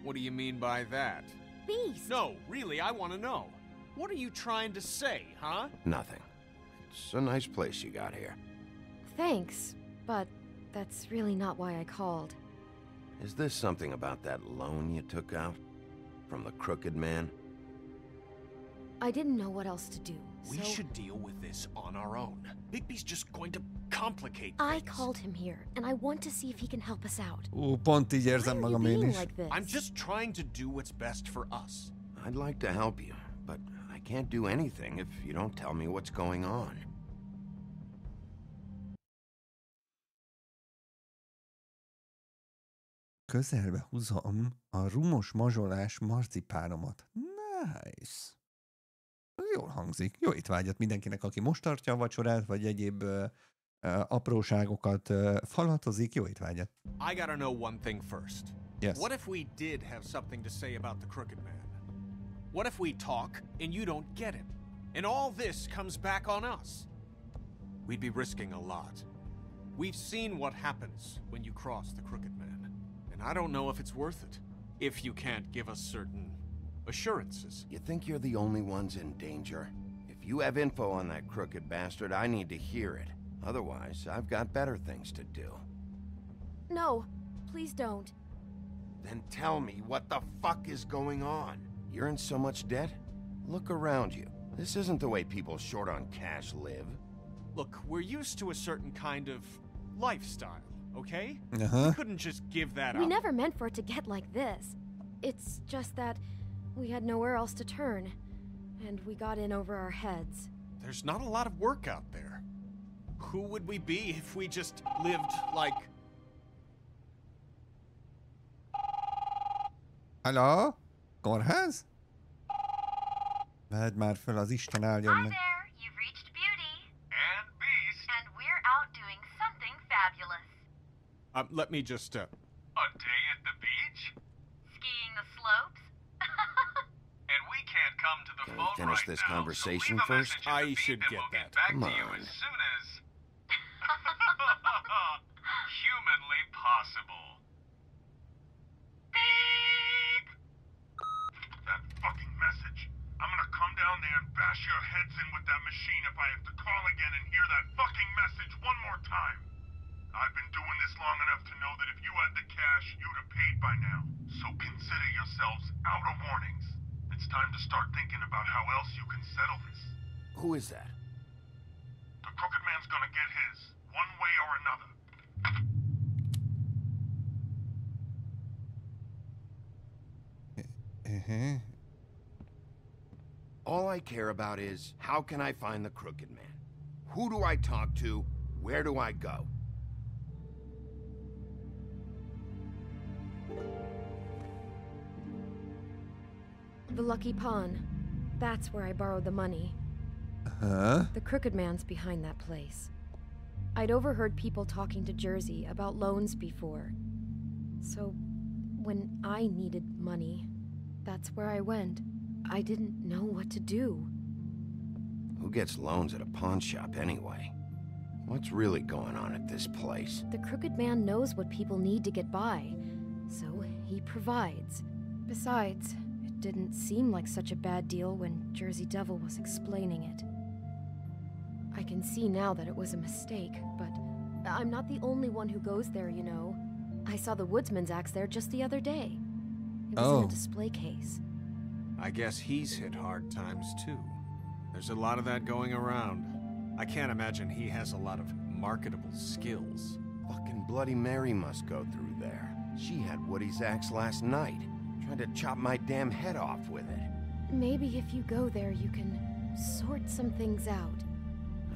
What do you mean by that? beast. No, really, I want to know. What are you trying to say, huh? Nothing. It's a nice place you got here. Thanks, but that's really not why I called. Is this something about that loan you took out? From the crooked man? I didn't know what else to do, We should deal with this on our own. Bigby's just going to complicate I things. called him here, and I want to see if he can help us out. Pont így érzem magam én is. Like this? I'm just trying to do what's best for us. I'd like to help you, but I can't do anything if you don't tell me what's going on. Közelbe húzom a rumos mazsolás marcipánomat. Nice. Ez jól hangzik. Jó étvágyat mindenkinek, aki most tartja a vacsorát, vagy egyéb apróságokat falatozik. Jó étvágyat. I gotta know one thing first. Yes. What if we did have something to say about the crooked man? What if we talk and you don't get it? And all this comes back on us? We'd be risking a lot. We've seen what happens when you cross the crooked man. And I don't know if it's worth it. If you can't give us certain assurances. You think you're the only ones in danger? If you have info on that crooked bastard, I need to hear it. Otherwise, I've got better things to do. No, please don't. Then tell me what the fuck is going on. You're in so much debt? Look around you. This isn't the way people short on cash live. Look, we're used to a certain kind of lifestyle, okay? Uh-huh. We couldn't just give that We up. never meant for it to get like this. It's just that we had nowhere else to turn, and we got in over our heads. There's not a lot of work out there. Who would we be if we just lived like... Hello? Kórház? Vedd már föl, az Isten áldjon meg. You've reached Beauty. And Beast. And we're out doing something fabulous. let me just, A day at the beach? Skiing the slopes? And we can't come to the Can phone we finish right this now, conversation so leave a first? message in the I beep should and get we'll that. back Come to you on. as soon as... humanly possible. Beep! That fucking message. I'm gonna come down there and bash your heads in with that machine if I have to call again and hear that fucking message one more time. I've been doing this long enough to know that if you had the cash, you'd have paid by now. So consider yourselves out of warnings. It's time to start thinking about how else you can settle this. Who is that? The crooked man's gonna get his, one way or another. All I care about is, how can I find the crooked man? Who do I talk to? Where do I go? The Lucky Pawn. That's where I borrowed the money. Huh? The crooked man's behind that place. I'd overheard people talking to Jersey about loans before. So, when I needed money, that's where I went. I didn't know what to do. Who gets loans at a pawn shop anyway? What's really going on at this place? The crooked man knows what people need to get by, so he provides. Besides, it didn't seem like such a bad deal when Jersey Devil was explaining it. I can see now that it was a mistake, but I'm not the only one who goes there, you know. I saw the woodsman's axe there just the other day. It was in a display case. I guess he's hit hard times too. There's a lot of that going around. I can't imagine he has a lot of marketable skills. Fucking Bloody Mary must go through there. She had Woody's axe last night. Tried to chop my damn head off with it. Maybe if you go there, you can sort some things out.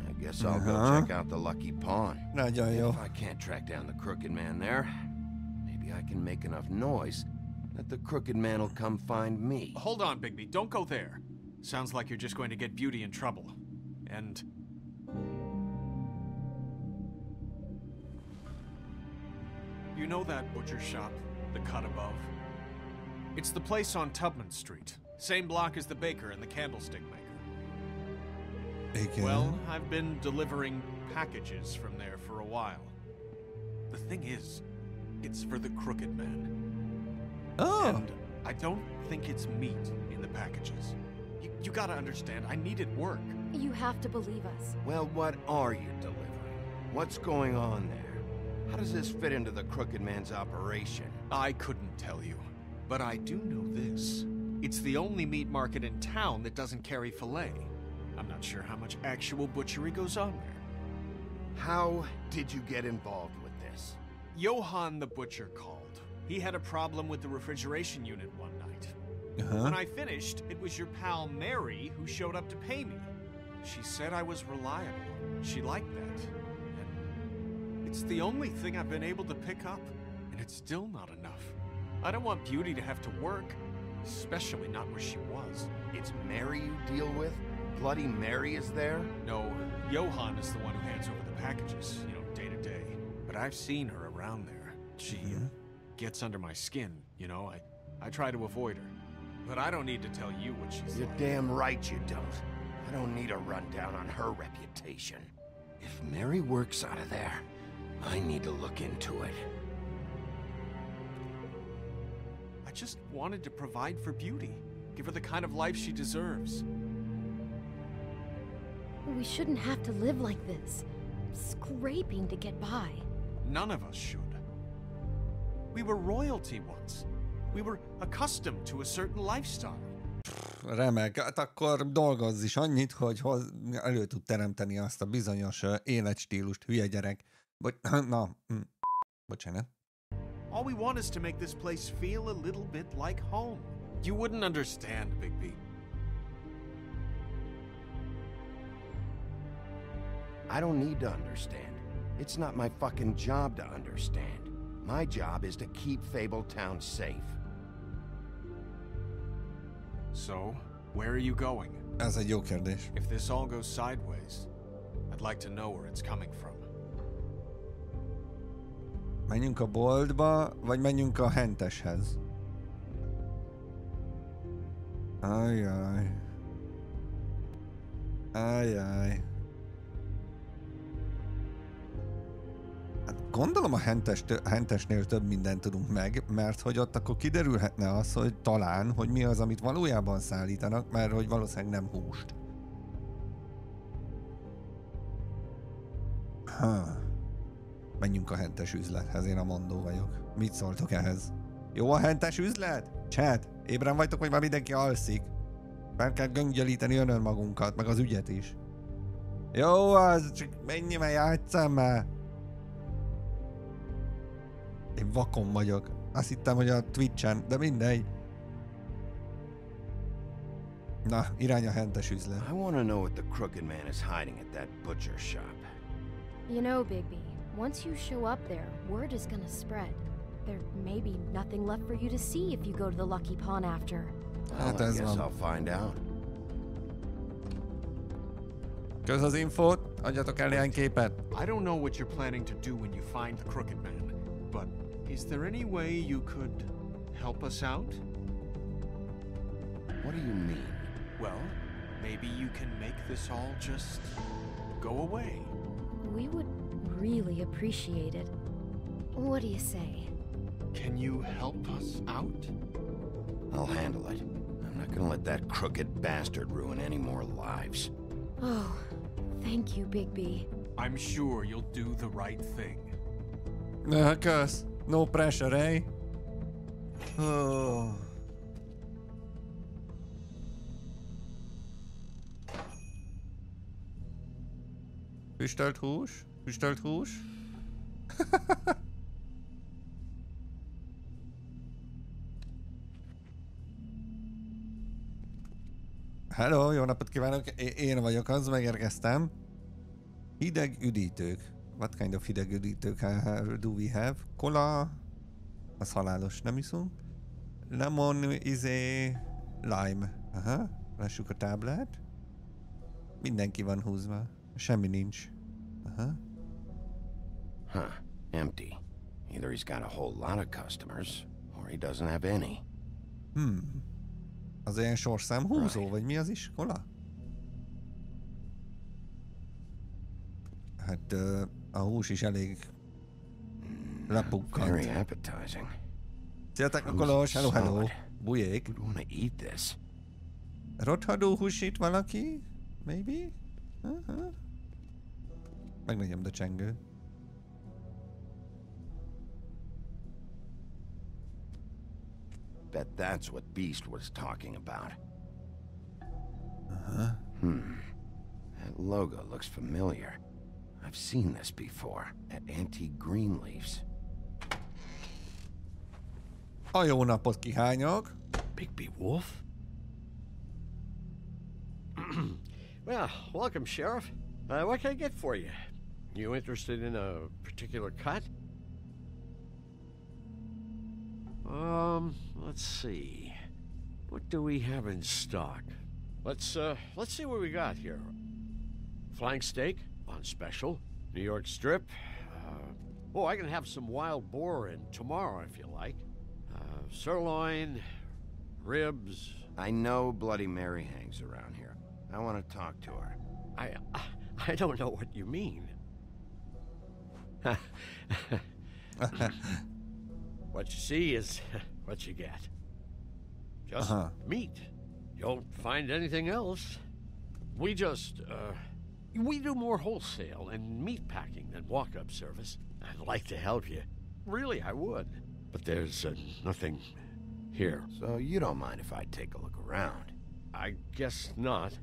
I guess I'll go check out the Lucky Pawn. Nagyon jó. If I can't track down the crooked man there, maybe I can make enough noise that the crooked man will come find me. Hold on, Bigby. Don't go there. Sounds like you're just going to get Beauty in trouble. And... you know that butcher shop, the cut above? It's the place on Tubman Street. Same block as the baker and the candlestick maker. Igen. Well, I've been delivering packages from there for a while. The thing is, it's for the crooked man. Oh! And I don't think it's meat in the packages. You gotta understand, I needed work. You have to believe us. Well, what are you delivering? What's going on there? How does this fit into the Crooked Man's operation? I couldn't tell you, but I do know this. It's the only meat market in town that doesn't carry filet. I'm not sure how much actual butchery goes on there. How did you get involved with this? Johann the butcher called. He had a problem with the refrigeration unit one night. When I finished, it was your pal Mary who showed up to pay me. She said I was reliable. She liked that. And it's the only thing I've been able to pick up, and it's still not enough. I don't want Beauty to have to work, especially not where she was. It's Mary you deal with? Bloody Mary is there? No, Johann is the one who hands over the packages, day to day. But I've seen her around there. She gets under my skin, I try to avoid her. But I don't need to tell you what she's You're like. damn right you don't. I don't need a rundown on her reputation. If Mary works out of there, I need to look into it. I just wanted to provide for Beauty. Give her the kind of life she deserves. We shouldn't have to live like this, scraping to get by. None of us should. We were royalty once. We were accustomed to a certain lifestyle. Remek, hát akkor dolgozz is annyit, hogy elő tud teremteni azt a bizonyos életstílust, hülye gyerek. Bocsánat. All we want is to make this place feel a little bit like home. You wouldn't understand, Bigby. I don't need to understand. It's not my fucking job to understand. My job is to keep Fabletown safe. So, where are you going? Ez egy jó kérdés. If this all goes sideways, I'd like to know where it's coming from. Menjünk a boltba, vagy menjünk a henteshez? Ajjaj. Ajjaj. Hát gondolom a hentesnél több mindent tudunk meg, mert hogy ott akkor kiderülhetne az, hogy talán, hogy mi az, amit valójában szállítanak, mert hogy valószínűleg nem húst. Menjünk a hentes üzlethez, én a mondó vagyok. Mit szóltok ehhez? Jó a hentes üzlet? Chat, ébren vagytok, vagy már mindenki alszik? Fel kell göngyölíteni magunkat, meg az ügyet is. Jó, az csak menj, mert játsszam már. Én vakon vagyok. Azt hittem, hogy a Twitchen, de mindegy. Na, irány a hentes üzlet. I want to know what the Crooked Man is hiding at that butcher shop. You know, Bigby, once you show up there, word is gonna spread. There may be nothing left for you to see if you go to the Lucky Pawn after. Well, I guess I'll find out. Kösz az infót, adjatok el néhány képet. I don't know what you're planning to do when you find the Crooked Man, but is there any way you could help us out? What do you mean? Well, maybe you can make this all just go away. We would really appreciate it. What do you say? Can you help us out? I'll handle it. I'm not gonna let that crooked bastard ruin any more lives. Oh, thank you, Bigby. I'm sure you'll do the right thing. Kösz. No pressure, eh? Oh. Füstölt hús? Füstölt hús? Hello, jó napot kívánok! Én vagyok az, megérkeztem. Hideg üdítők. What kind of hideg üdítők do we have? Cola. Az halálos, nem iszunk. Lemon, lime. Aha, lássuk a táblát. Mindenki van húzva. Semmi nincs. Aha. Huh, empty. Either he's got a whole lot of customers, or he doesn't have any. Az ilyen sorszám húzó, vagy mi az iskola? Hát a hús is elég lepukkant. Very appetizing. Szia, Kolos, hello, hello. Bujék. Who'd want to eat this? Rothadó húsít valaki? Maybe? Megnyomd a csengő. Bet that's what Beast was talking about. That logo looks familiar. I've seen this before at Antique Greenleaf's. A jó napot kihányok. Bigby Wolf? Well, welcome, Sheriff. What can I get for you? You interested in a particular cut? Let's see. What do we have in stock? Let's see what we got here. Flank steak on special. New York strip. I can have some wild boar in tomorrow if you like. Sirloin, ribs. I know Bloody Mary hangs around here. I want to talk to her. I don't know what you mean. What you see is what you get. Just meat. You don't find anything else. We do more wholesale and meat packing than walk-up service. I'd like to help you. Really, I would. But there's nothing here. So you don't mind if I take a look around? I guess not.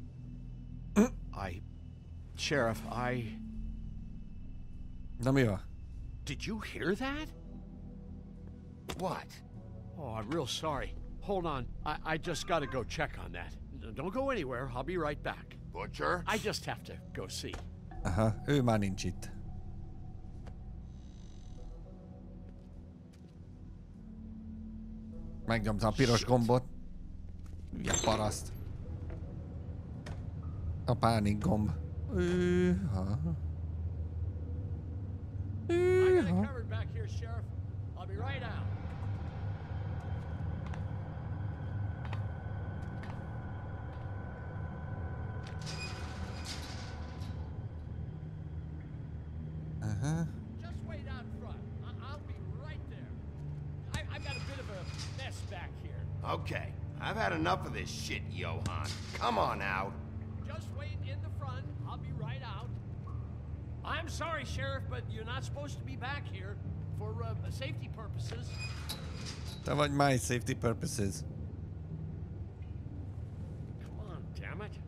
Sheriff, Na mi van? Did you hear that? What? Oh, I'm real sorry. Hold on. I just gotta go check on that. Don't go anywhere. I'll be right back. Butcher? I just have to go see. Aha, ő már nincs itt. Megnyomta a piros gombot. Ugye paraszt. A pánik gomb. I got it covered back here, Sheriff. I'll be right out. Just wait out front. I'll be right there. I've got a bit of a mess back here. Okay, I've had enough of this shit, Johan. Come on out. Just wait in the front. I'll be right out. I'm sorry, Sheriff, but you're not supposed to be back here for safety purposes. Te vagy my safety purposes. Come on, damn it.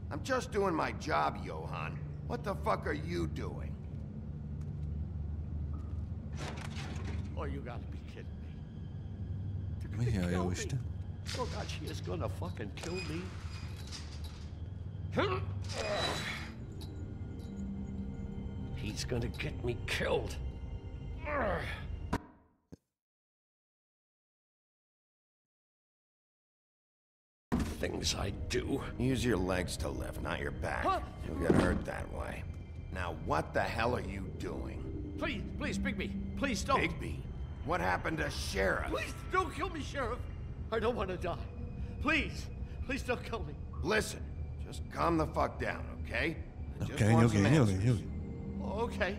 I'm just doing my job, Johan. What the fuck are you doing? Oh, you gotta be kidding me. Mi a jó Isten? Oh God, she is gonna fucking kill me. He's gonna get me killed. Things I do. Use your legs to lift, not your back. Huh? You'll get hurt that way. Now, what the hell are you doing? Please, Bigby. Please don't. Bigby? What happened to Sheriff? Please don't kill me, Sheriff. I don't want to die. Please don't kill me. Listen, just calm the fuck down, okay? Okay. Okay.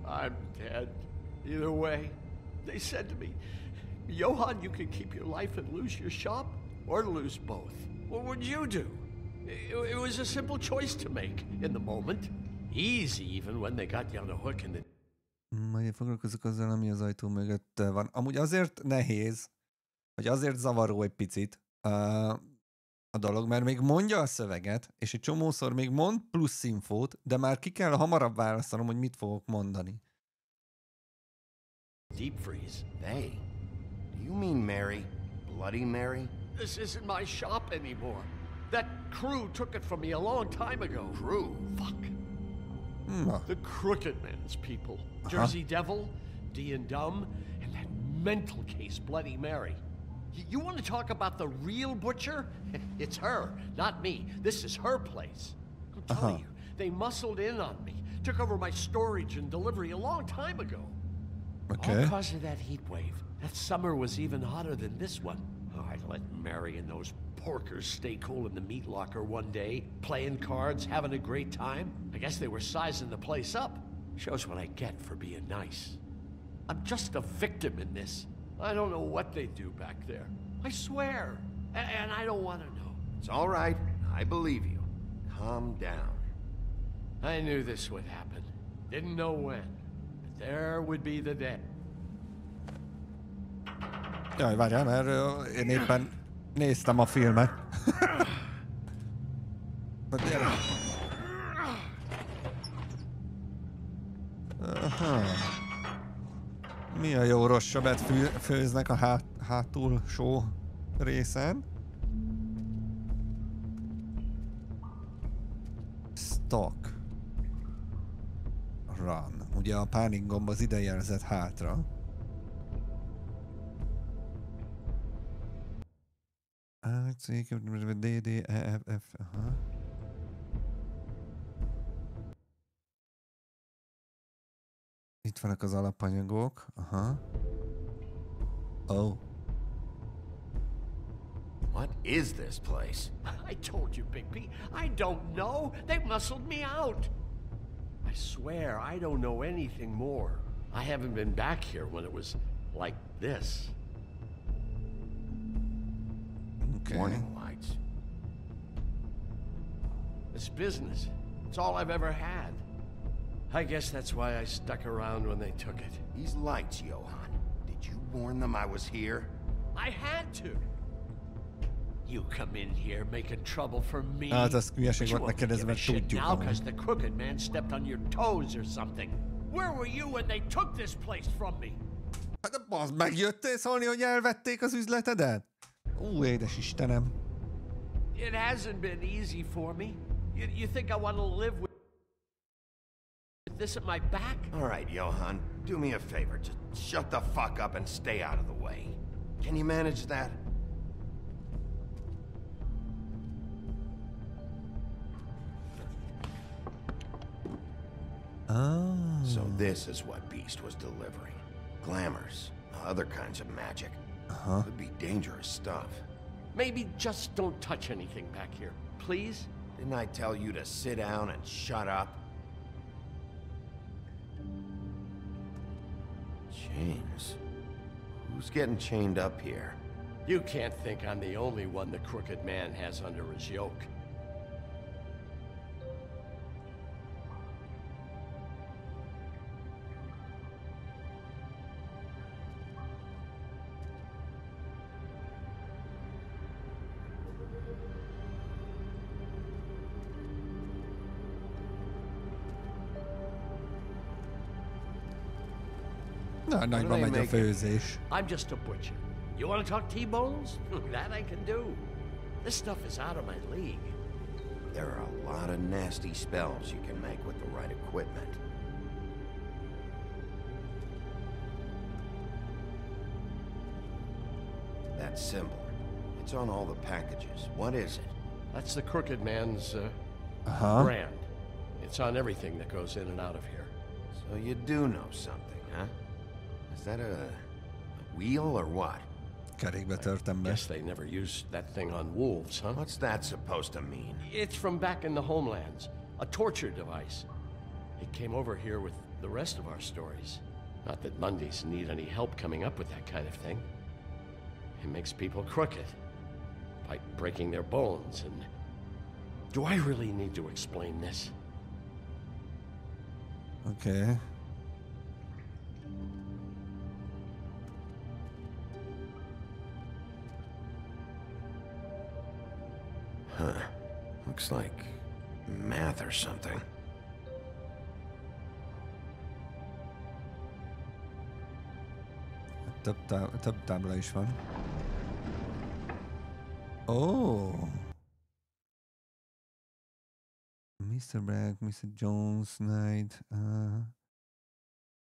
I'm dead. Either way. They said to me, Johan, you can keep your life and lose your shop, or lose both. What would you do? It was a simple choice to make in the moment. Easy even when they got you on a hook in the... Majd foglalkozok azzal, ami az ajtó mögött van. Amúgy azért nehéz, vagy azért zavaró egy picit a dolog, mert még mondja a szöveget, és egy csomószor még mond plusz infót, de már ki kell hamarabb választanom, hogy mit fogok mondani. Deep freeze. They? Do you mean Mary? Bloody Mary? This isn't my shop anymore. That crew took it from me a long time ago. Crew? Fuck. The Crooked Man's people. Jersey Devil, D and Dumb, and that mental case, Bloody Mary. You want to talk about the real butcher? It's her, not me. This is her place. I'm telling you, they muscled in on me, took over my storage and delivery a long time ago. Okay. All because of that heat wave. That summer was even hotter than this one. Oh, I let Mary and those porkers stay cool in the meat locker one day, playing cards, having a great time. I guess they were sizing the place up. Shows what I get for being nice. I'm just a victim in this. I don't know what they do back there. I swear. And I don't want to know. It's all right. I believe you. Calm down. I knew this would happen. Didn't know when. But there would be the day. Jaj, várjál, mert én éppen néztem a filmet. Aha. Mi a jó rosszabbet főznek a hátulsó részen? Stop. Run. Ugye a pánik gomb az ide jelzett hátra. D, D, E, F, F, aha. Itt vannak az alapanyagok, aha. Oh. What is this place? I told you, Bigby. I don't know. They muscled me out. I swear, I don't know anything more. I haven't been back here when it was like this. Okay. Warning lights. This business. It's all I've ever had. I guess that's why I stuck around when they took it. These lights, Johan. Did you warn them I was here? I had to. You come in here making trouble for me. Hát az hülyeség volt megkérdezni, mert tudjuk now because the crooked man stepped on your toes or something. Where were you when they took this place from me? Hát bazd, megjöttél szólni, hogy elvették az üzletedet? Édes Istenem. It hasn't been easy for me. You think I want to live with this at my back? All right, Johan. Do me a favor. Just shut the fuck up and stay out of the way. Can you manage that? Oh. So this is what Beast was delivering. Glamours, other kinds of magic. Uh-huh. Could be dangerous stuff. Maybe just don't touch anything back here, please? Didn't I tell you to sit down and shut up? Chains. Who's getting chained up here? You can't think I'm the only one the crooked man has under his yoke. Na, nagyban megy a főzés. I'm just a butcher. You want to talk T-bones? That I can do. This stuff is out of my league. There are a lot of nasty spells you can make with the right equipment. That symbol. It's on all the packages. What is it? That's the crooked man's brand. It's on everything that goes in and out of here. So you do know something, huh? Is that a wheel or what? Kerékbe törtem be. Guess they never used that thing on wolves, huh? What's that supposed to mean? It's from back in the homelands. A torture device. It came over here with the rest of our stories. Not that Mondays need any help coming up with that kind of thing. It makes people crooked. By breaking their bones and... Do I really need to explain this? Okay. Huh. Looks like math or something. Több tábla is van. Oh! Mr. Black, Mr. Jones, Knight...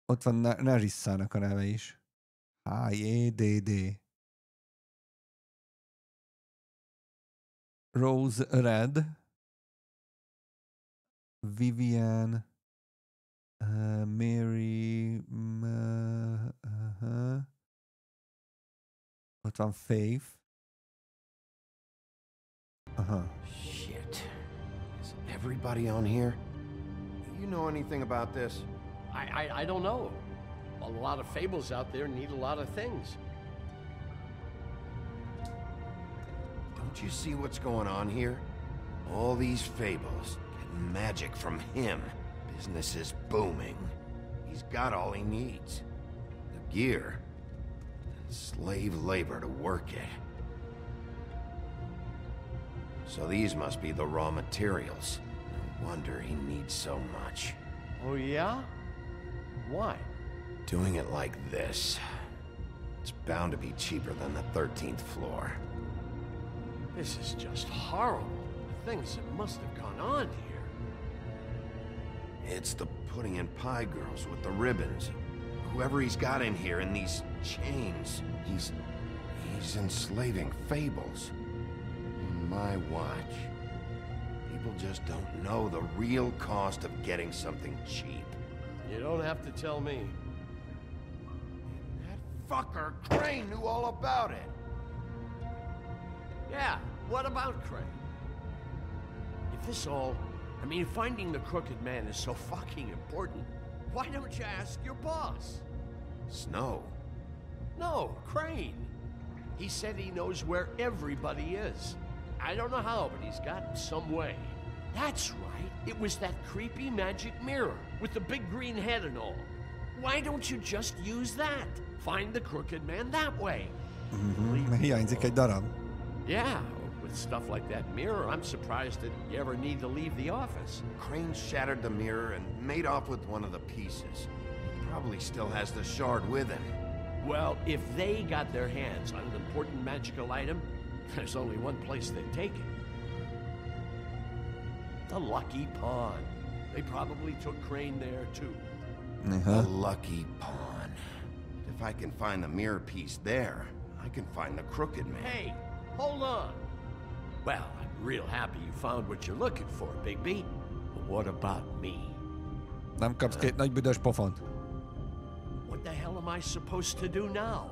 Ott van Narissának a neve is. H-E-D-D. Rose Red, Vivian, Mary, ott van Faith. Shit. Is everybody on here? You know anything about this? I don't know. A lot of fables out there need a lot of things. Don't you see what's going on here? All these fables, getting magic from him. Business is booming. He's got all he needs. The gear, and slave labor to work it. So these must be the raw materials. No wonder he needs so much. Oh yeah? Why? Doing it like this, it's bound to be cheaper than the 13th floor. This is just horrible. The things that must have gone on here. It's the putting in pie girls with the ribbons. Whoever he's got in here in these chains, he's enslaving fables. On my watch. People just don't know the real cost of getting something cheap. You don't have to tell me. That fucker Crane knew all about it. Yeah, what about Crane? If this all... I mean, finding the Crooked Man is so fucking important, why don't you ask your boss? Snow? No, Crane. He said he knows where everybody is. I don't know how, but he's got some way. That's right. It was that creepy magic mirror with the big green head and all. Why don't you just use that? Find the Crooked Man that way. Hiányzik egy darab. Yeah, with stuff like that mirror, I'm surprised that you ever need to leave the office. Crane shattered the mirror and made off with one of the pieces. He probably still has the shard with him. Well, if they got their hands on an important magical item, there's only one place they'd take it. The Lucky Pawn. They probably took Crane there, too. The Lucky Pawn. If I can find the mirror piece there, I can find the Crooked Man. Hey, hold on. Well, I'm real happy you found what you're looking for, Bigby. But what about me? Nem kapsz két nagy büdös pofont. What the hell am I supposed to do now?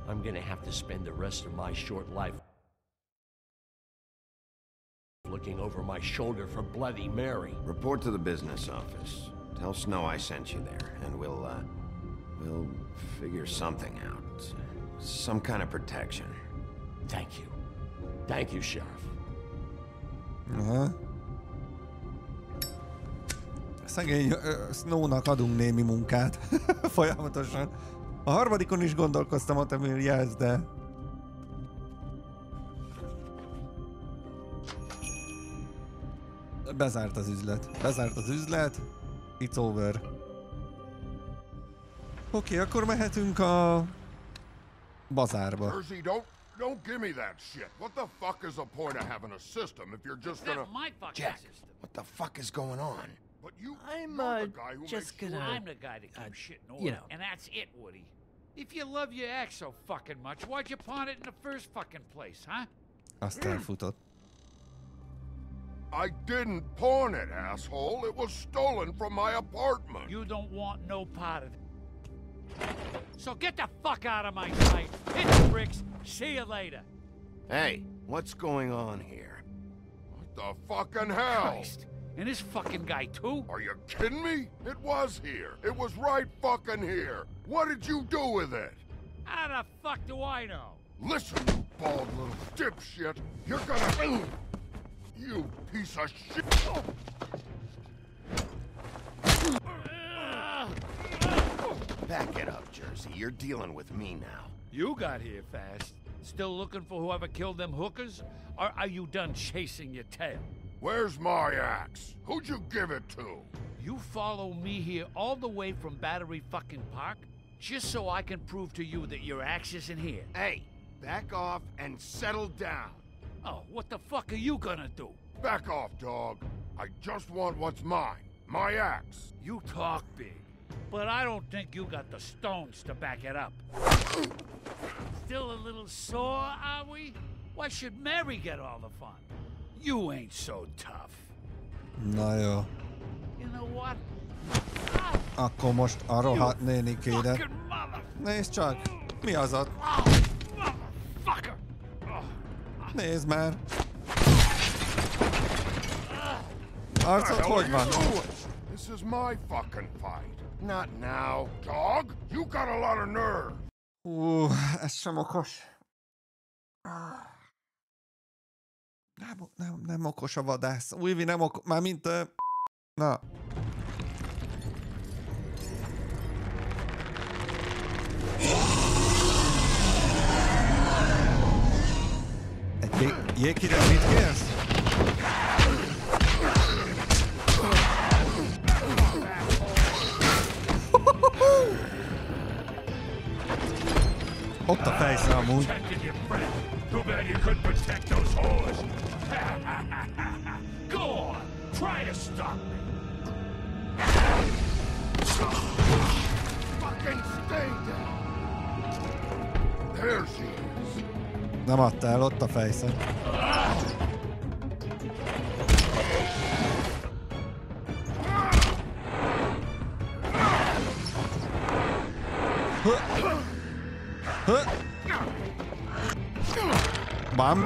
I'm gonna have to spend the rest of my short life looking over my shoulder for Bloody Mary. Report to the business office. Tell Snow I sent you there, and we'll figure something out. Some kind of protection. Thank you. Thank you, Sheriff. Szegény Snownak adunk némi munkát. Folyamatosan. A harmadikon is gondolkoztam, ott Emil jelz, de... Bezárt az üzlet. Bezárt az üzlet. It's over. Oké, akkor mehetünk a... bazárba. Jersey, don't give me that shit. What the fuck is the point of having a system if you're just gonna... That's my fucking Jack, system. what the fuck is going on? But you... I'm you're the guy who just makes gonna. sure- I'm the guy that comes shit in order, you know. and that's it, Woody. If you love your ex so fucking much, why'd you pawn it in the first fucking place, huh? Azt elfutott. I didn't pawn it, asshole. It was stolen from my apartment. You don't want no part of it. So get the fuck out of my sight. Hit the bricks. See you later. Hey, what's going on here? What the fucking hell? Christ. And this fucking guy, too? Are you kidding me? It was here. It was right fucking here. What did you do with it? How the fuck do I know? Listen, you bald little dipshit. You're gonna... You piece of shit. Back it up, Jersey. You're dealing with me now. You got here fast. Still looking for whoever killed them hookers? Or are you done chasing your tail? Where's my axe? Who'd you give it to? You follow me here all the way from Battery fucking Park just so I can prove to you that your axe isn't here. Hey, back off and settle down. Oh, what the fuck are you gonna do? Back off, dog. I just want what's mine. My axe. You talk big, but I don't think you got the stones to back it up. Still a little sore, are we? Why should Mary get all the fun? You ain't so tough. Na jó. You know what? Akkor most a rohadt nénikére. Nézd csak! Mi az ott? Nézd már! Arcod hogy van? This is my fucking fight. Not now, dog. You got a lot of nerve. Ez sem okos. Nem okos a vadász. Újvi nem okos. Már mint... Na. Egy jégkidő, mit kérsz? Ott a fejsze amúgy. Too bad you couldn't protect those whores. Go on, try to stop me. Fucking stay down. There she is. Nem adta el, ott a fejsze. Bam.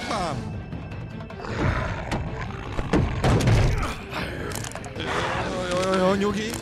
Bam. Jó, nyugi.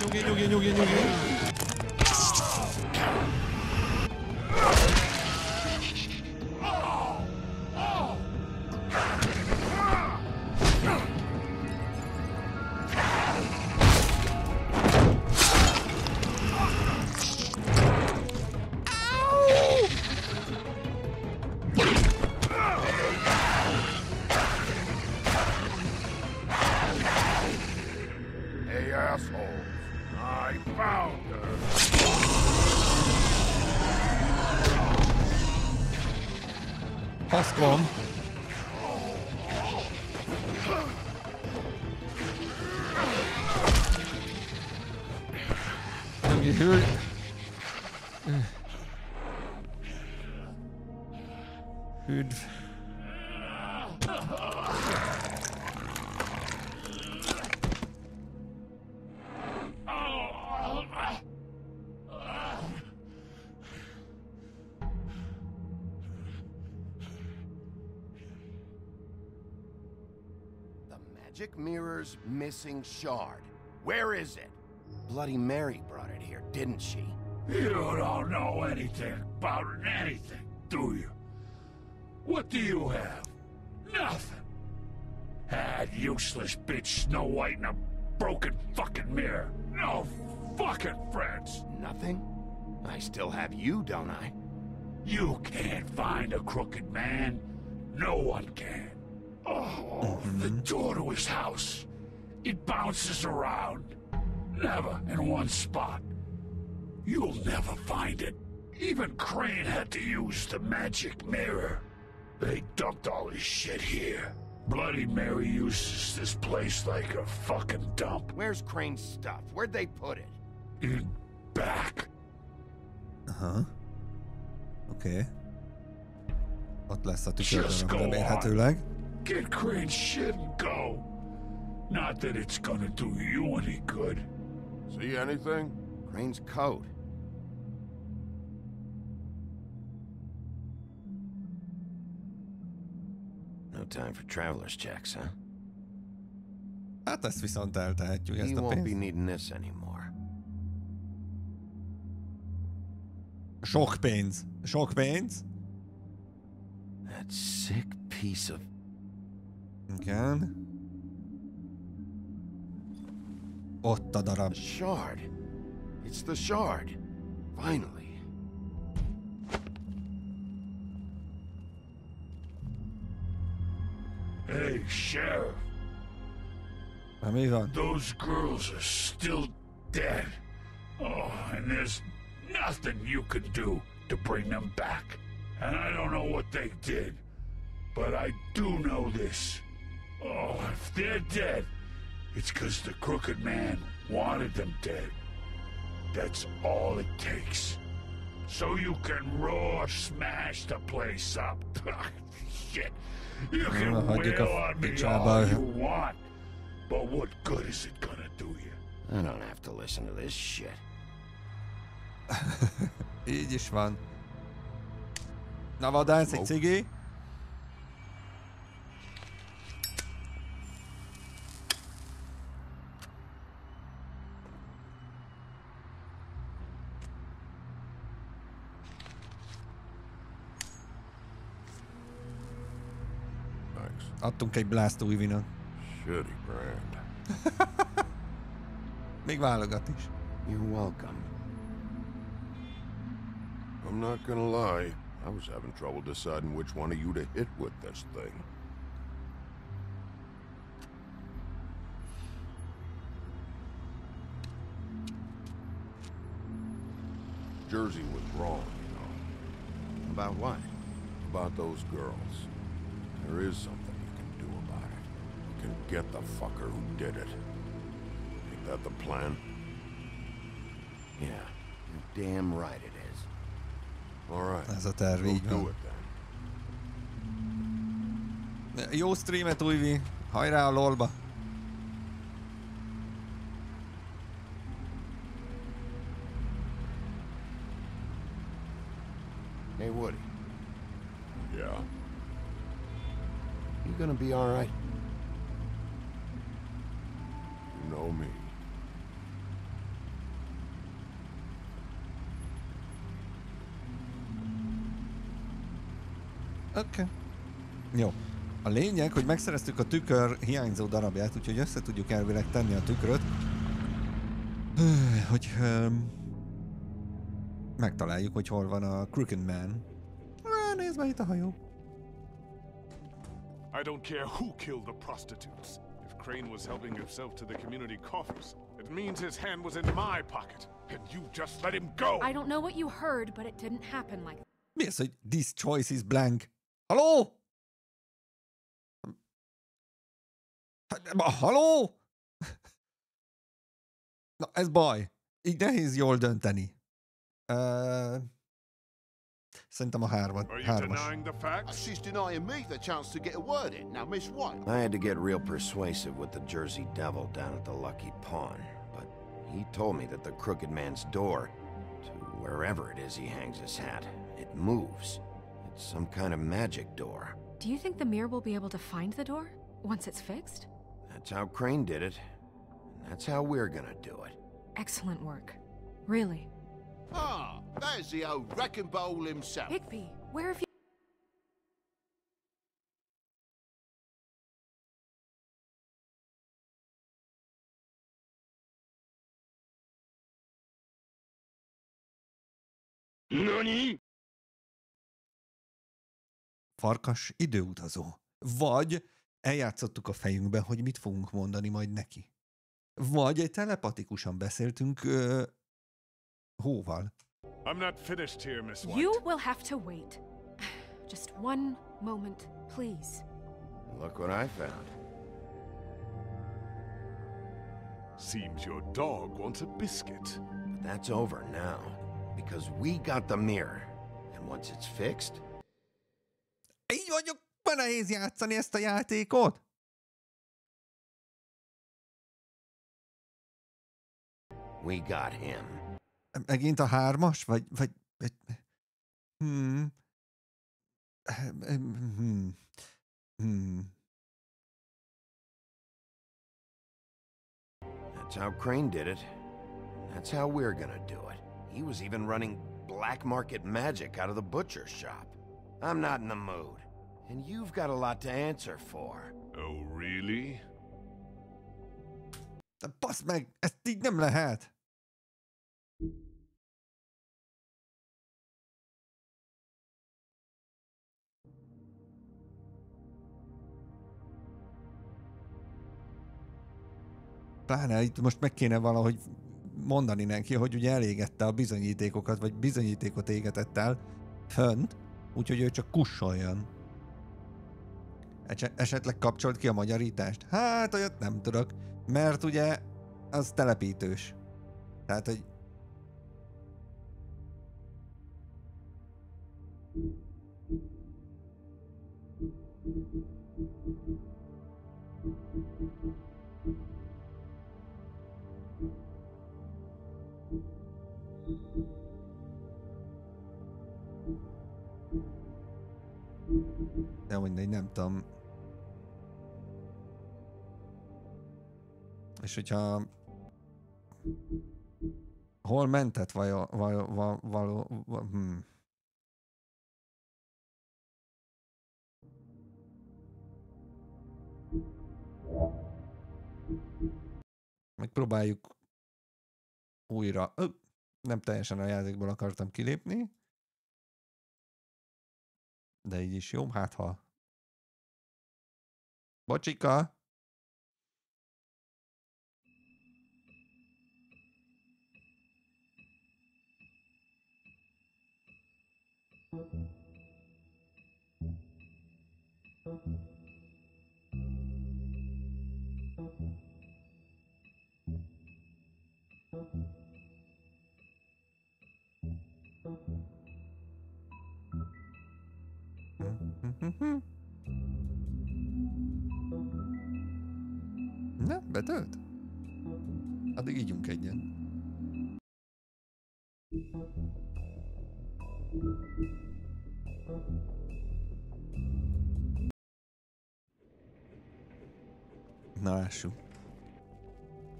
Haszkom. Nyugi, hűl. Üdv. Magic mirror's missing shard. Where is it? Bloody Mary brought it here, didn't she? You don't know anything about anything, do you? What do you have? Nothing. That useless bitch Snow White and a broken fucking mirror. No fucking friends. Nothing? I still have you, don't I? You can't find a crooked man. No one can. Oh, the door to his house. It bounces around. Never in one spot. You'll never find it. Even Crane had to use the magic mirror. They dumped all his shit here. Bloody Mary uses this place like a fucking dump. Where's Crane's stuff? Where'd they put it? In back. Aha. Oké. Ott lesz a tükörtől remélhetőleg. Get Crane's shit and go. Not that it's gonna do you any good. See anything? Crane's coat. No time for traveler's checks, huh? Hát ezt viszont eltehetjük, ezt You a won't be pénzt. needing this anymore. Sok pénz. Sok pénz. That sick piece of... Igen. Ott a darab. The shard. It's the shard. Finally. Hey, Sheriff. Mi van? Those girls are still dead. Oh, and there's nothing you can do to bring them back. And I don't know what they did, but I do know this. Oh, if they're dead, it's because the crooked man wanted them dead. That's all it takes. So you can raw smash the place up. Shit. You can wail on me all you want. But what good is it gonna do you? I don't have to listen to this shit. Így is van. Na vadász, egy cigi. Adtunk egy Blast újvinak. Shitty brand. Még válogat is. You're welcome. I'm not gonna lie. I was having trouble deciding which one of you to hit with this thing. Jersey was wrong, you know. About what? About those girls. There is something you can do about it. You can get the fucker who did it. Ain't that the plan? Yeah, you're damn right it is. All right. Ez a terv, így do van. it then. Jó streamet, újvi. Hajrá a lolba. Hey, Woody. Yeah? You gonna be all right? You know me. Oké. Jó. A lényeg, hogy megszereztük a tükör hiányzó darabját, úgyhogy össze tudjuk elvileg tenni a tükröt. Hogy megtaláljuk, hogy hol van a Crooked Man. Nézd meg itt a hajó. I don't care who killed the prostitutes. If Crane was helping himself to the community coffers, it means his hand was in my pocket, and you just let him go! I don't know what you heard, but it didn't happen like that. Mi az, hogy this choice is blank? Haló? Haló? Na, ez baj. Így nehéz jól dönteni. Szerintem a hármas. She's denying me the chance to get a word in. Now, Miss White. I had to get real persuasive with the Jersey Devil down at the Lucky Pawn, but he told me that the Crooked Man's door, to wherever it is he hangs his hat, it moves. It's some kind of magic door. Do you think the mirror will be able to find the door once it's fixed? That's how Crane did it, and that's how we're gonna do it. Excellent work. Really. Ah, there's the old wrecking bowl himself. Higby, where have you... Nani? Farkas időutazó. Vagy eljátszottuk a fejünkbe, hogy mit fogunk mondani majd neki. Vagy telepatikusan beszéltünk hóval. I'm not finished here, Miss White. You will have to wait. Just one moment, please. Look what I found. Seems your dog wants a biscuit. But that's over now, because we got the mirror, and once it's fixed... Így vagyok, van nehéz játszani ezt a játékot? We got him. Megint a hármas? Vagy... That's how Crane did it. That's how we're gonna do it. He was even running black market magic out of the butcher's shop. I'm not in the mood. And you've got a lot to answer for. Oh, really? De basz meg, ezt így nem lehet. Pláne itt most meg kéne valahogy mondani neki, hogy ugye elégette a bizonyítékokat, vagy bizonyítékot égetett el fönt, úgyhogy ő csak kussoljon. Esetleg kapcsolt ki a magyarítást? Hát olyat nem tudok, mert ugye az telepítős. Tehát, hogy de mindegy, nem tudom. És hogyha hol mentett Megpróbáljuk újra. Nem teljesen a játékból akartam kilépni. De így is jó, hát ha. Bocsika! Na, betölt? Addig ígyunk egyen. Na, lássuk.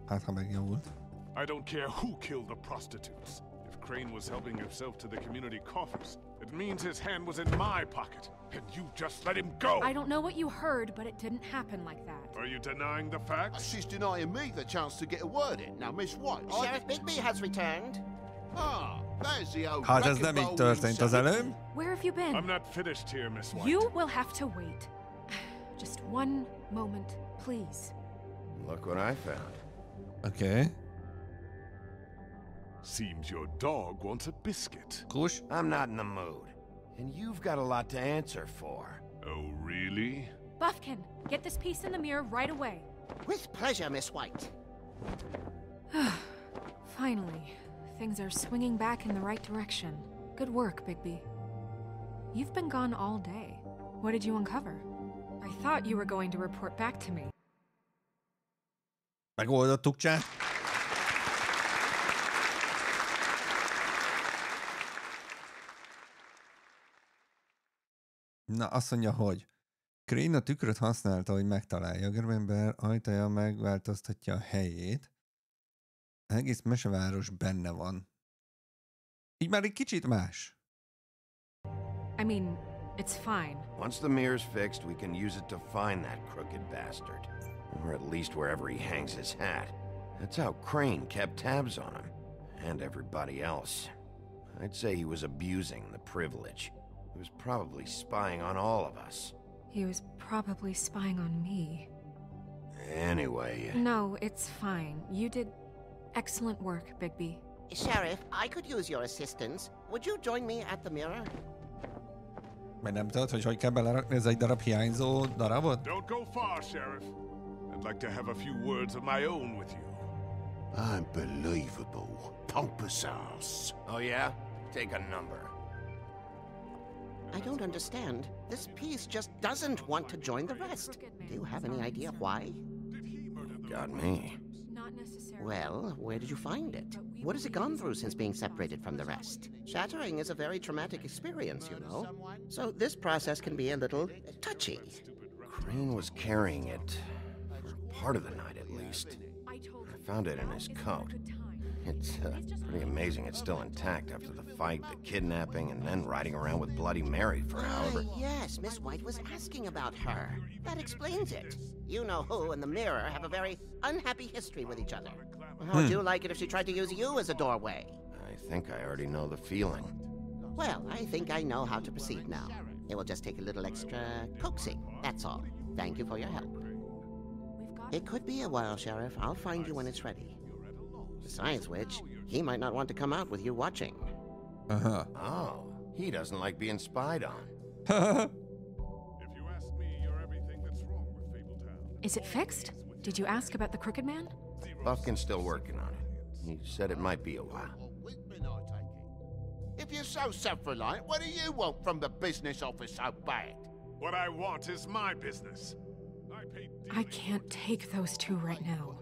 Hát, ha megjavult. I don't care who killed the prostitutes. If Crane was helping himself to the community coffers, it means his hand was in my pocket, and you just let him go! I don't know what you heard, but it didn't happen like that. Are you denying the facts? She's denying me the chance to get a word in. Now, Miss White... Sheriff Bigby has returned. Ah, there's the old... Hát ez nem így történt az előbb. Where have you been? I'm not finished here, Miss White. You will have to wait. Just one moment, please. Look what I found. Okay. Seems your dog wants a biscuit. Kush? I'm not in the mood. And you've got a lot to answer for. Oh, really? Buffkin, get this piece in the mirror right away. With pleasure, Miss White. Finally, things are swinging back in the right direction. Good work, Bigby. You've been gone all day. What did you uncover? I thought you were going to report back to me. Megoldottuk, csá. Na, azt mondja, hogy Crane a tükröt használta, hogy megtalálja. A görbenber ajtaja megváltoztatja a helyét. Az egész meseváros benne van. Így már egy kicsit más. I mean, it's fine. Once the mirror's fixed, we can use it to find that crooked bastard. Or at least wherever he hangs his hat. That's how Crane kept tabs on him. And everybody else. I'd say he was abusing the privilege. He was probably spying on all of us. He was probably spying on me. Anyway... No, it's fine. You did excellent work, Bigby. Sheriff, I could use your assistance. Would you join me at the mirror? Mert nem tudod, hogy kell belerakni ez egy darab hiányzó darabot? Don't go far, Sheriff. I'd like to have a few words of my own with you. Unbelievable. Pompous ass. Oh yeah? Take a number. I don't understand. This piece just doesn't want to join the rest. Do you have any idea why? Got me. Not necessarily. Well, where did you find it? What has it gone through since being separated from the rest? Shattering is a very traumatic experience, you know. So this process can be a little touchy. Crane was carrying it for part of the night at least. I found it in his coat. It's pretty amazing it's still intact after the fight, the kidnapping, and then riding around with Bloody Mary for however... Yes, Miss White was asking about her. That explains it. You know who and the mirror have a very unhappy history with each other. How would you like it if she tried to use you as a doorway? I think I already know the feeling. Well, I think I know how to proceed now. It will just take a little extra coaxing, that's all. Thank you for your help. It could be a while, Sheriff. I'll find you when it's ready. Besides which, he might not want to come out with you watching. Uh-huh. Oh, he doesn't like being spied on. If you ask me, you're everything that's wrong with Fabletown. Is it fixed? Did you ask about the Crooked Man? Buffkin's still working on it. He said it might be a while. If you're so self-reliant, what do you want from the business office so bad? What I want is my business. I can't take those two right now.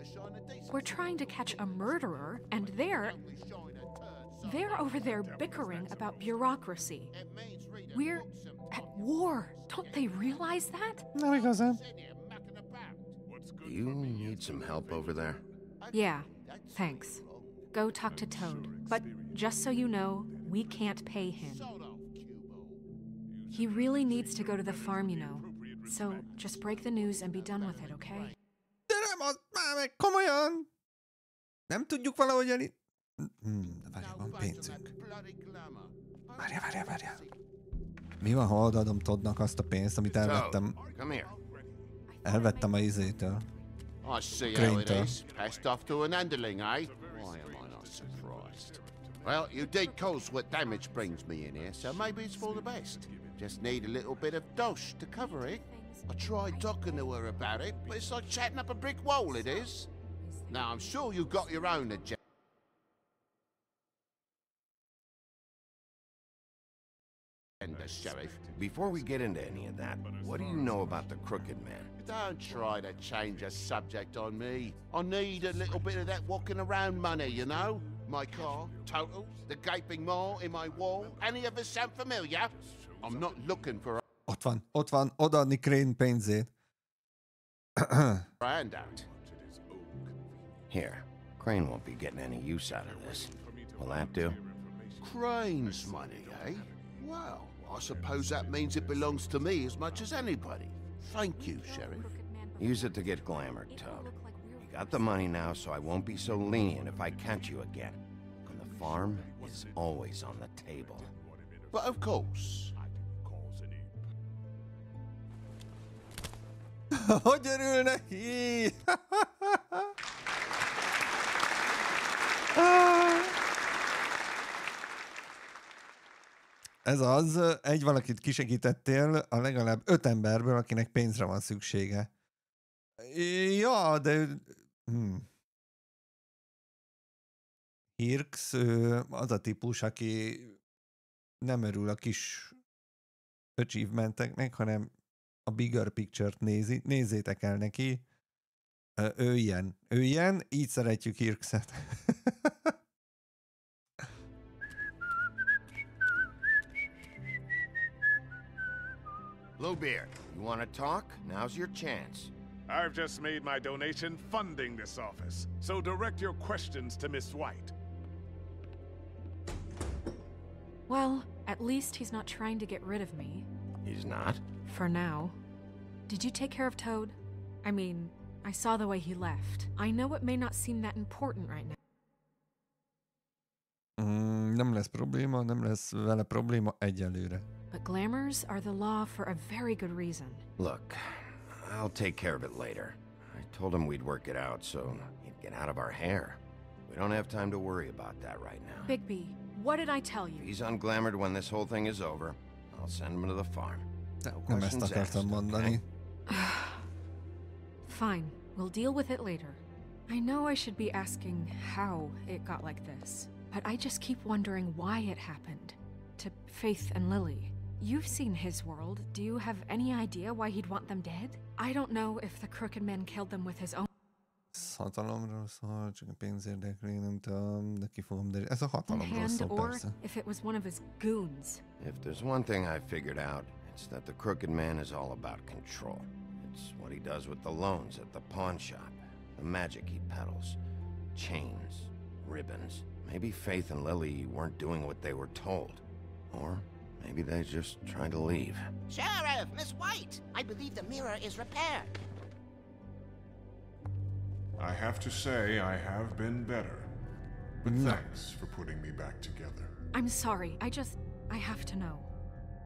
We're trying to catch a murderer, and they're over there bickering about bureaucracy. We're at war. Don't they realize that? Nem igazán. Do you need some help over there? Yeah, thanks. Go talk to Toad. But just so you know, we can't pay him. He really needs to go to the farm, you know. So just break the news and be done with it, okay? már meg, komolyan! Nem tudjuk valahogy Várjál, van pénzünk. Várjál. Mi van, ha odaadom Toddnak azt a pénzt, amit elvettem? Elvettem a izétől. I see how it is. Passed off to an underling, eh? Why am I not surprised? Well, you did cause what damage brings me in here, so maybe it's for the best. Just need a little bit of dosh to cover it. I tried talking to her about it, but it's like chatting up a brick wall, it is. Now, I'm sure you got your own agenda, Sheriff. Before we get into any of that, what do you know about the Crooked Man? Don't try to change a subject on me. I need a little bit of that walking around money, you know? My car, total, the gaping maw in my wall. Any of us sound familiar? I'm not looking for a Ott van, odaadni Crane pénzét. handout. Here, Crane won't be getting any use out of this. Will that do? Crane's money, eh? Well, I suppose that means it belongs to me as much as anybody. Thank you, Sheriff. Use it to get glamored, Toad. You got the money now, so I won't be so lenient if I catch you again. And the farm is always on the table. But of course. Hogy örül neki? Ez az, egy valakit kisegítettél a legalább 5 emberből, akinek pénzre van szüksége. Ja, de... Hirx az a típus, aki nem örül a kis achievementeknek, hanem a bigger picture-t nézi. Nézzétek el neki. Ő ilyen. Így szeretjük Hirxet. Bluebeard, you want to talk? Now's your chance. I've just made my donation funding this office, so direct your questions to Miss White. Well, at least he's not trying to get rid of me. He's not? For now. Did you take care of Toad? I mean, I saw the way he left. I know it may not seem that important right now. Nem lesz probléma, nem lesz vele probléma egyelőre. But glamours are the law for a very good reason. Look, I'll take care of it later. I told him we'd work it out so he'd get out of our hair. We don't have time to worry about that right now. Bigby, what did I tell you? If he's unglamored when this whole thing is over, I'll send him to the farm. No Nem ezt questions akartam asked, mondani. Fine, we'll deal with it later. I know I should be asking how it got like this, but I just keep wondering why it happened. To Faith and Lily. You've seen his world. Do you have any idea why he'd want them dead? I don't know if the Crooked Man killed them with his own... Hatalomról szól, csak a pénz érdekli, nem tudom, de ki fogom deríteni. Ez a hatalomról szól, or persze. if it was one of his goons. If there's one thing I figured out, it's that the Crooked Man is all about control. It's what he does with the loans at the pawn shop, the magic he peddles, chains, ribbons. Maybe Faith and Lily weren't doing what they were told. Or maybe they're just trying to leave. Sheriff, Miss White! I believe the mirror is repaired. I have to say I have been better. But thanks for putting me back together. I'm sorry, I have to know.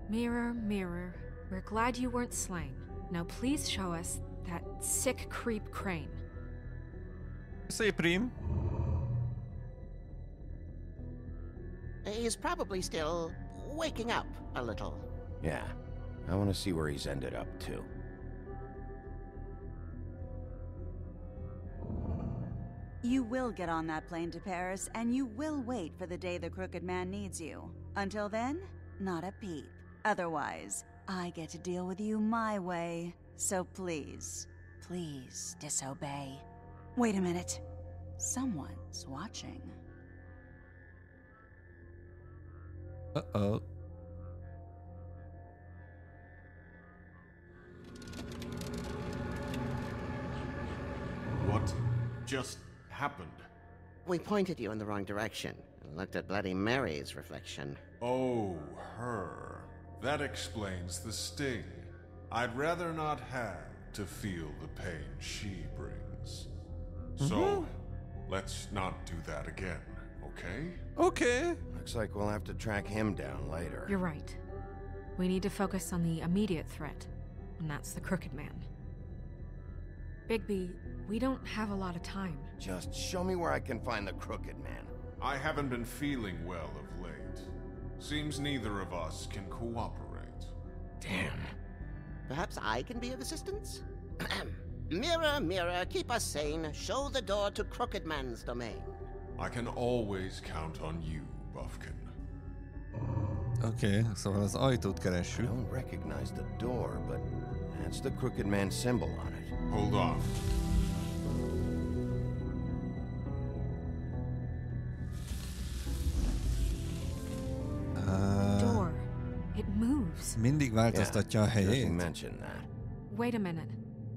Mirror, mirror, we're glad you weren't slain. Now please show us that sick creep Crane. Szép rím. He's probably still waking up a little. Yeah, I want to see where he's ended up, too. You will get on that plane to Paris, and you will wait for the day the Crooked Man needs you. Until then, not a peep. Otherwise, I get to deal with you my way. So please, please disobey. Wait a minute. Someone's watching. Uh-oh. What just happened? We pointed you in the wrong direction and looked at Bloody Mary's reflection. Oh, her. That explains the sting. I'd rather not have to feel the pain she brings. things. So, let's not do that again, okay? Okay. Looks like we'll have to track him down later. You're right. We need to focus on the immediate threat, and that's the Crooked Man. Bigby, we don't have a lot of time. Just show me where I can find the Crooked Man. I haven't been feeling well of late. Seems neither of us can cooperate. Damn. Perhaps I can be of assistance? Mirror, mirror, keep us sane. Show the door to Crooked Man's domain. I can always count on you, Buffkin. Okay, szóval az ajtót keressük. I don't recognize the door, but that's the Crooked Man symbol on it. Hold on. Door. It moves. Mindig változtatja a Jersey helyét. mentioned that. Wait a minute.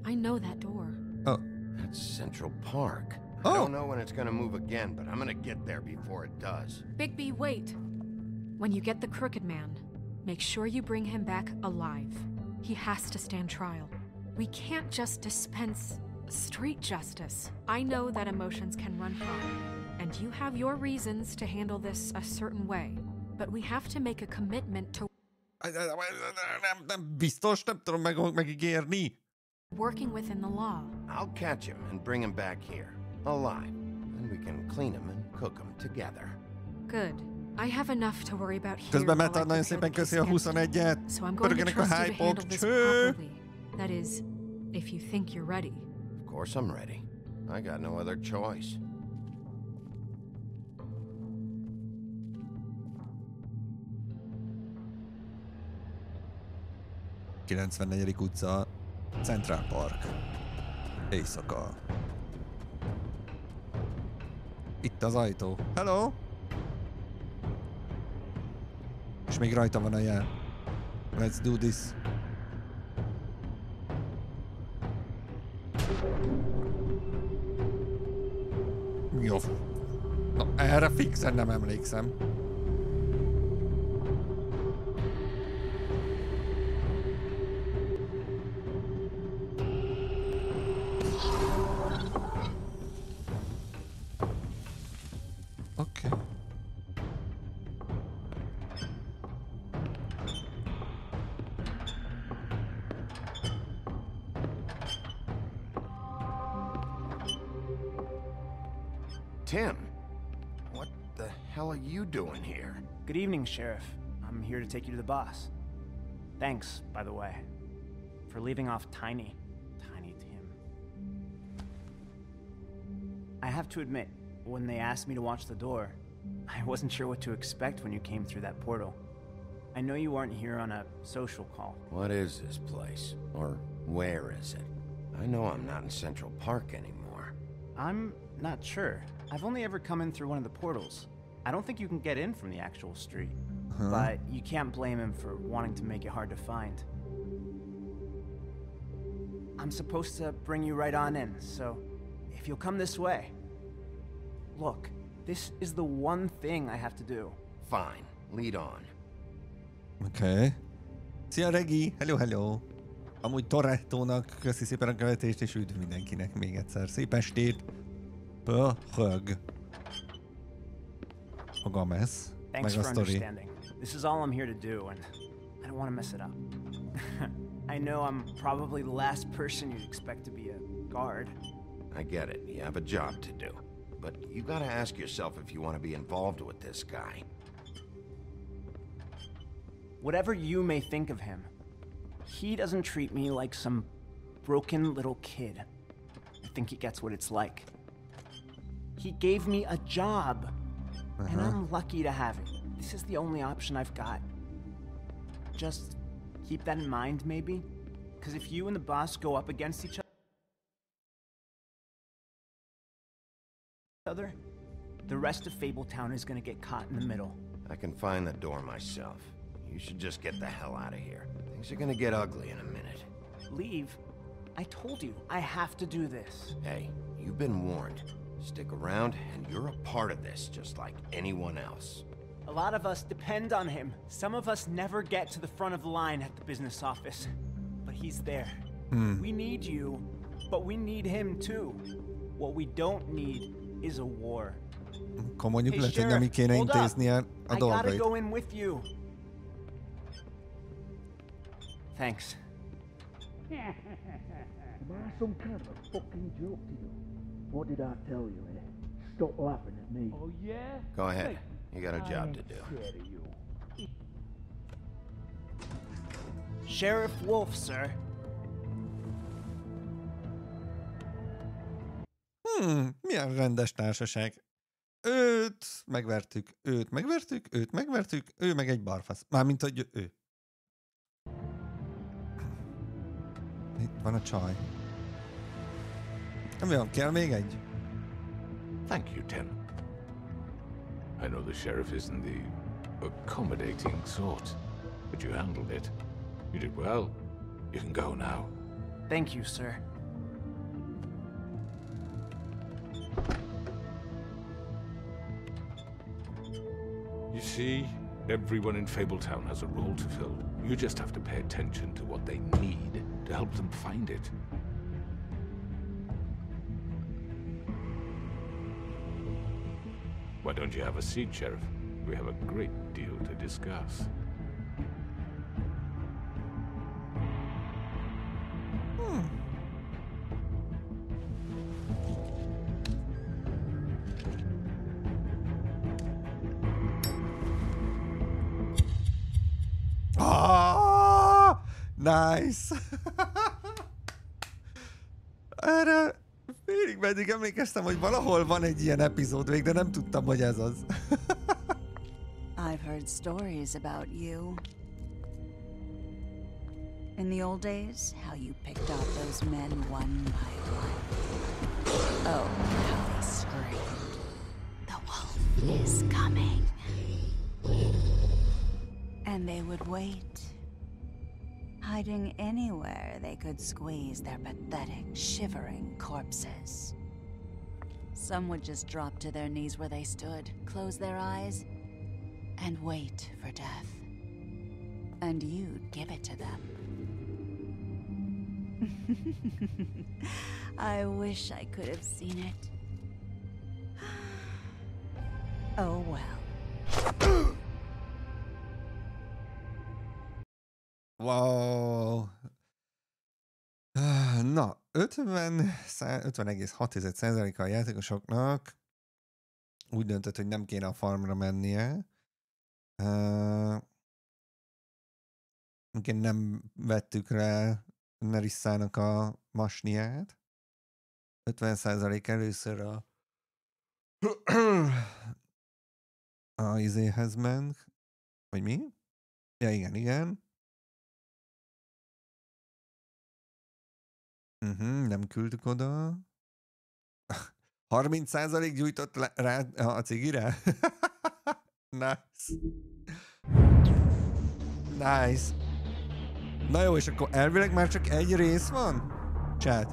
I know that door. Oh. That's Central Park. Oh. I don't know when it's gonna move again, but I'm gonna get there before it does. Bigby, wait. When you get the Crooked Man, make sure you bring him back alive. He has to stand trial. We can't just dispense street justice. I know that emotions can run high, and you have your reasons to handle this a certain way, but we have to make a commitment to Nem biztos, nem tudom megígérni. working within the law. I'll catch him and bring him back here, alive. Then we can clean him and cook him together. Good. I have enough to worry about here. Közben while I Meta nagyon prepare szépen the köszi a case against you. 21-et. So I'm going to Pörögjenek a trust you to hype-ok. handle this Cső! properly. That is, if you think you're ready. Of course I'm ready. I got no other choice. – 94. utca, Central Park. Éjszaka. Itt az ajtó. Hello! És még rajta van a jel. Let's do this. Jó. Na, erre fixen nem emlékszem. Oké. Tim, what the hell are you doing here? Good evening, Sheriff. I'm here to take you to the boss. Thanks, by the way, for leaving off Tiny Tim. I have to admit, when they asked me to watch the door, I wasn't sure what to expect when you came through that portal. I know you weren't here on a social call. What is this place? Or where is it? I know I'm not in Central Park anymore. I'm not sure. I've only ever come in through one of the portals. I don't think you can get in from the actual street. But you can't blame him for wanting to make it hard to find. I'm supposed to bring you right on in, so if you'll come this way. Look, this is the one thing I have to do. Fine, lead on. Okay. Szia Regi! Hello, hello! Amúgy Torettónak köszi szépen a követést, és üdv mindenkinek még egyszer. Szép estét! Pöhög! A Gamesz. Thanks Meg a for sztori. understanding. This is all I'm here to do, and I don't want to mess it up. I know I'm probably the last person you'd expect to be a guard. I get it, you have a job to do. But you gotta ask yourself if you want to be involved with this guy. Whatever you may think of him, he doesn't treat me like some broken little kid. I think he gets what it's like. He gave me a job, and I'm lucky to have it. This is the only option I've got. Just keep that in mind, maybe? Because if you and the boss go up against each other, the rest of Fabletown is gonna get caught in the middle. I can find the door myself. You should just get the hell out of here. Things are gonna get ugly in a minute. Leave? I told you, I have to do this. Hey, you've been warned. Stick around, and you're a part of this, just like anyone else. A lot of us depend on him. Some of us never get to the front of the line at the business office. But he's there. We need you But we need him too. What we don't need is a war. Akkor mondjuk lehet, hogy nem így kéne intéznie a dolgait. I gotta go in with you. Thanks. Am I some kind of a fucking joke to you? What did I tell you, eh? Stop laughing at me. Oh, yeah? Go ahead. You got a job to do. Sheriff Wolf, sir. Milyen rendes társaság. Őt megvertük, ő meg egy barfasz. Mármint, hogy ő. Itt van a csaj. Nem olyan, kell még egy? Thank you, Tim. I know the sheriff isn't the accommodating sort, but you handled it. You did well. You can go now. Thank you, sir. You see, everyone in Fabletown has a role to fill. You just have to pay attention to what they need to help them find it. Why don't you have a seat, Sheriff? We have a great deal to discuss. Nice! Erre félig meddig emlékeztem, hogy valahol van egy ilyen epizód még, de nem tudtam, hogy ez az. I've heard stories about you. In the old days, how you picked off those men one by one. Oh, how they screamed. The wolf is coming. And they would wait, hiding anywhere they could squeeze their pathetic, shivering corpses. Some would just drop to their knees where they stood, close their eyes, and wait for death. And you'd give it to them. I wish I could have seen it. Oh well. Wow. Na, 50,6%-a a játékosoknak úgy döntött, hogy nem kéne a farmra mennie. Nem vettük rá Nerissának a masniát. 50% először a izéhez ment. Vagy mi? Ja, igen. Nem küldtük oda. 30% gyújtott rá a cigire? Nice. Nice. Na jó, és akkor elvileg már csak egy rész van? Chat.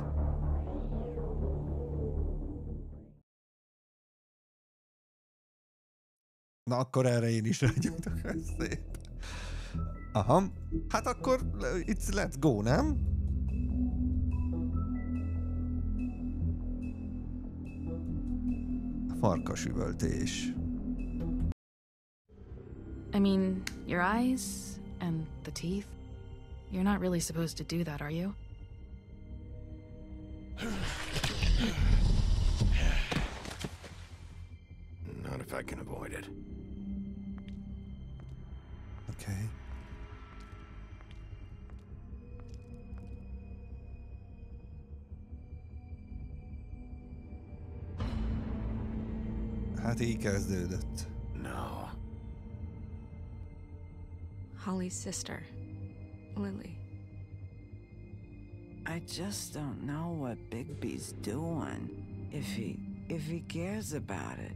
Na akkor erre én is rágyújtok, ez szép. Aha. Hát akkor let's go, nem? Farkasüvöltés. I mean, your eyes and the teeth. You're not really supposed to do that, are you? Not if I can avoid it. Okay. Hát így kezdődött. No. Holly's sister, Lily. I just don't know what Bigby's doing. If he cares about it.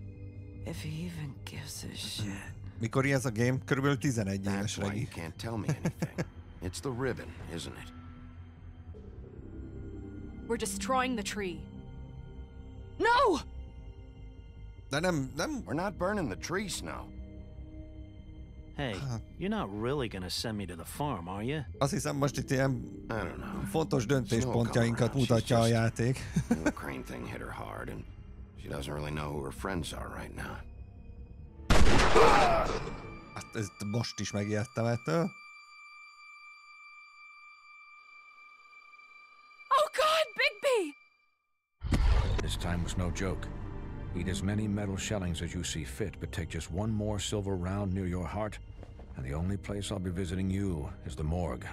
If he even gives a shit. Mikor ez a game? Körülbelül 11 éves That's why regi. you can't tell me anything. It's the ribbon, isn't it? We're destroying the tree. No! De nem... We're not burning the tree, Snow. Hey, you're not really gonna send me to the farm, are you? Azt hiszem, most itt ilyen fontos döntéspontjainkat mutatja a játék. The crane thing hit her hard, and she doesn't really know who her friends are right now. Hát ezt most is megijedtem ettől. Oh God, Bigby! This time was no joke. Eat as many metal shellings as you see fit, but take just one more silver round near your heart, and the only place I'll be visiting you is the morgue.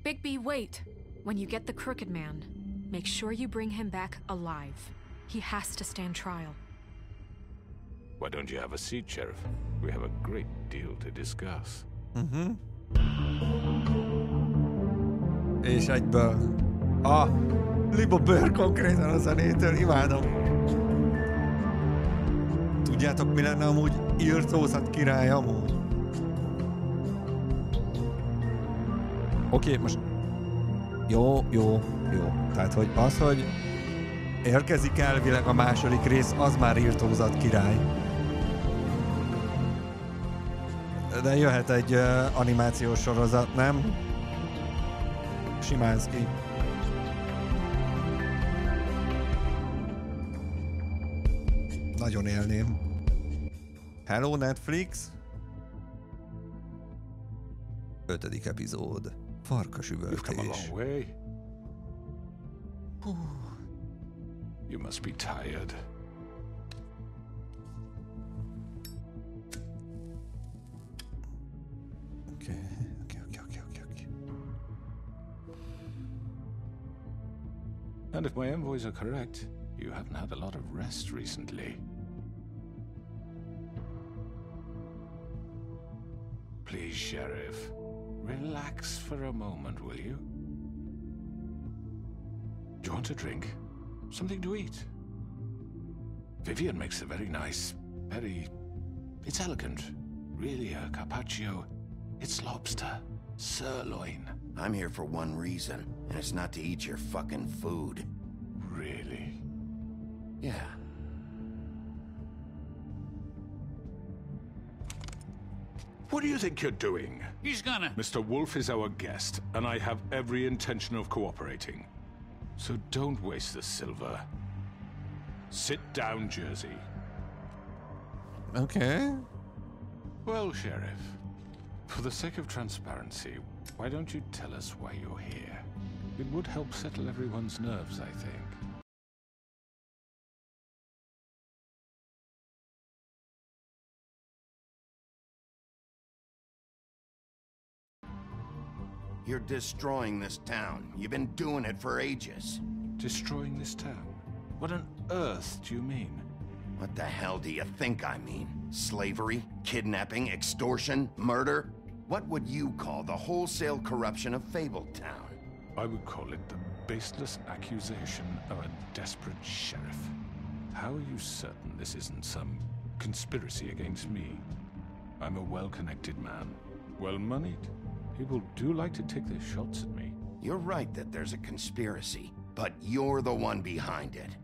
Bigby, wait. When you get the Crooked Man, make sure you bring him back alive. He has to stand trial. Why don't you have a seat, Sheriff? We have a great deal to discuss. És egyből a liba bőr konkrétan a zenétől, imádom. Tudjátok, mi lenne amúgy írtózat király amúgy? Oké, most jó. Tehát, hogy az, hogy érkezik elvileg a második rész, az már írtózat király. De jöhet egy animációs sorozat, nem? Simánszki. Nagyon élném. Hello Netflix. 5. epizód. Farkasüvöltés. You must be tired. Okay. And if my envoys are correct, you haven't had a lot of rest recently. Please, Sheriff, relax for a moment, will you? Do you want a drink? Something to eat? Vivian makes a very nice, it's elegant. Really a carpaccio. It's lobster. Sirloin. I'm here for one reason, and it's not to eat your fucking food. Really? Yeah. What do you think you're doing? He's gonna... Mr. Wolf is our guest, and I have every intention of cooperating. So don't waste the silver. Sit down, Jersey. Okay. Well, Sheriff, for the sake of transparency, why don't you tell us why you're here? It would help settle everyone's nerves, I think. You're destroying this town. You've been doing it for ages. Destroying this town? What on earth do you mean? What the hell do you think I mean? Slavery? Kidnapping? Extortion? Murder? What would you call the wholesale corruption of Fabletown? I would call it the baseless accusation of a desperate sheriff. How are you certain this isn't some conspiracy against me? I'm a well-connected man, well-moneyed. People do like to take their shots at me. You're right that there's a conspiracy, but you're the one behind it.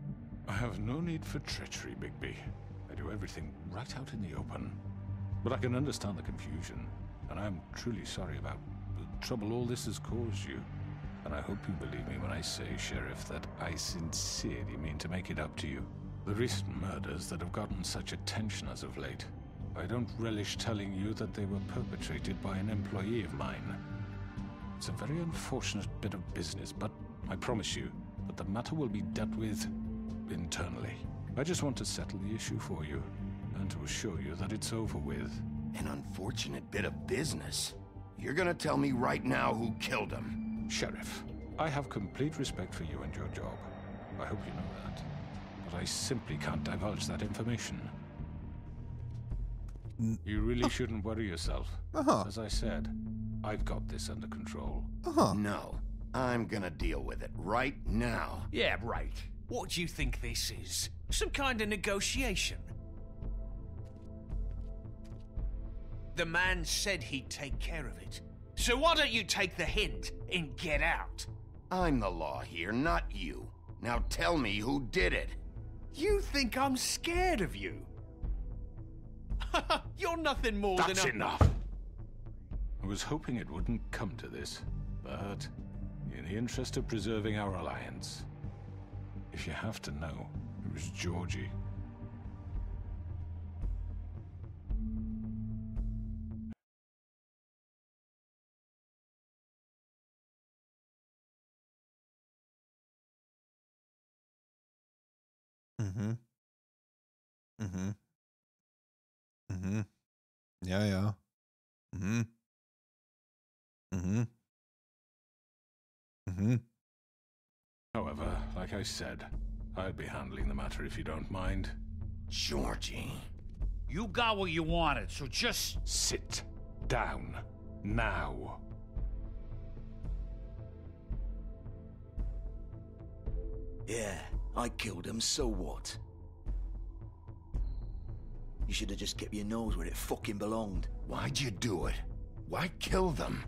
I have no need for treachery, Bigby. I do everything right out in the open. But I can understand the confusion, and I'm truly sorry about the trouble all this has caused you. And I hope you believe me when I say, Sheriff, that I sincerely mean to make it up to you. The recent murders that have gotten such attention as of late, I don't relish telling you that they were perpetrated by an employee of mine. It's a very unfortunate bit of business, but I promise you that the matter will be dealt with internally. I just want to settle the issue for you, and to assure you that it's over with. An unfortunate bit of business? You're gonna tell me right now who killed him? Sheriff, I have complete respect for you and your job. I hope you know that. But I simply can't divulge that information. You really shouldn't worry yourself. As I said, I've got this under control. No, I'm gonna deal with it right now. Yeah, right. What do you think this is? Some kind of negotiation? The man said he'd take care of it. So why don't you take the hint and get out? I'm the law here, not you. Now tell me who did it. You think I'm scared of you? You're nothing more That's than a... enough. I was hoping it wouldn't come to this, but in the interest of preserving our alliance, if you have to know, it was Georgie. Mhm. Mhm. Mhm. Ja, ja. Mhm. Mhm. Mhm. However, like I said, I'd be handling the matter if you don't mind. Georgie. You got what you wanted, so just... Sit down. Now. Yeah, I killed him, so what? You should have just kept your nose where it fucking belonged. Why'd you do it? Why kill them?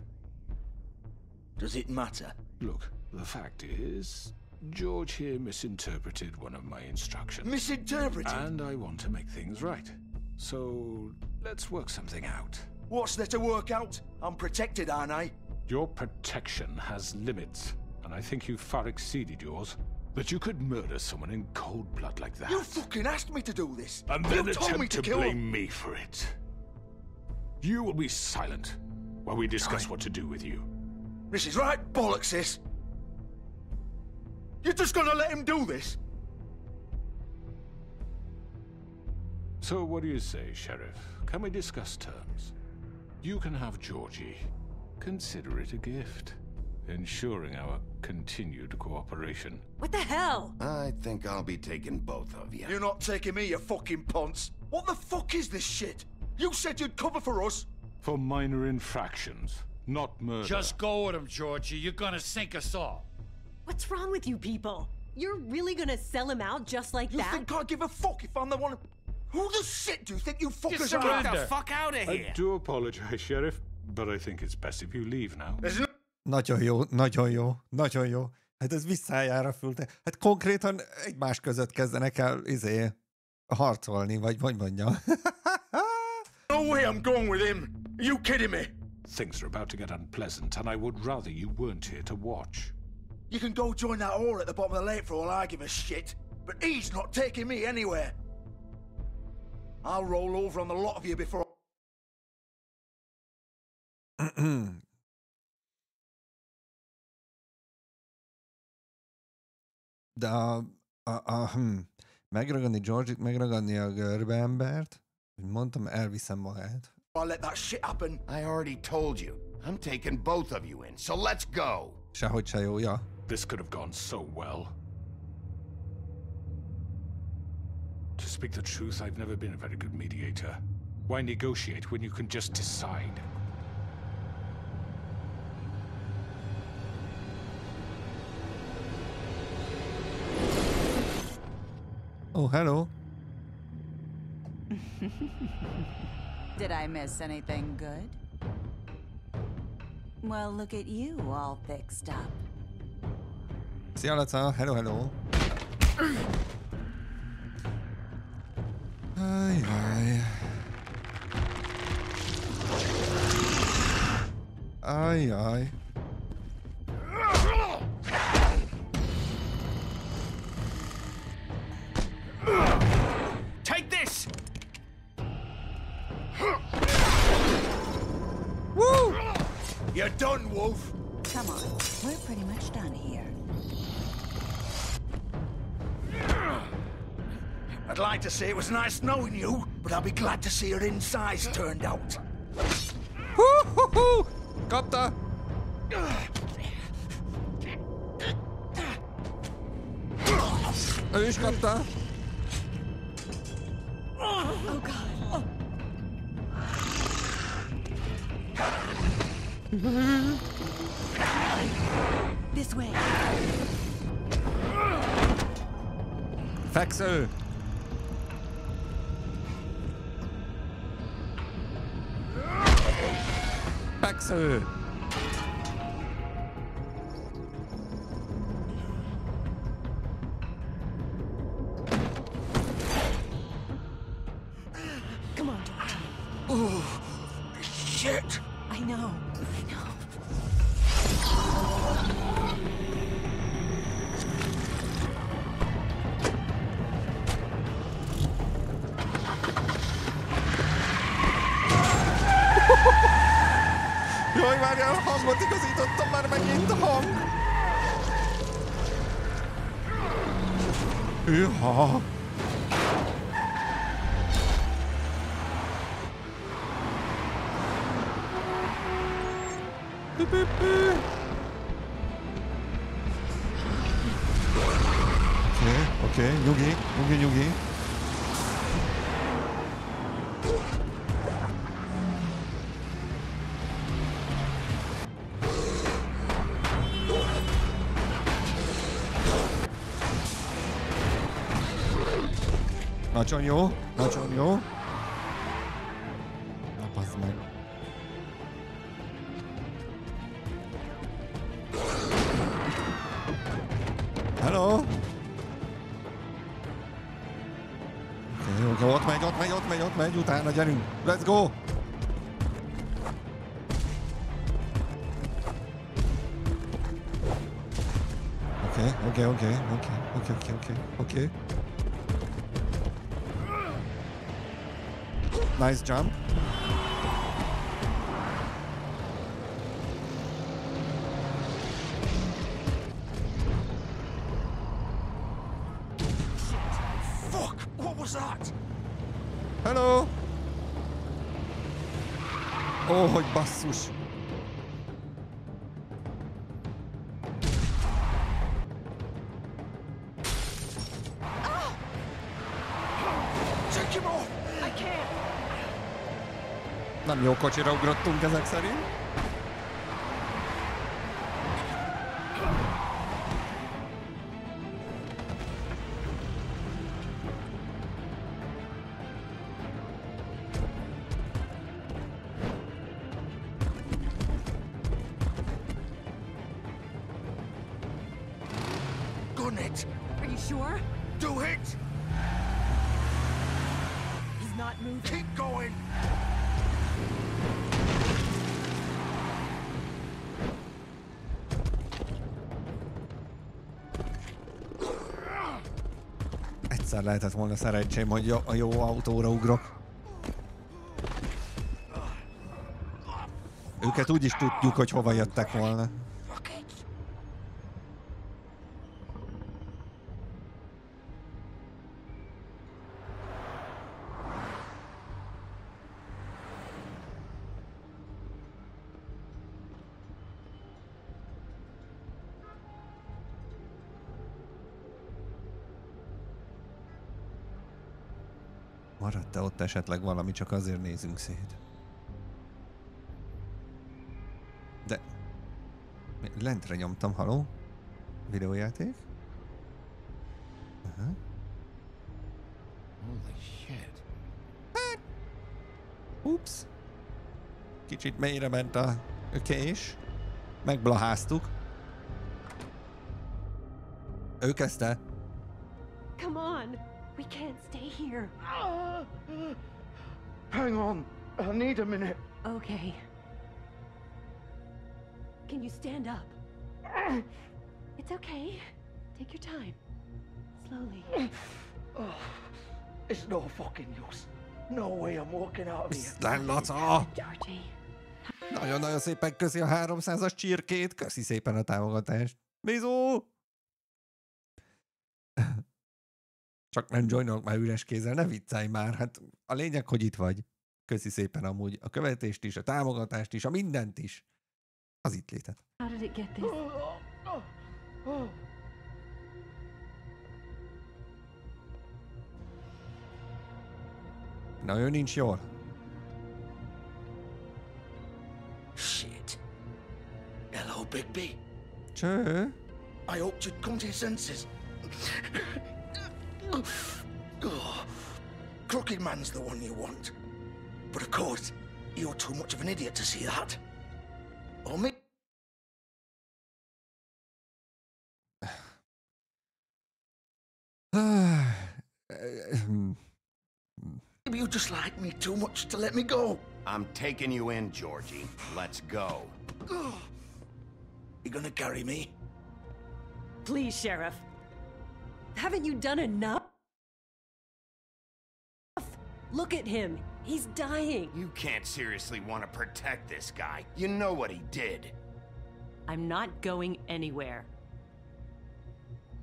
Does it matter? Look, the fact is, George here misinterpreted one of my instructions. Misinterpreted? And I want to make things right. So, let's work something out. What's there to work out? I'm protected, aren't I? Your protection has limits, and I think you've far exceeded yours. That you could murder someone in cold blood like that. You fucking asked me to do this! And then you told me attempt to kill blame me for it. You will be silent while we discuss what to do with you. This is right bollocks, sis. You're just gonna let him do this? So what do you say, Sheriff? Can we discuss terms? You can have Georgie. Consider it a gift, ensuring our continued cooperation. What the hell? I think I'll be taking both of you. You're not taking me, you fucking ponce. What the fuck is this shit? You said you'd cover for us. For minor infractions, not murder. Just go with him, Georgie. You're gonna sink us all. What's wrong with you people? You're really gonna sell him out just like that? You think I give a fuck if I'm the one... Who the shit do you think you fuckers Get are? the fuck out of here! I do apologize, Sheriff, but I think it's best if you leave now. Nagyon jó, nagyon jó, nagyon jó. Hát ez visszájár a fülte. Hát konkrétan egymás között kezdenek el harcolni, vagy hogy mondjam. No way I'm going with him. Are you kidding me? Things are about to get unpleasant, and I would rather you weren't here to watch. You can go join that whore at the bottom of the lake for all I give a shit. But he's not taking me anywhere. I'll roll over on the lot of you before... De megragadni George-it, megragadni a görbe embert, hogy mondtam, elviszem magát. I'll let that shit happen. I already told you. I'm taking both of you in, so let's go. Sehogy se jó, ja. This could have gone so well. To speak the truth, I've never been a very good mediator. Why negotiate when you can just decide? Oh, hello. Did I miss anything good? Well, look at you, all fixed up. Szia, Laca. Hello, hello. Ajjaj. Ajjaj. Take this! Woo! You're done, Wolf. Come on, we're pretty much done here. I'd like to say it was nice knowing you, but I'll be glad to see your insides turned out. Hú-hú-hú! Kapta! Ő is kapta! Oh God. This way. Feksző! Feksző! Come on, George. shit! I know. I know. Jaj, várjál, a hangot igazítottam már megint a hang. Hűha. Oké, nyugi. Nagyon jó. Na, bazd meg. Hello? Oké, ott megy, utána gyerünk. Let's go! Oké. Nice jump. Fuck! What was that? Hello! Ó, hogy basszus! Take him off! I can't. Nem jó kocsira ugrottunk ezek szerint. Gun it! Are you sure? Do it! He's not moving. Keep going! Egyszer lehetett volna szerencsém, hogy a jó autóra ugrok. Őket úgy is tudjuk, hogy hova jöttek volna. Maradt-e ott esetleg valami, csak azért nézünk szét? De... lentre nyomtam, haló? Videójáték? Aha. Holy shit. Ups. Kicsit mélyre ment a kés. Megblaháztuk. Ő kezdte. Come on. We can't stay here. Hang on. I need a minute. Okay. Can you stand up? It's okay. Take your time. Slowly. It's no fucking use. No way I'm walking out of here. Biztán, Laca! Nagyon-nagyon szépen köszi a 300-as csirkét, köszi szépen a támogatást. Bizó! Csak nem joinolok már üres kézzel, ne viccelj már, hát a lényeg, hogy itt vagy. Köszi szépen amúgy a követést is, a támogatást is, a mindent is. Az itt létet. How did it get this? Na, ő nincs jól. Shit. Hello, Bigby. Cső? I hoped you'd come to your senses. Crooked Man's the one you want. But of course, you're too much of an idiot to see that. Or me. Maybe you just like me too much to let me go? I'm taking you in, Georgie. Let's go. You gonna carry me? Please, Sheriff. Haven't you done enough? Look at him. He's dying. You can't seriously want to protect this guy. You know what he did. I'm not going anywhere.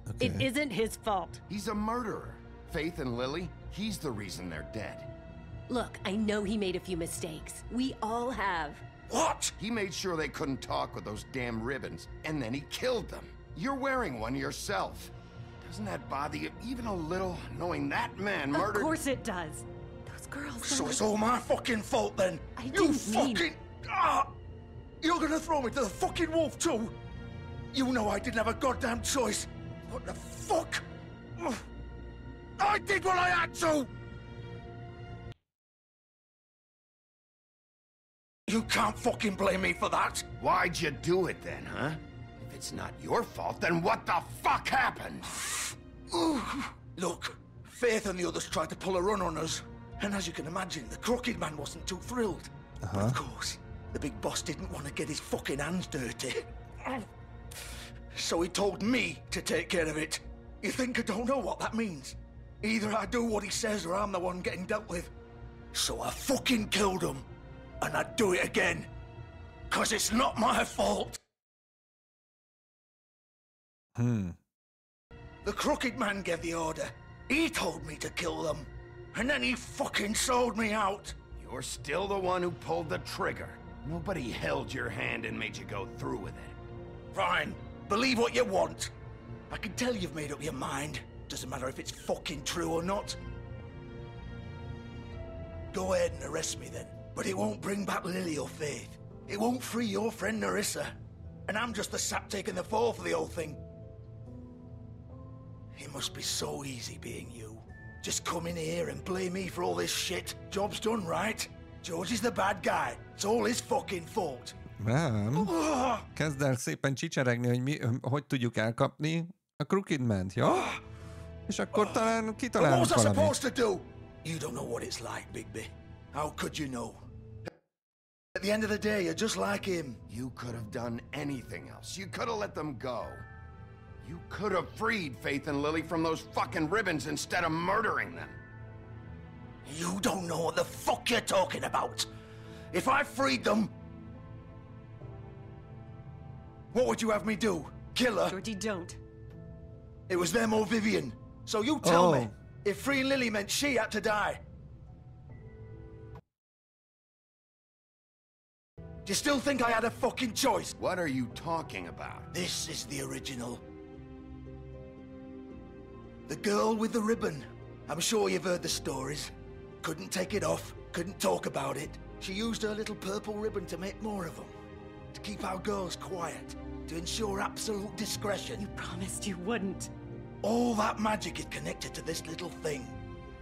Okay. It isn't his fault. He's a murderer. Faith and Lily, he's the reason they're dead. Look, I know he made a few mistakes. We all have. What? He made sure they couldn't talk with those damn ribbons, and then he killed them. You're wearing one yourself. Doesn't that bother you even a little, knowing that man murdered— Of course it does. Those girls— So it's all my fucking fault then? You fucking— You're gonna throw me to the fucking wolf too? You know I didn't have a goddamn choice. What the fuck? I did what I had to! You can't fucking blame me for that. Why'd you do it then, huh? If it's not your fault, then what the fuck happened? Look, Faith and the others tried to pull a run on us. And as you can imagine, the Crooked Man wasn't too thrilled. But of course, the big boss didn't want to get his fucking hands dirty. So he told me to take care of it. You think I don't know what that means? Either I do what he says or I'm the one getting dealt with. So I fucking killed him. And I'd do it again. 'Cause it's not my fault. The Crooked Man gave the order. He told me to kill them. And then he fucking sold me out. You're still the one who pulled the trigger. Nobody held your hand and made you go through with it. Fine. Believe what you want. I can tell you've made up your mind. Doesn't matter if it's fucking true or not. Go ahead and arrest me then. But it won't bring back Lily or Faith. It won't free your friend Nerissa. And I'm just the sap taking the fall for the whole thing. It must be so easy being you. Just come in here and blame me for all this shit. Job's done, right? George is the bad guy. It's all his fucking fault. Nem. Kezd el szépen csicseregni, hogy hogy tudjuk elkapni a Crooked Man-t, jó? És akkor talán kitalálunk valamit. What was I supposed to do? You don't know what it's like, Bigby. How could you know? At the end of the day, you're just like him. You could have done anything else. You could have let them go. You could have freed Faith and Lily from those fucking ribbons instead of murdering them. You don't know what the fuck you're talking about. If I freed them, what would you have me do? Kill her? Georgie, don't. It was them or Vivian. So you tell me, if freeing Lily meant she had to die. Do you still think I had a fucking choice? What are you talking about? This is the original. The girl with the ribbon. I'm sure you've heard the stories. Couldn't take it off, couldn't talk about it. She used her little purple ribbon to make more of them. To keep our girls quiet. To ensure absolute discretion. You promised you wouldn't. All that magic is connected to this little thing.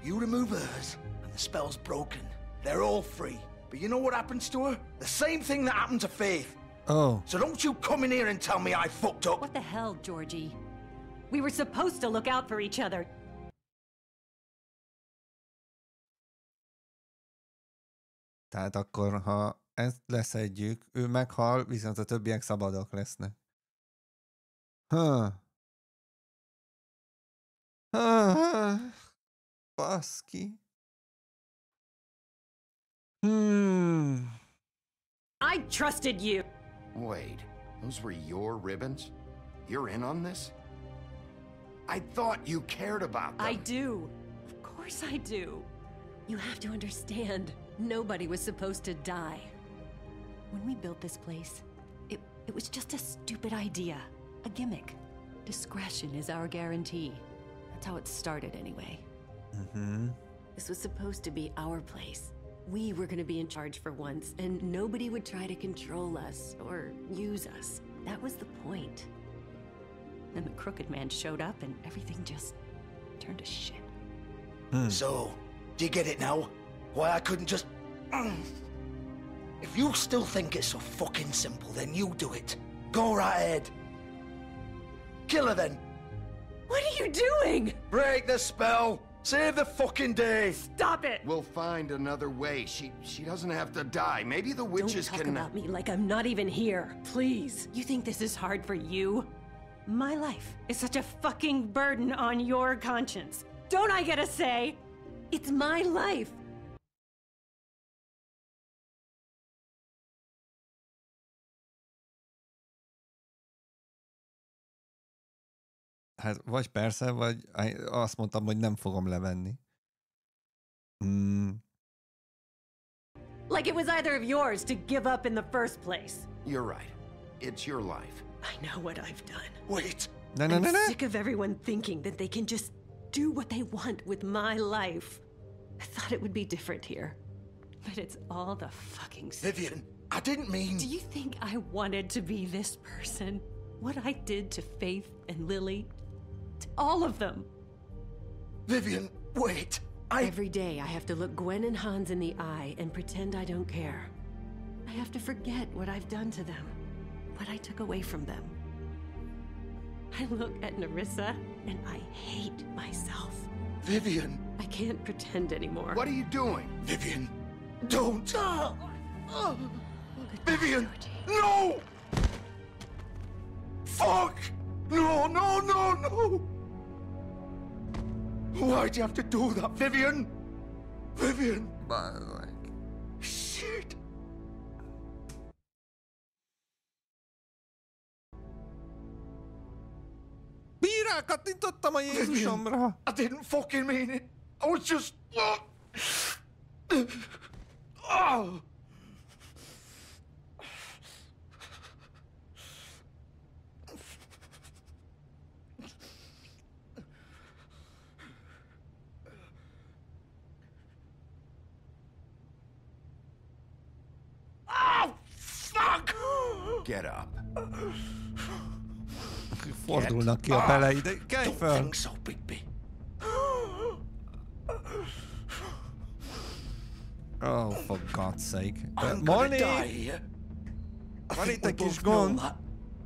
You remove hers, and the spell's broken. They're all free. But you know what happens to her? The same thing that happened to Faith. Oh. So don't you come in here and tell me I fucked up. What the hell, Georgie? We were supposed to look out for each other. Tehát akkor, ha ezt leszedjük, ő meghal, viszont a többiek szabadok lesznek. Baszki. I trusted you. Wait, those were your ribbons? You're in on this? I thought you cared about them. I do. Of course I do. You have to understand, nobody was supposed to die. When we built this place, it was just a stupid idea. A gimmick. Discretion is our guarantee. That's how it started anyway. This was supposed to be our place. We were going to be in charge for once, and nobody would try to control us or use us. That was the point. Then the Crooked Man showed up, and everything just turned to shit. So, do you get it now? Why I couldn't just... If you still think it's so fucking simple, then you do it. Go right ahead. Kill her then. What are you doing? Break the spell. Save the fucking day! Stop it! We'll find another way. She doesn't have to die. Maybe the witches Don't talk can... about me like I'm not even here. Please. You think this is hard for you? My life is such a fucking burden on your conscience. Don't I get a say? It's my life. Hát vagy persze, vagy azt mondtam, hogy nem fogom levenni. Like it was either of yours to give up in the first place. You're right. It's your life. I know what I've done. Wait. I'm sick of everyone thinking that they can just do what they want with my life. I thought it would be different here. But it's all the fucking same. Vivian, I didn't mean... Do you think I wanted to be this person? What I did to Faith and Lily? To all of them. Vivian, wait. Every day I have to look Gwen and Hans in the eye and pretend I don't care. I have to forget what I've done to them. What I took away from them. I look at Nerissa and I hate myself. Vivian. I can't pretend anymore. What are you doing? Vivian, don't. Vivian, no! Fuck! No, no, no, no! Why'd you have to do that, Vivian? Vivian! Shit! Bírákat nyitottam a Jézusomra! I didn't fucking mean it. I was just... Oh! Get up. Fordulnak ki a belei, de kelj föl! Don't think so, Bigby. Oh, for God's sake. I'm Molly! gonna die here. Van itt egy kis know gond. that.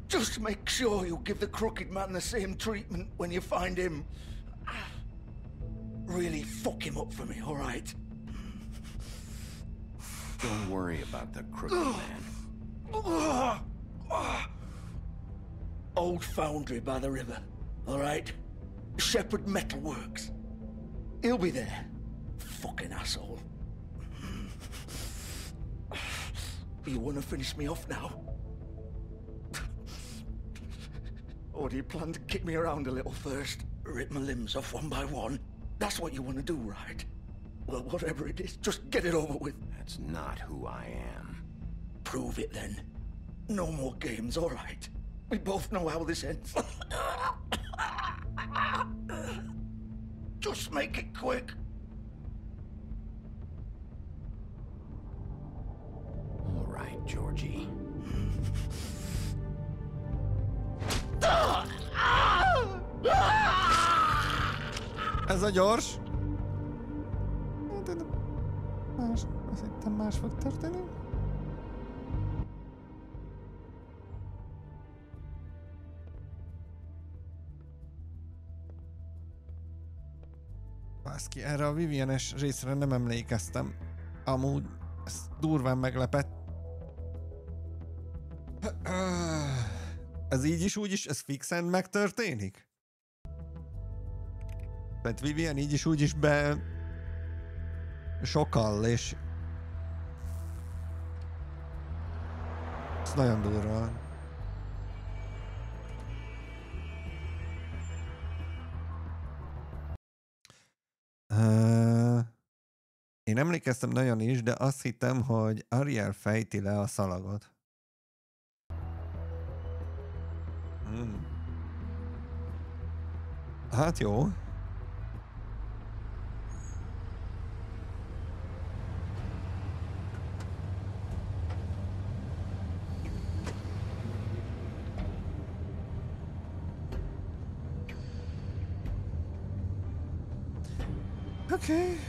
Just make sure you give the crooked man the same treatment when you find him. Really fuck him up for me, all right? Don't worry about the crooked man. Old foundry by the river, all right? Shepherd Metalworks. He'll be there. Fucking asshole. You want to finish me off now? Or do you plan to kick me around a little first? Rip my limbs off one by one? That's what you want to do, right? Well, whatever it is, just get it over with. That's not who I am. Prove it then. No more games, all right? We both know how this ends. Just make it quick. All right, Georgie. Ez a gyors. Más, azt hittem más fog történni. Baszki, erre a Vivian-es részre nem emlékeztem. Amúgy ez durván meglepett. Ez így is, úgy is, ez fixen megtörténik? Tehát Vivian így is, úgy is be... sokall, és... ez nagyon durva. Én emlékeztem nagyon is, de azt hittem, hogy Ariel fejti le a szalagot. Hát jó. Oké.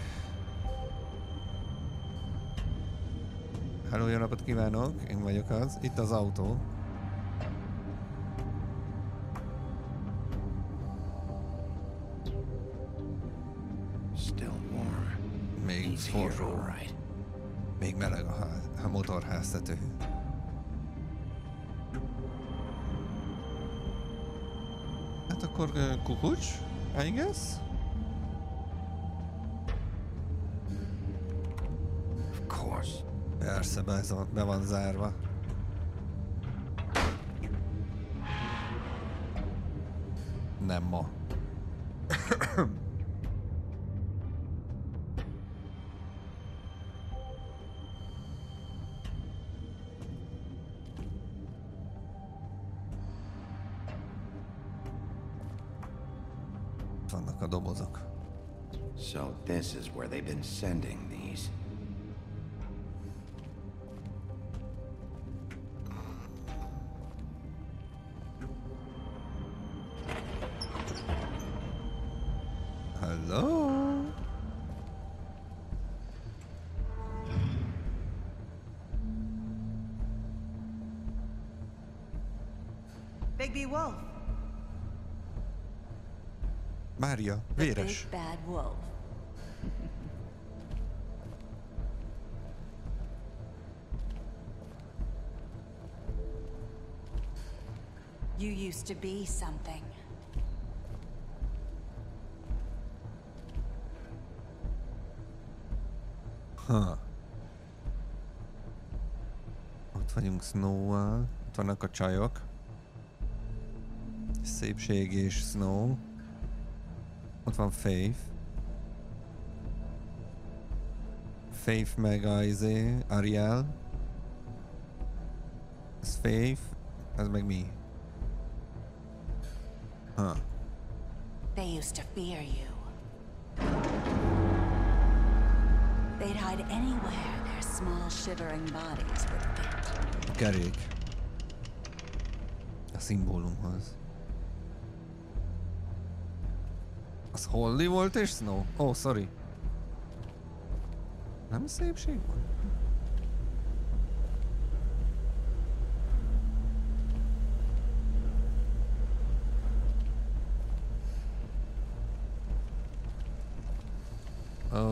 Hello, jó napot kívánok! Én vagyok az. Itt az autó. forró. Még meleg a motorháztető. Hát akkor kukucs, I guess? Of course. Persze, be van zárva. Nem ma. Vannak a dobozok. So this is where they've been sending these. Hello? Bigby Wolf. Mária, véres. Big bad wolf. You used to be something. Ott vagyunk Snow-val. Ott vannak a csajok. Szépség és Snow. Ott van Faith. Faith meg a Ariel. Ez Faith. Ez meg mi? They used to fear you. They'd hide anywhere their small shivering bodies would fit. Kerék. A szimbólumhoz. Az Holly volt és Snow? Oh, sorry. Nem szépség volt?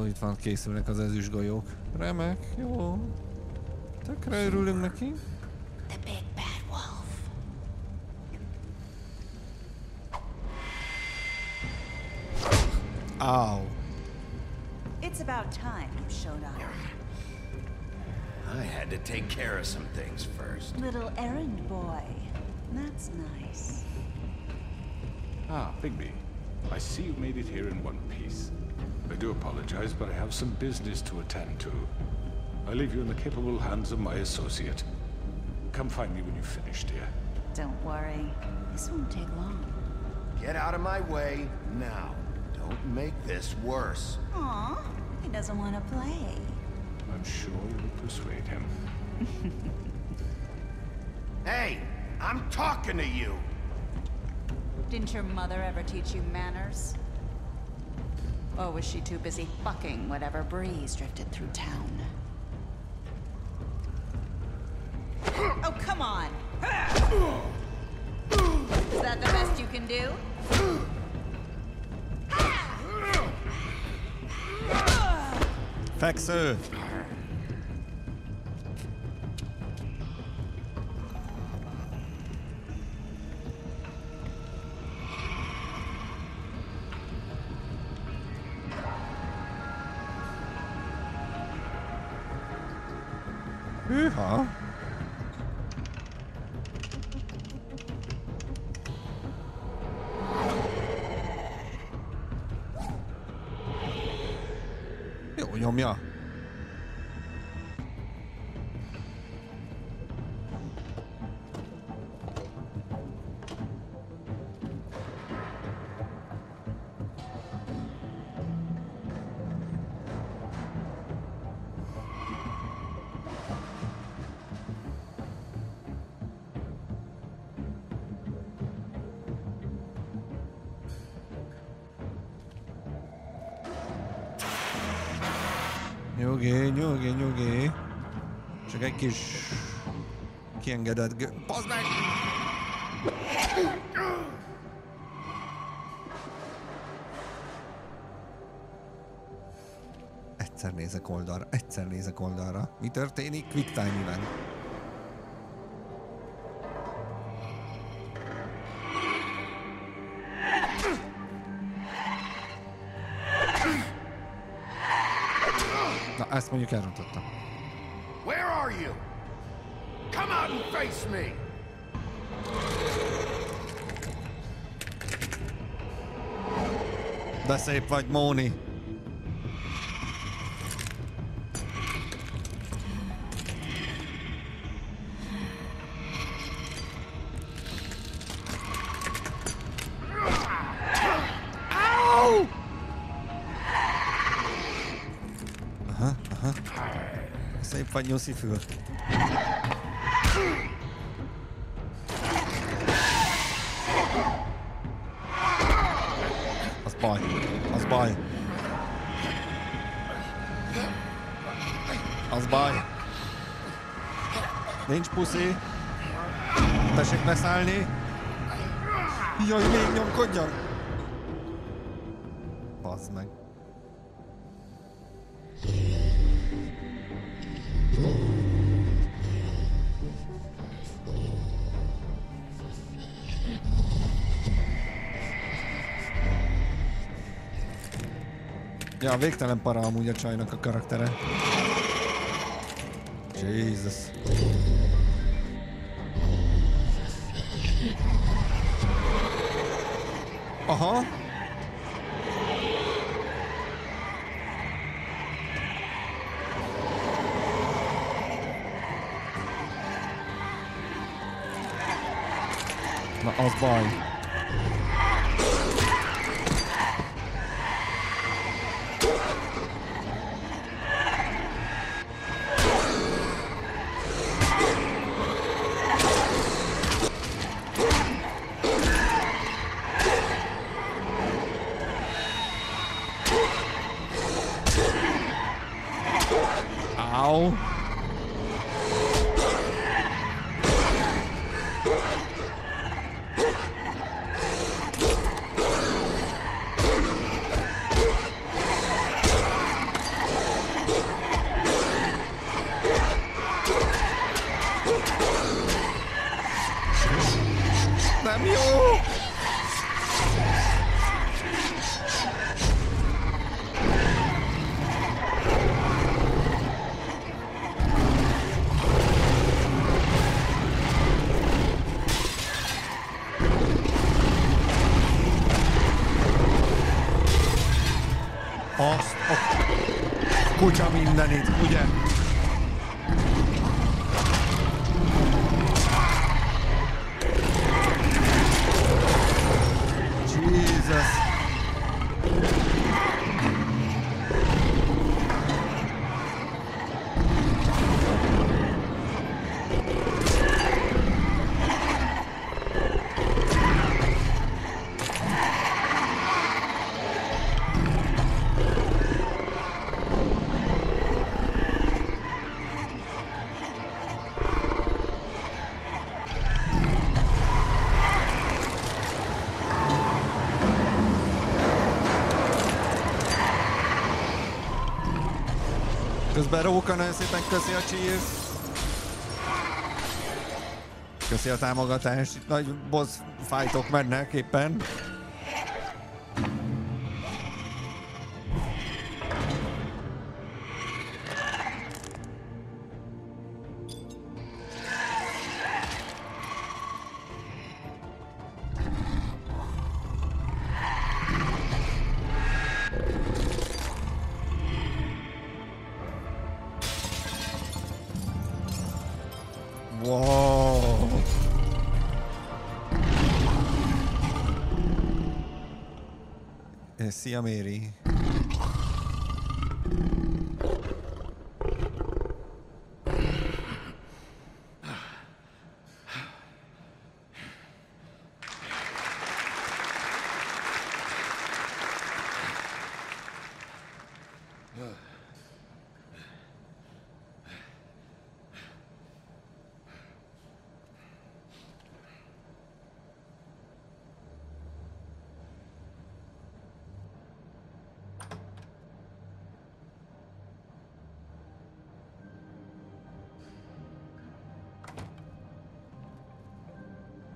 Itt van, készülnek az ezüstgolyók. Remek, jó. Tökre örülünk neki. The big bad wolf. Ow. It's about time you showed up. I had to take care of some things first. Little errand boy. That's nice. Ah, Bigby. I see you made it here in one piece. I do apologize, but I have some business to attend to. I leave you in the capable hands of my associate. Come find me when you've finished, dear. Don't worry. This won't take long. Get out of my way now. Don't make this worse. Aw, he doesn't want to play. I'm sure you'll persuade him. Hey, I'm talking to you! Didn't your mother ever teach you manners? Or was she too busy fucking whatever breeze drifted through town? Oh, come on! Is that the best you can do? Feksző! Hűha! Jó nyomja! Nyugi. Csak egy kis kiengedett Bazd meg! Egyszer nézek oldalra. Mi történik? Quick time event. Na, ezt mondjuk elrontottam. Where are you? Come out and face me! De szép vagy, Móni. Aha. Szép vagy, nyuszifül. Az baj. Az baj. Nincs puszi. Tessék beszállni. Jaj, még nyomkodjon. Bazd meg. Ja, végtelen para amúgy a csajnak a karaktere. Jesus. Aha. Na, az baj. Au. Nem jó! Azt a kutya mindenit, ugye? Jesus. Közben Róka nagyon szépen köszi a cheers. Köszi a támogatást. Itt nagy boss fightok mennek éppen. Wow. Szia, Méri.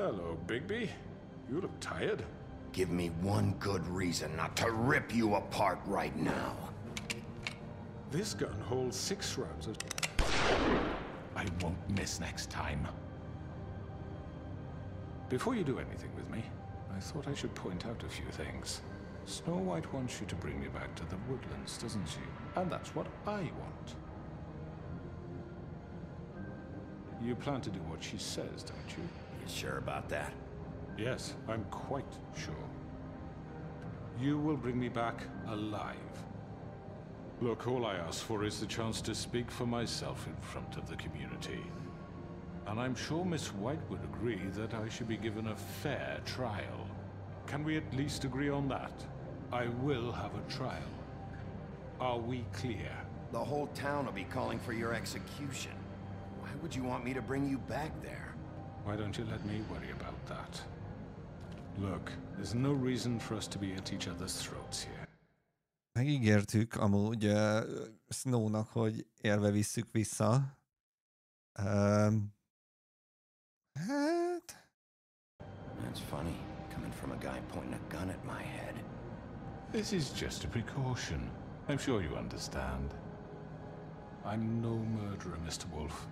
Hello, Bigby. You look tired. Give me one good reason not to rip you apart right now. This gun holds 6 rounds of... I won't miss next time. Before you do anything with me, I thought I should point out a few things. Snow White wants you to bring me back to the woodlands, doesn't she? And that's what I want. You plan to do what she says, don't you? You sure about that? Yes, I'm quite sure. You will bring me back alive. Look, all I ask for is the chance to speak for myself in front of the community. And I'm sure Miss White would agree that I should be given a fair trial. Can we at least agree on that? I will have a trial. Are we clear? The whole town will be calling for your execution. Why would you want me to bring you back there? Why don't you let me worry about that? Look, there's no reason for us to be at each other's throats here. Megígértük amúgy Snownak, hogy élve visszük vissza. Hát... That's funny, coming from a guy pointing a gun at my head. This is just a precaution. I'm sure you understand. I'm no murderer, Mr. Wolf.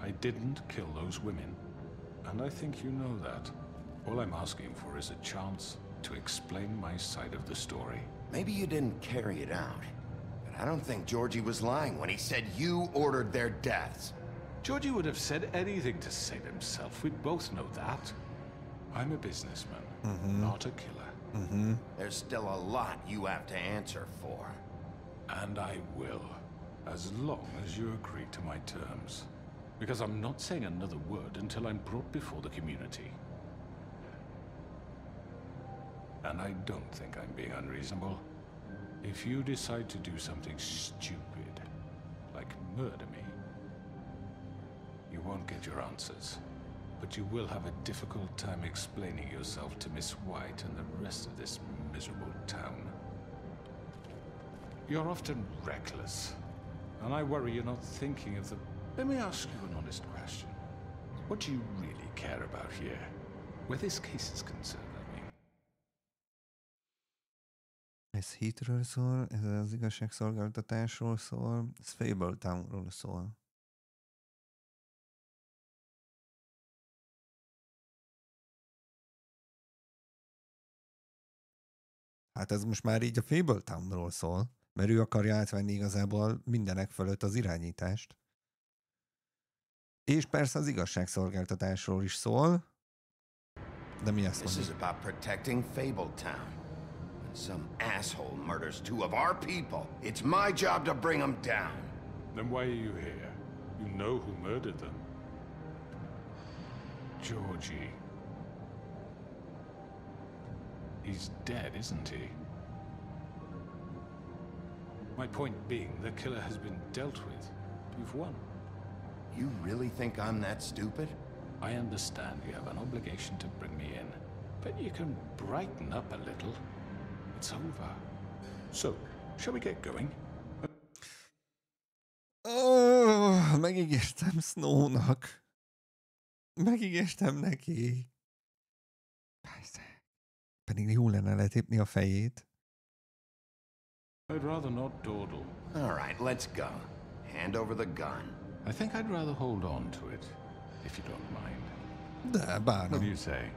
I didn't kill those women. And I think you know that. All I'm asking for is a chance to explain my side of the story. Maybe you didn't carry it out, but I don't think Georgie was lying when he said you ordered their deaths. Georgie would have said anything to save himself. We both know that. I'm a businessman, not a killer. There's still a lot you have to answer for. And I will, as long as you agree to my terms. Because I'm not saying another word until I'm brought before the community. And I don't think I'm being unreasonable. If you decide to do something stupid, like murder me, you won't get your answers. But you will have a difficult time explaining yourself to Miss White and the rest of this miserable town. You're often reckless, and I worry you're not thinking of the... Let me ask you an honest question. What do you really care about here? Where this case is concerned, I mean. Ez hitről szól, ez az igazságszolgáltatásról szól, ez Fabletownról szól. Hát ez most már így a Fabletownról szól, mert ő akarja átvenni igazából mindenek fölött az irányítást. És persze az igazságszolgáltatásról is szól, de mi azt This is mondjuk? about protecting Fabletown. When some asshole murders 2 of our people, it's my job to bring them down. Then why are you here? You know who murdered them. Georgie. He's dead, isn't he? My point being, the killer has been dealt with. You've won. You really think I'm that stupid? I understand you have an obligation to bring me in, but you can brighten up a little. It's over. So, shall we get going? Oh, megígértem Snownak. Megígértem neki. Pedig jó lenne letépni a fejét. I'd rather not dawdle. All right, let's go. Hand over the gun. I think I'd rather hold on to it, if you don't mind. De, bánom. What do you say?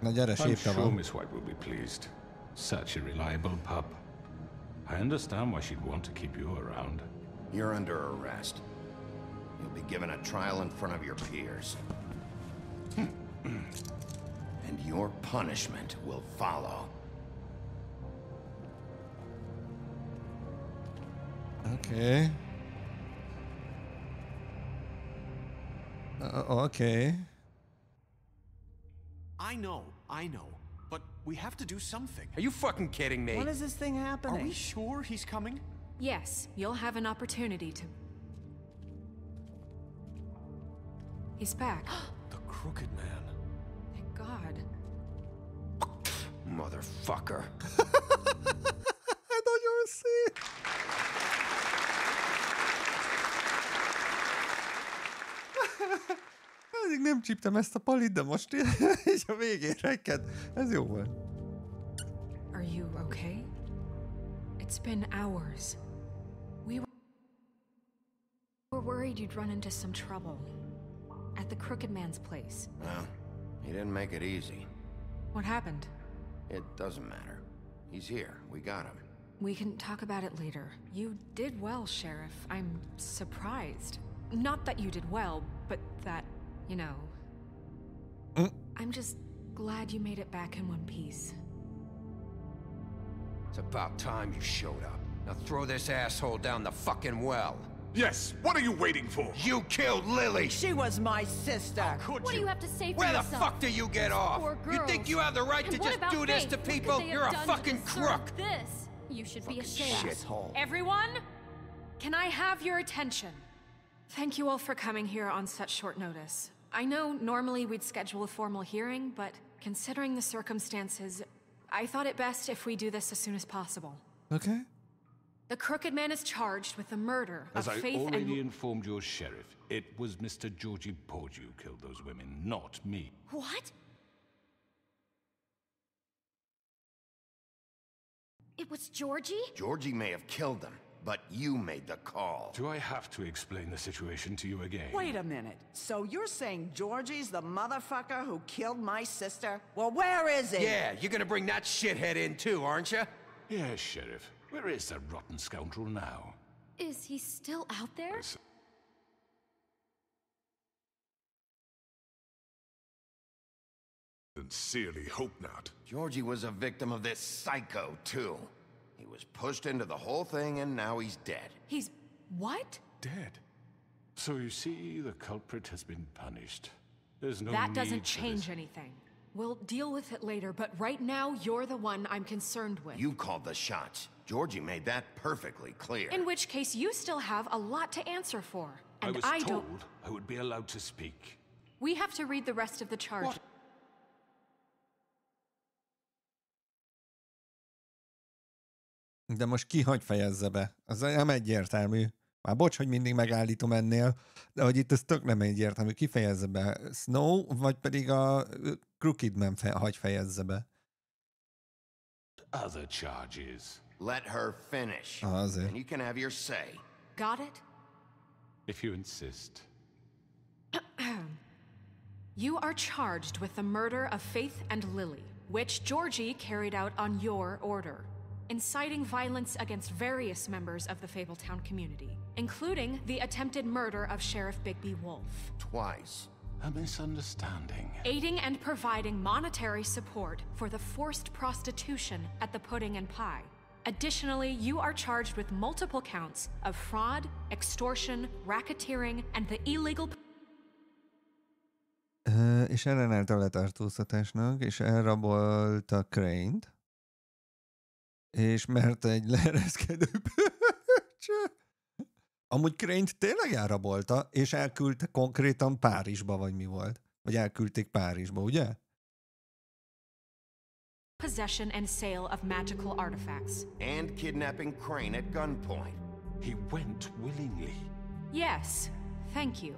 Na gyere, I'm sépta sure van. Miss White will be pleased. Such a reliable pup. I understand why she'd want to keep you around. You're under arrest. You'll be given a trial in front of your peers. And your punishment will follow. Okay. Okay. I know. But we have to do something. Are you fucking kidding me? When is this thing happening? Are we sure he's coming? Yes, you'll have an opportunity to... He's back. The Crooked Man. Thank God. Motherfucker. I thought you were sick. Eddig nem csíptem ezt a palit, de most és a végén reked. Ez jó volt. Are you okay? It's been hours. We were worried you'd run into some trouble. At the Crooked Man's place. Well, he didn't make it easy. What happened? It doesn't matter. He's here. We got him. We can talk about it later. You did well, Sheriff. I'm surprised. Not that you did well, but that, you know... I'm just glad you made it back in one piece. It's about time you showed up. Now throw this asshole down the fucking well. Yes, what are you waiting for? You killed Lily! She was my sister. Could What do you have to say for Where yourself? the fuck do you get off? Poor You girls. think you have the right And to what just about do this Faith? to What could people? they have You're a done to fucking deserve crook! This. You should be ashamed. Shithole. Everyone, can I have your attention? Thank you all for coming here on such short notice. I know normally we'd schedule a formal hearing, but considering the circumstances, I thought it best if we do this as soon as possible. Okay. The Crooked Man is charged with the murder As of I Faith already and... informed your sheriff, it was Mr. Georgie Porge who killed those women, not me. What? It was Georgie? Georgie may have killed them, but you made the call. Do I have to explain the situation to you again? Wait a minute. So you're saying Georgie's the motherfucker who killed my sister? Well, where is he? Yeah, you're gonna bring that shithead in too, aren't you? Yes, Sheriff. Where is that rotten scoundrel now? Is he still out there? Sincerely hope not. Georgie was a victim of this psycho, too. He was pushed into the whole thing, and now he's dead. He's... what? Dead. So you see, the culprit has been punished. There's no That need doesn't for change this. anything. We'll deal with it later, but right now, you're the one I'm concerned with. You called the shots. Georgie made that perfectly clear. In which case, you still have a lot to answer for. I And was I told don't... I would be allowed to speak. We have to read the rest of the charge. What? De most ki hogy fejezze be? Az nem egyértelmű. Már bocs, hogy mindig megállítom ennél, de hogy itt ez tök nem egyértelmű. Ki fejezze be? Snow, vagy pedig a Crooked Man hagy fejezze be? Other charges. Let her finish. Azért. And you can have your say. Got it? If you insist. You are charged with the murder of Faith and Lily, which Georgie carried out on your order, inciting violence against various members of the Fabletown community, including the attempted murder of Sheriff Bigby Wolf. Twice. A misunderstanding. Aiding and providing monetary support for the forced prostitution at the Pudding and Pie. Additionally, you are charged with multiple counts of fraud, extortion, racketeering, and the illegal... És ellenállt a letartóztatásnak, és elrabolta Crane-t, és mert egy leereszkedő bölcső. Amúgy Crane-t tényleg elrabolta, és elküldte konkrétan Párizsba, vagy mi volt? Vagy elküldték Párizsba, ugye? Possession and sale of magical artifacts. And kidnapping Crane at gunpoint. He went willingly. Yes, thank you.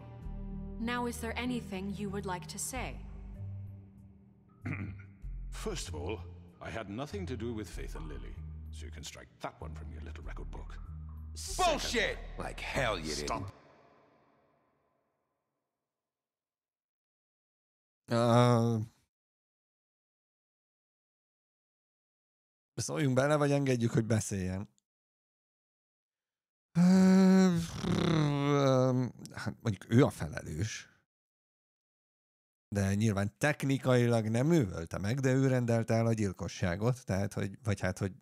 Now, is there anything you would like to say? First of all, I had nothing to do with Faith and Lily, so you can strike that one from your little record book. Bullshit! Like hell you Stop. Szóljunk bele, vagy engedjük, hogy beszéljen? Hát mondjuk ő a felelős. De nyilván technikailag nem ő ölte meg, de ő rendelte el a gyilkosságot, tehát, hogy, vagy hát, hogy...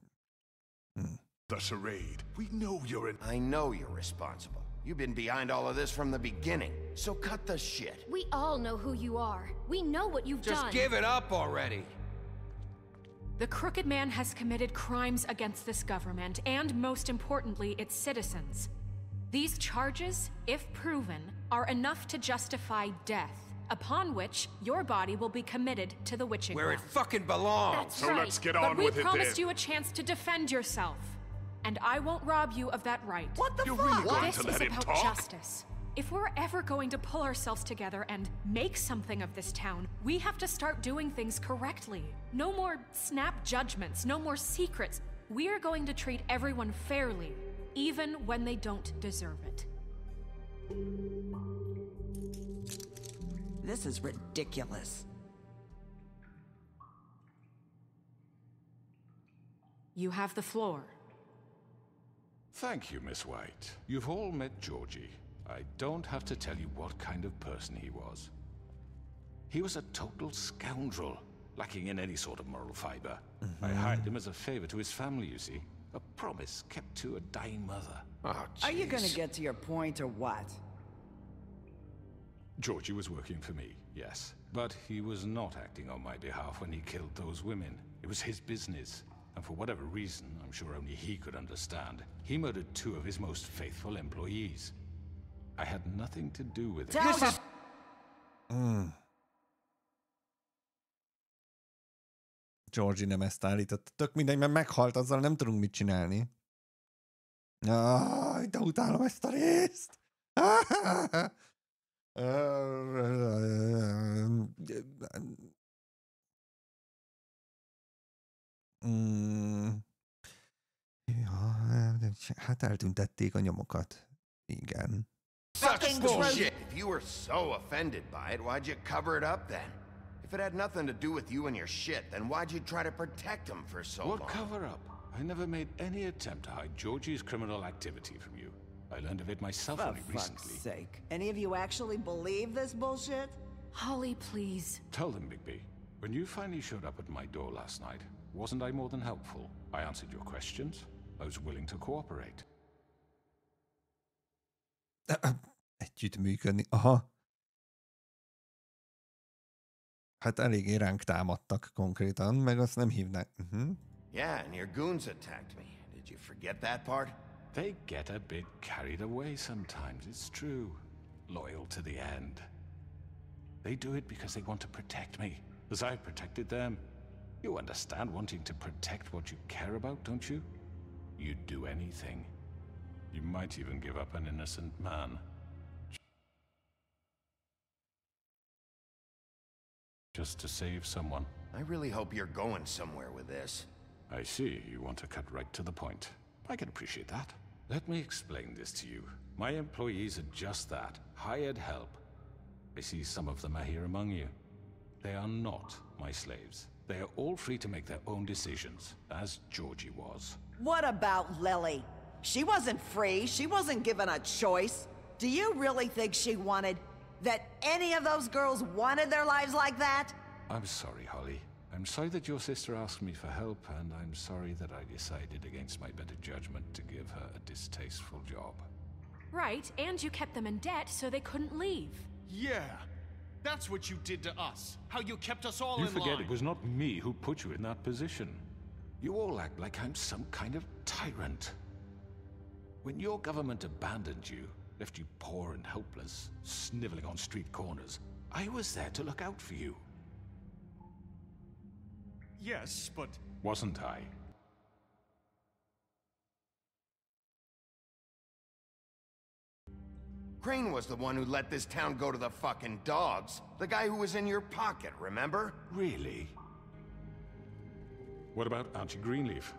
The charade. We know you're I know you're responsible. You've been behind all of this from the beginning, so cut the shit. We all know who you are. We know what you've Just done. give it up already. The Crooked Man has committed crimes against this government and, most importantly, its citizens. These charges, if proven, are enough to justify death, upon which your body will be committed to the witching Where it well. fucking belongs. That's So right. let's get but on we with it promised then. you a chance to defend yourself, and I won't rob you of that right. What the You're fuck? really going This to is let him about talk? justice. If we're ever going to pull ourselves together and make something of this town, we have to start doing things correctly. No more snap judgments, no more secrets. We are going to treat everyone fairly, even when they don't deserve it. This is ridiculous. You have the floor. Thank you, Miss White. You've all met Georgie. I don't have to tell you what kind of person he was. He was a total scoundrel, lacking in any sort of moral fiber. I hired him as a favor to his family, you see. A promise kept to a dying mother. Oh, are you gonna get to your point or what? Georgie was working for me, yes. But he was not acting on my behalf when he killed those women. It was his business. And for whatever reason, I'm sure only he could understand, he murdered 2 of his most faithful employees. I had nothing to do with it. Georgie nem ezt állított. Tök mindegy, mert meghalt, azzal nem tudunk mit csinálni. De utálom ezt a részt! Hát eltüntették a nyomokat. Igen. Such bullshit! If you were so offended by it, why'd you cover it up then? If it had nothing to do with you and your shit, then why'd you try to protect him for so long? What cover up? I never made any attempt to hide Georgie's criminal activity from you. I learned of it myself only recently. For fuck's sake. Any of you actually believe this bullshit? Holly, please. Tell them, Bigby. When you finally showed up at my door last night, wasn't I more than helpful? I answered your questions. I was willing to cooperate. Együttműködni. Aha. Hát eléggé ránk támadtak konkrétan, meg azt nem hívnak. Yeah, and your goons attacked me. Did you forget that part? They get a bit carried away sometimes, it's true. Loyal to the end. They do it because they want to protect me, as I've protected them. You understand wanting to protect what you care about, don't you? You'd do anything. You might even give up an innocent man. Just to save someone. I really hope you're going somewhere with this. I see. You want to cut right to the point. I can appreciate that. Let me explain this to you. My employees are just that. Hired help. I see some of them are here among you. They are not my slaves. They are all free to make their own decisions, as Georgie was. What about Lily? She wasn't free. She wasn't given a choice. Do you really think she wanted... that any of those girls wanted their lives like that? I'm sorry, Holly. I'm sorry that your sister asked me for help, and I'm sorry that I decided against my better judgment to give her a distasteful job. Right, and you kept them in debt so they couldn't leave. Yeah, that's what you did to us. How you kept us all in line. You forget it was not me who put you in that position. You all act like I'm some kind of tyrant. When your government abandoned you, left you poor and helpless, sniveling on street corners, I was there to look out for you. Yes, but... Wasn't I? Crane was the one who let this town go to the fucking dogs. The guy who was in your pocket, remember? Really? What about Auntie Greenleaf?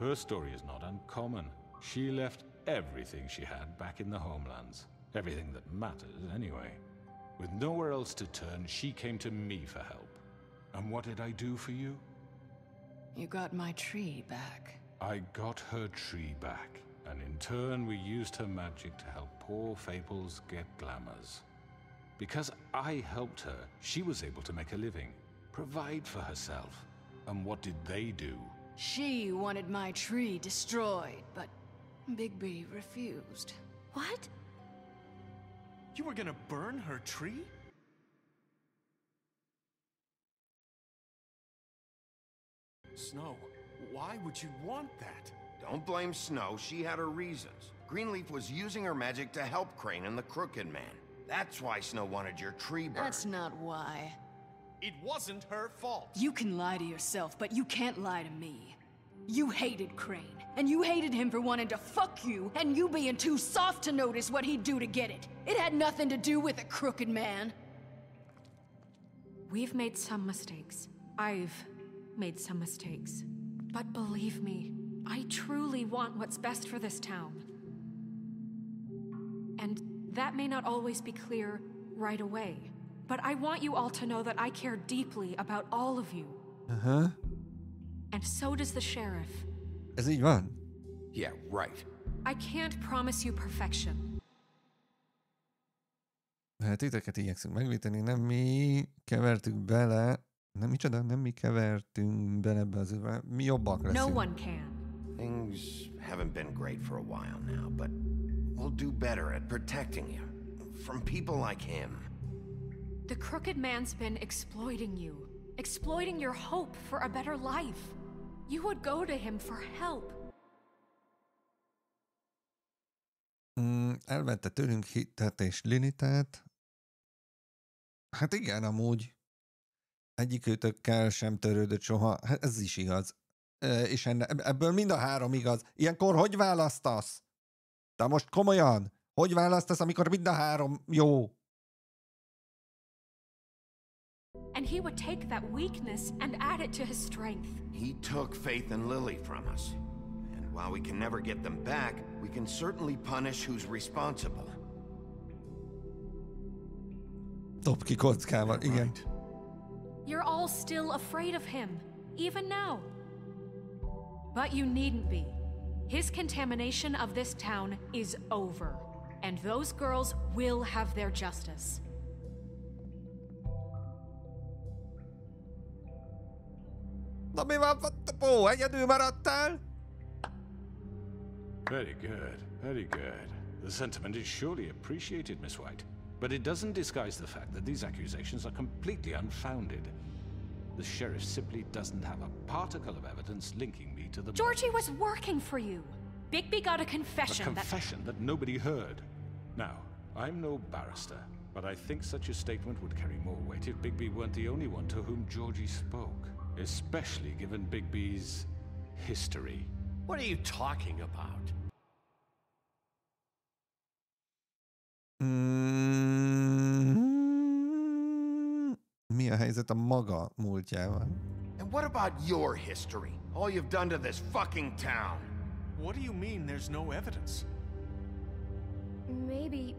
Her story is not uncommon. She left everything she had back in the homelands. Everything that matters, anyway. With nowhere else to turn, she came to me for help. And what did I do for you? You got my tree back. I got her tree back. And in turn, we used her magic to help poor Fables get glamours. Because I helped her, she was able to make a living, provide for herself. And what did they do? She wanted my tree destroyed, but Bigby refused. What? You were gonna burn her tree? Snow, why would you want that? Don't blame Snow, she had her reasons. Greenleaf was using her magic to help Crane and the Crooked Man. That's why Snow wanted your tree burned. That's not why. It wasn't her fault. You can lie to yourself, but you can't lie to me. You hated Crane, and you hated him for wanting to fuck you, and you being too soft to notice what he'd do to get it. It had nothing to do with a crooked man. We've made some mistakes. I've made some mistakes. But believe me, I truly want what's best for this town. And that may not always be clear right away. But I want you all to know that I care deeply about all of you. Uh-huh. And so does the sheriff. Ez így van? Yeah, right. I can't promise you perfection. Hát titeket igyekszünk megvédeni, nem mi kevertük bele. Nem micsoda, nem mi kevertünk bele ebbe az üvegbe. Mi jobbak leszünk. No one can. Things haven't been great for a while now, but we'll do better at protecting you from people like him. The crooked man's been exploiting you. Exploiting your hope for a better life. You would go to him for help. Elvette tőlünk hitet és Linitát. Hát igen, amúgy. Egyikőtökkel sem törődött soha. Hát ez is igaz. És ebből mind a három igaz. Ilyenkor hogy választasz? De most komolyan, hogy választasz, amikor mind a három jó? And he would take that weakness and add it to his strength. He took Faith and Lily from us. And while we can never get them back, we can certainly punish who's responsible. Dob ki kockával, igen. You're all still afraid of him, even now. But you needn't be. His contamination of this town is over. And those girls will have their justice. Na mi van, Ó, egyedül maradtál? Very good, very good. The sentiment is surely appreciated, Miss White. But it doesn't disguise the fact that these accusations are completely unfounded. The sheriff simply doesn't have a particle of evidence linking me to the... Georgie was working for you. Bigby got a confession. A confession that nobody heard. Now, I'm no barrister, but I think such a statement would carry more weight if Bigby weren't the only one to whom Georgie spoke. Especially given Bigby's history. What are you talking about? Mi a helyzet a maga múltjával? And what about your history? All you've done to this fucking town? What do you mean there's no evidence? Maybe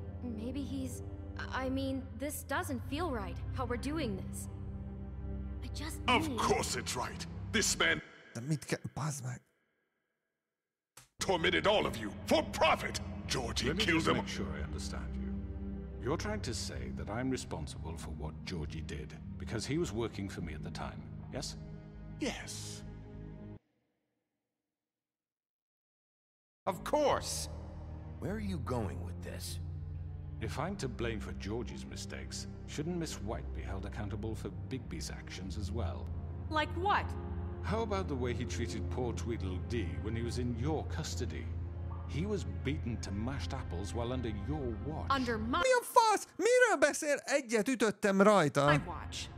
he's... I mean, this doesn't feel right, how we're doing this. I just Of course it's right. This man... De mit kell... Bazd meg. ...tormented all of you for profit. Georgie killed them. Let me just make sure I understand you. You're trying to say that I'm responsible for what Georgie did because he was working for me at the time, yes? Yes. Of course. Where are you going with this? If I'm to blame for Georgie's mistakes, shouldn't Miss White be held accountable for Bigby's actions as well? Like what? How about the way he treated poor Tweedledee when he was in your custody? He was beaten to mashed apples while under your watch. Under my... Mi a fasz? Miről beszél? Egyet ütöttem rajta. My watch.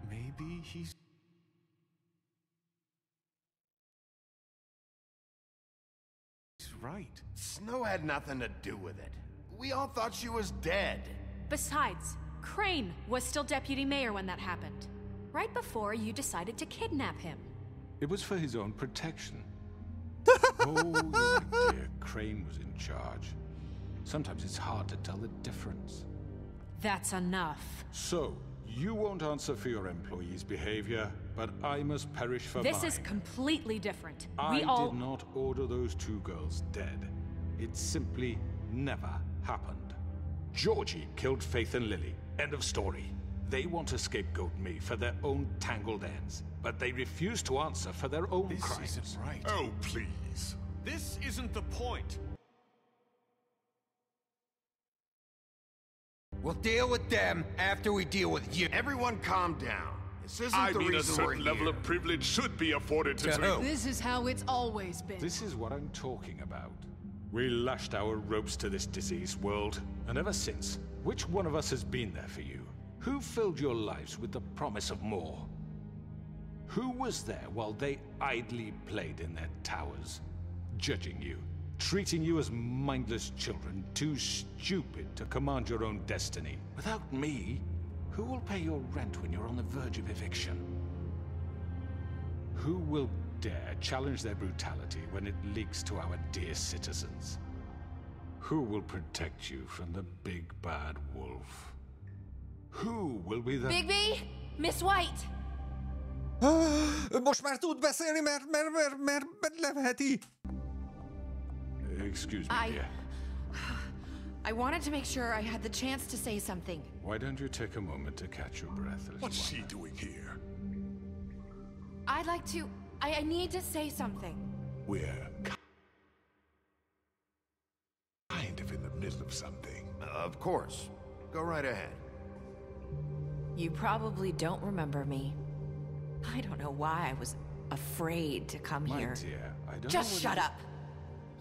Maybe he's right. Snow had nothing to do with it. We all thought she was dead. Besides, Crane was still deputy mayor when that happened. Right before you decided to kidnap him. It was for his own protection. Oh, my dear, Crane was in charge. Sometimes it's hard to tell the difference. That's enough. So, you won't answer for your employees' behavior, but I must perish for mine. This is completely different. I did not order those two girls dead. It simply never happened. Georgie killed Faith and Lily. End of story. They want to scapegoat me for their own tangled ends, but they refuse to answer for their own crimes. This isn't right. Oh, please. This isn't the point. We'll deal with them after we deal with you. Everyone calm down. This isn't I the mean, a reason we're certain level here. of privilege should be afforded to who? This is how it's always been. This is what I'm talking about. We lashed our ropes to this diseased world, and ever since, which one of us has been there for you? Who filled your lives with the promise of more? Who was there while they idly played in their towers, judging you, treating you as mindless children, too stupid to command your own destiny? Without me, who will pay your rent when you're on the verge of eviction? Who will dare challenge their brutality when it leaks to our dear citizens? Who will protect you from the big bad wolf? Who will be the... Bigby! Miss White! Most már tud beszélni, mert leveheti. Excuse me, dear. I wanted to make sure I had the chance to say something. Why don't you take a moment to catch your breath? What's she doing here? I'd like to... I need to say something. We're kind of in the middle of something. Of course. Go right ahead. You probably don't remember me. I don't know why I was afraid to come My here. dear, I don't Just know shut up.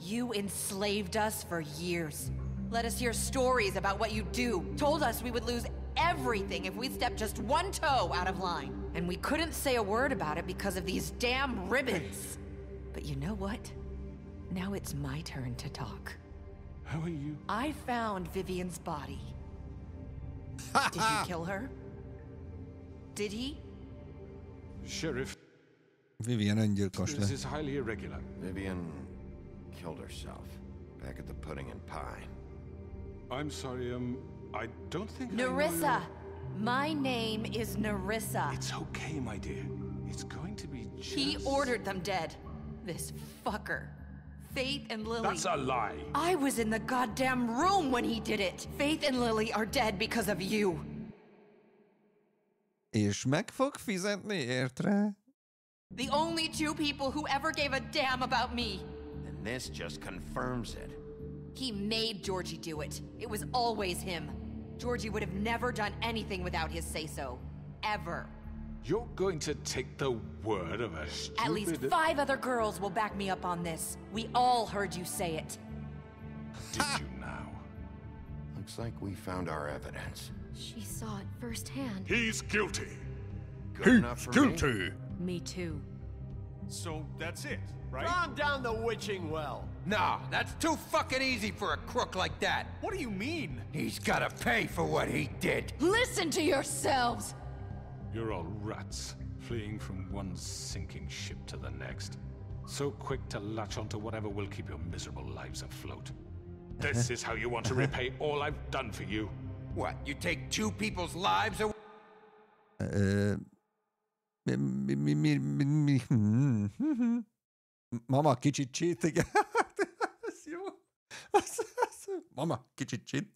You enslaved us for years. Let us hear stories about what you do. Told us we would lose everything if we stepped just one toe out of line. And we couldn't say a word about it because of these damn ribbons. But you know what? Now it's my turn to talk. How are you? I found Vivian's body. Did you kill her? Did he? Sheriff. Vivian öngyilkos This is highly irregular. Vivian killed herself back at the Pudding and Pie. I'm sorry, I don't think Nerissa! My name is Nerissa. It's okay, my dear. It's going to be just... He ordered them dead. This fucker. Faith and Lily. That's a lie. I was in the goddamn room when he did it. Faith and Lily are dead because of you. És meg fog fizetni értre? The only two people who ever gave a damn about me. And this just confirms it. He made Georgie do it. It was always him. Georgie would have never done anything without his say-so. Ever. You're going to take the word of a stupid... At least 5 other girls will back me up on this. We all heard you say it. Did you now? Looks like we found our evidence. She saw it firsthand. He's guilty. Good enough for me? Me too. So that's it, right? Calm down the witching well. Nah, that's too fucking easy for a crook like that. What do you mean? He's gotta pay for what he did. Listen to yourselves! You're all rats, fleeing from one sinking ship to the next. So quick to latch onto whatever will keep your miserable lives afloat. This is how you want to repay all I've done for you. What, you take 2 people's lives away? Mama kicsit cheat, igen. Ez jó. Mama kicsit cheat.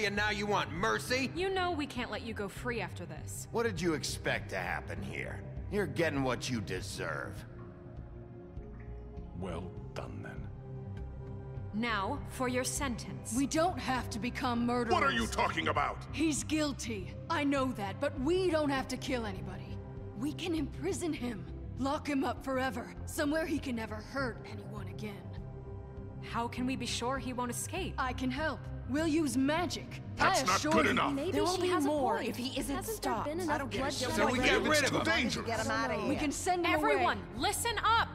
And now you want mercy? You know we can't let you go free after this. What did you expect to happen here? You're getting what you deserve. Well done, then. Now, for your sentence. We don't have to become murderers. What are you talking about? He's guilty. I know that, but we don't have to kill anybody. We can imprison him. Lock him up forever. Somewhere he can never hurt anyone again. How can we be sure he won't escape? I can help. We'll use magic. That's not good enough. Maybe There will she be has more a point. if he isn't Hasn't there stopped. been I enough don't give a bloodshed shit. So we get rid of him. Too Get him out of here. We can send him Everyone, away. listen up!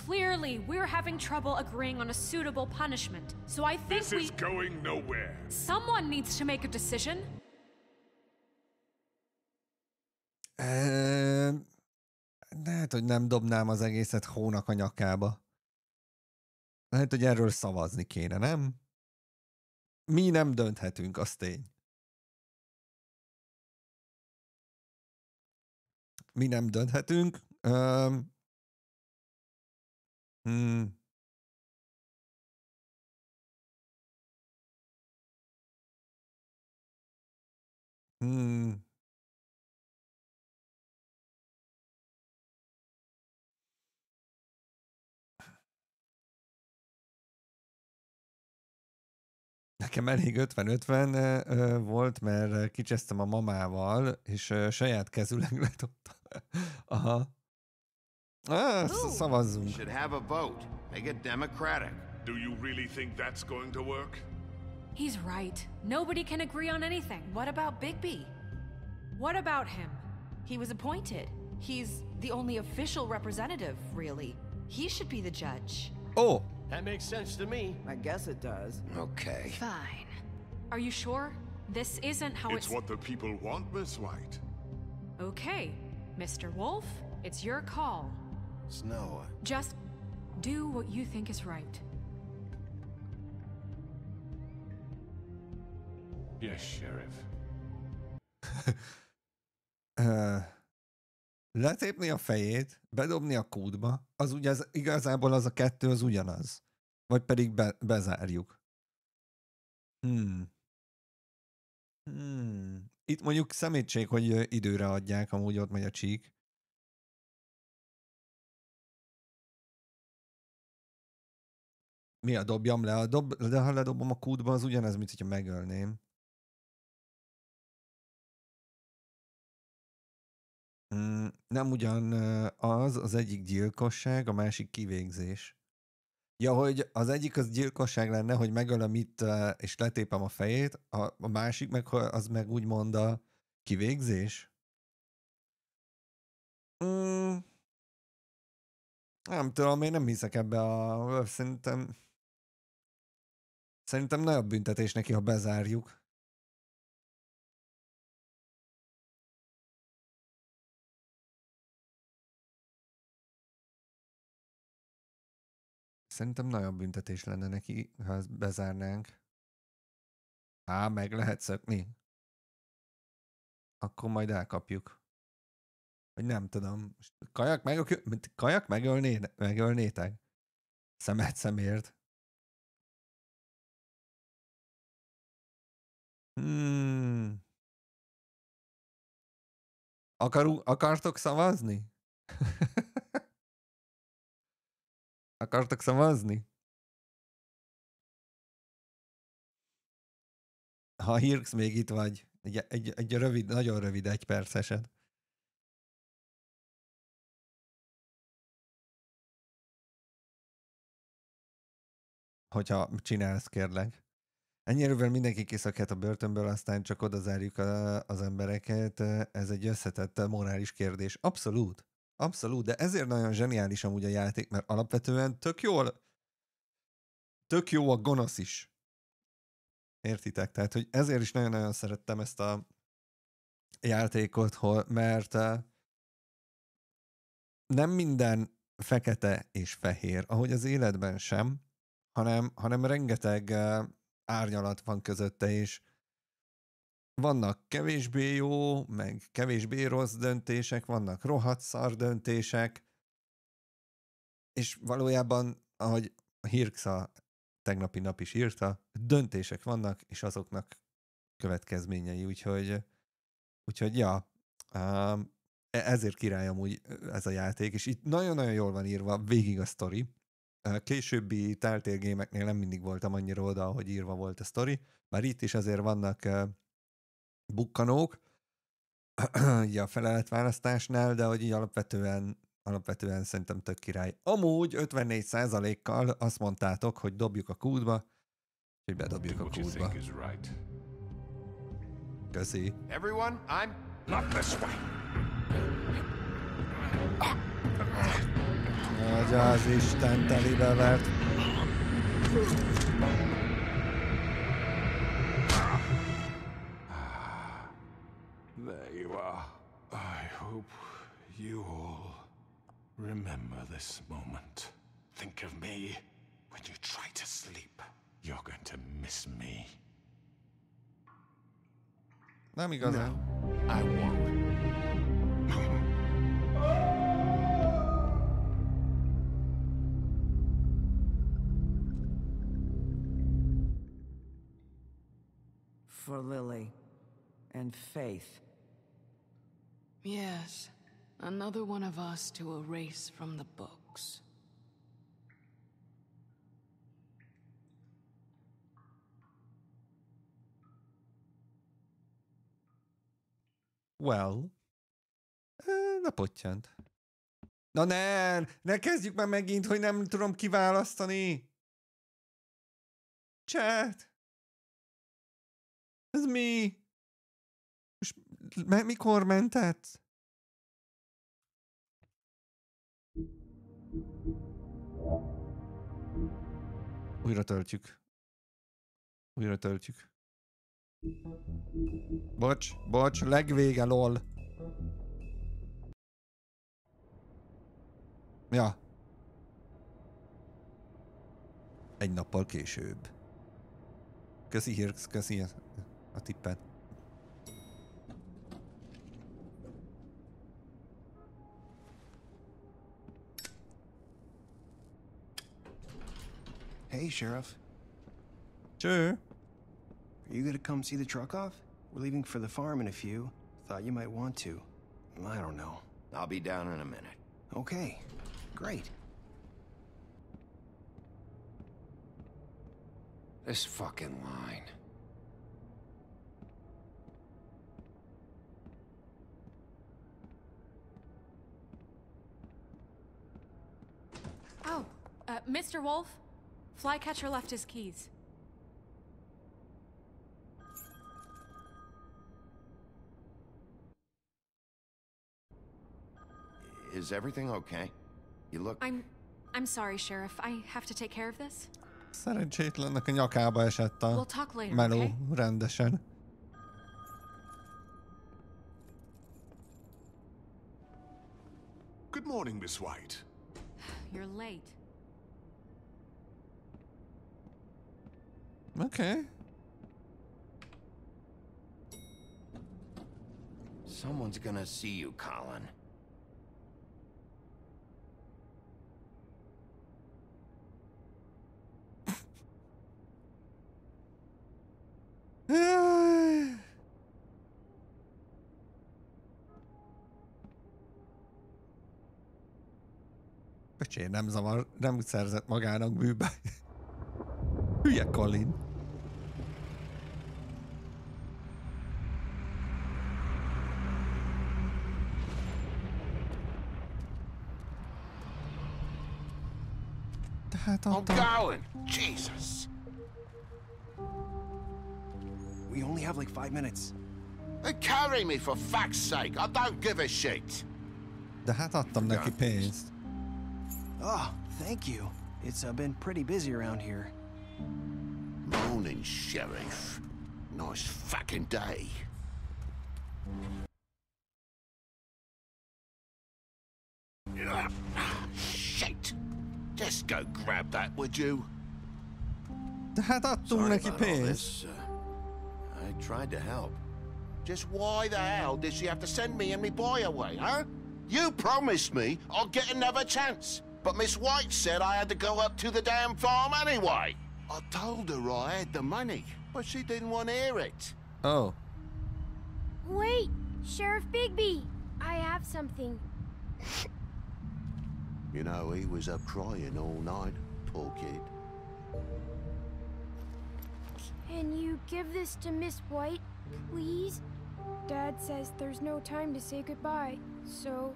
Clearly, we're having trouble agreeing on a suitable punishment. So I think This is going nowhere. Someone needs to make a decision. Lehet, hogy nem dobnám az egészet hónak a nyakába. Lehet, hogy erről szavazni kéne, nem? Mi nem dönthetünk, az tény. Mi nem dönthetünk. Nekem elég 50-50 volt, mert kicsesztem a mamával, és saját kezüleg letoptam. Aha. Szavazzunk. Should have a vote. Make it democratic. Do you really think that's going to work? He's right. Nobody can agree on anything. What about Bigby? What about him? He was appointed. He's the only official representative, really. He should be the judge. Oh! That makes sense to me. I guess it does. Okay. Fine. Are you sure? This isn't how It's what the people want, Miss White. Okay, Mr. Wolf, it's your call. Snow. Just do what you think is right. Yes, Sheriff. Letépni a fejét, bedobni a kútba, az ugye igazából az a kettő az ugyanaz. Vagy pedig bezárjuk. Itt mondjuk szemétség, hogy időre adják, amúgy ott megy a csík. Mi a dobjam le? De ha ledobom a kútba, az ugyanez, mint hogyha megölném. Nem ugyan az egyik gyilkosság, a másik kivégzés. Ja, hogy az egyik az gyilkosság lenne, hogy megölöm itt, és letépem a fejét, a másik meg az meg úgymond a kivégzés. Nem tudom, én nem hiszek ebbe Szerintem nagyobb büntetés neki, ha bezárjuk. Szerintem nagyobb büntetés lenne neki, ha ezt bezárnánk. Meg lehet szökni. Akkor majd elkapjuk. Vagy nem tudom. Kajak megölnétek? Szemet szemért. Akartok szavazni? Akartok szavazni? Ha Hirx még itt vagy, egy rövid, nagyon rövid 1 perceset. Hogyha csinálsz, kérlek. Ennyire mindenki kiszakhet a börtönből, aztán csak oda zárjuk az embereket. Ez egy összetett morális kérdés. Abszolút. Abszolút, de ezért nagyon zseniális amúgy a játék, mert alapvetően tök jó a gonosz is. Értitek? Tehát, hogy ezért is nagyon-nagyon szerettem ezt a játékot, mert nem minden fekete és fehér, ahogy az életben sem, hanem rengeteg árnyalat van közötte, és vannak kevésbé jó, meg kevésbé rossz döntések, vannak rohadt szar döntések, és valójában, ahogy Hirx a tegnapi nap is írta, döntések vannak, és azoknak következményei, úgyhogy ja, ezért király amúgy ez a játék, és itt nagyon-nagyon jól van írva végig a sztori. Későbbi Telltale Game-eknél nem mindig voltam annyira oda, ahogy írva volt a sztori, bár itt is azért vannak bukkanók a feleletválasztásnál, de hogy így alapvetően szerintem tök király. Amúgy 54%-kal azt mondtátok, hogy dobjuk a kútba, hogy bedobjuk a kútba. Köszi. Everyone, I'm not this way. Atya az Isten telibe vert. There you are. I hope you all remember this moment. Think of me when you try to sleep. You're going to miss me. Nem igazán. No, I won't. For Lily and Faith. Yes, another one of us to erase from the books. Well. Na pottyant. Na ne kezdjük már megint, hogy nem tudom kiválasztani. Chat! Ez mi? Most mikor mentett? Újra töltjük. Bocs, legvége, lol. Ja. Egy nappal később. Köszi Hirx, köszi a tippet. Hey, Sheriff. Sure. Are you gonna come see the truck off? We're leaving for the farm in a few. Thought you might want to. I don't know. I'll be down in a minute. Okay, great. This fucking line. Oh, Mr. Wolf, Flycatcher left his keys. Is everything okay? You look... I'm sorry, Sheriff. I have to take care of this. Szerencsétlennek a nyakába esett a We'll talk later, meló okay? rendesen. Good morning, Miss White. You're late. Okay. Someone's gonna see you, Colin. Pöcsé, nem zavar, nem szerzett magának bűbe. Hülye Colin. I'm going! Jesus! We only have like 5 minutes. Then carry me for fuck's sake! I don't give a shit! De hát adtam neki pénzt. Oh, thank you. It's been pretty busy around here. Morning, Sheriff. Nice fucking day. Shit! Just go grab that, would you? De hát adtunk neki pénzt. I tried to help. Just why the hell did she have to send me and me boy away, huh? You promised me I'll get another chance, but Miss White said I had to go up to the damn farm anyway. I told her I had the money, but she didn't want to hear it. Oh. Wait, Sheriff Bigby, I have something. You know, he was up crying all night, poor kid. Can you give this to Miss White, please? Dad says there's no time to say goodbye, so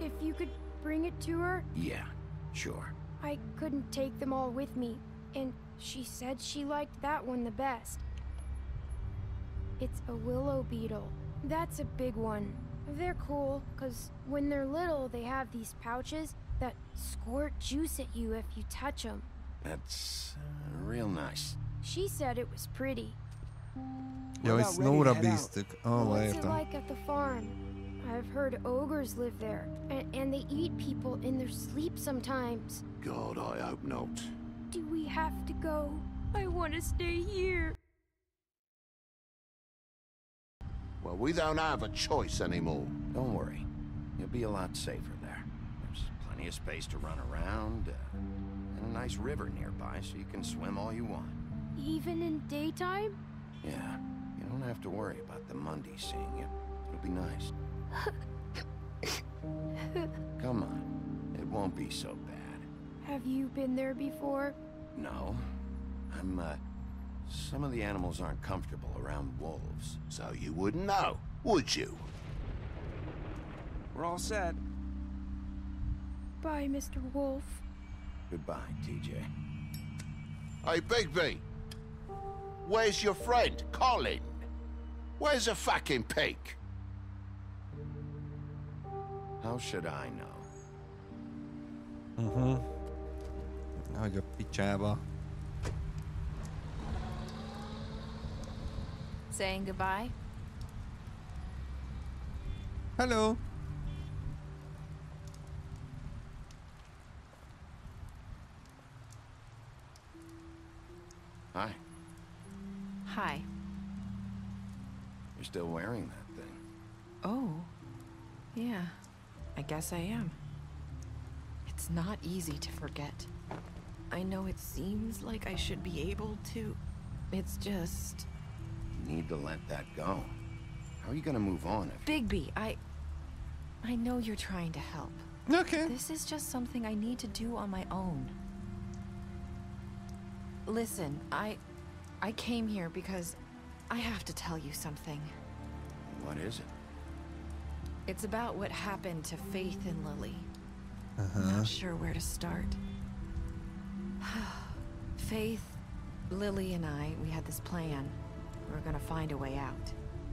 if you could bring it to her? Yeah, sure. I couldn't take them all with me, and she said she liked that one the best. It's a willow beetle. That's a big one. They're cool, because when they're little, they have these pouches that squirt juice at you if you touch them. That's real nice. She said it was pretty. Jó, és Snowra bíztuk. Oh, What's it értem. like at the farm? I've heard ogres live there, and they eat people in their sleep sometimes. God, I hope not. Do we have to go? I want to stay here. Well, we don't have a choice anymore. Don't worry. You'll be a lot safer there. There's plenty of space to run around, and a nice river nearby so you can swim all you want. Even in daytime? Yeah, you don't have to worry about the Mundy seeing you. It'll be nice. Come on, it won't be so bad. Have you been there before? No, some of the animals aren't comfortable around wolves. So you wouldn't know, would you? We're all set. Bye, Mr. Wolf. Goodbye, TJ. Hey, Bigby. Where's your friend, Colin? Where's the fucking pig? How should I know? Hogy a picsába. Saying goodbye? Hello. Hi. Hi. You're still wearing that thing. Oh. Yeah. I guess I am. It's not easy to forget. I know it seems like I should be able to. It's just... You need to let that go. How are you gonna move on if... Bigby, I know you're trying to help. Okay. This is just something I need to do on my own. Listen, I came here because I have to tell you something. What is it? It's about what happened to Faith and Lily. I'm not sure where to start. Faith, Lily, and I, we had this plan. We were gonna find a way out.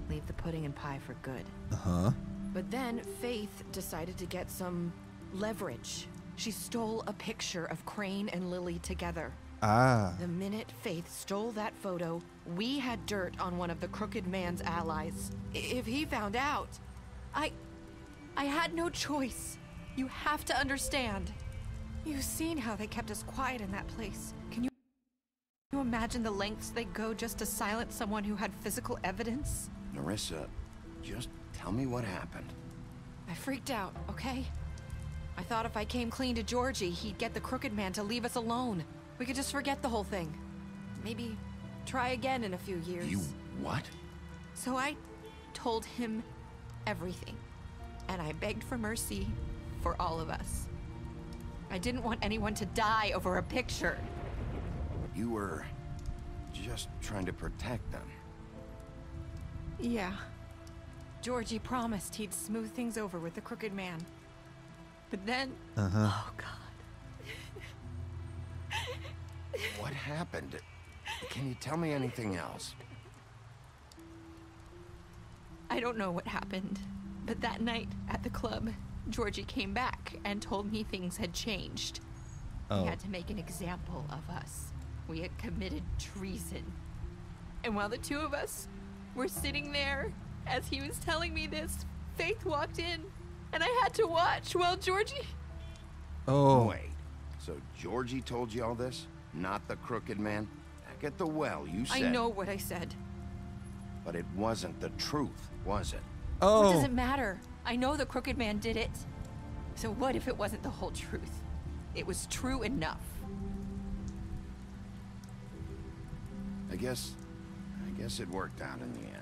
Leave the pudding and pie for good. But then Faith decided to get some leverage. She stole a picture of Crane and Lily together. The minute Faith stole that photo, we had dirt on one of the Crooked Man's allies. If he found out, I had no choice. You have to understand. You've seen how they kept us quiet in that place. Can you imagine the lengths they go just to silence someone who had physical evidence? Nerissa, just tell me what happened. I freaked out, okay? I thought if I came clean to Georgie, he'd get the Crooked Man to leave us alone. We could just forget the whole thing. Maybe try again in a few years. You what? So I told him everything. And I begged for mercy for all of us. I didn't want anyone to die over a picture. You were just trying to protect them. Yeah. Georgie promised he'd smooth things over with the Crooked Man. But then... Oh, God. What happened? Can you tell me anything else? I don't know what happened. But that night at the club, Georgie came back and told me things had changed. He had to make an example of us. We had committed treason. And while the two of us were sitting there, as he was telling me this, Faith walked in, and I had to watch while Georgie... Wait, so Georgie told you all this? Not the Crooked Man? Back at the well, you said... I know what I said. But it wasn't the truth, was it? What does it matter? I know the Crooked Man did it. So what if it wasn't the whole truth? It was true enough. I guess it worked out in the end.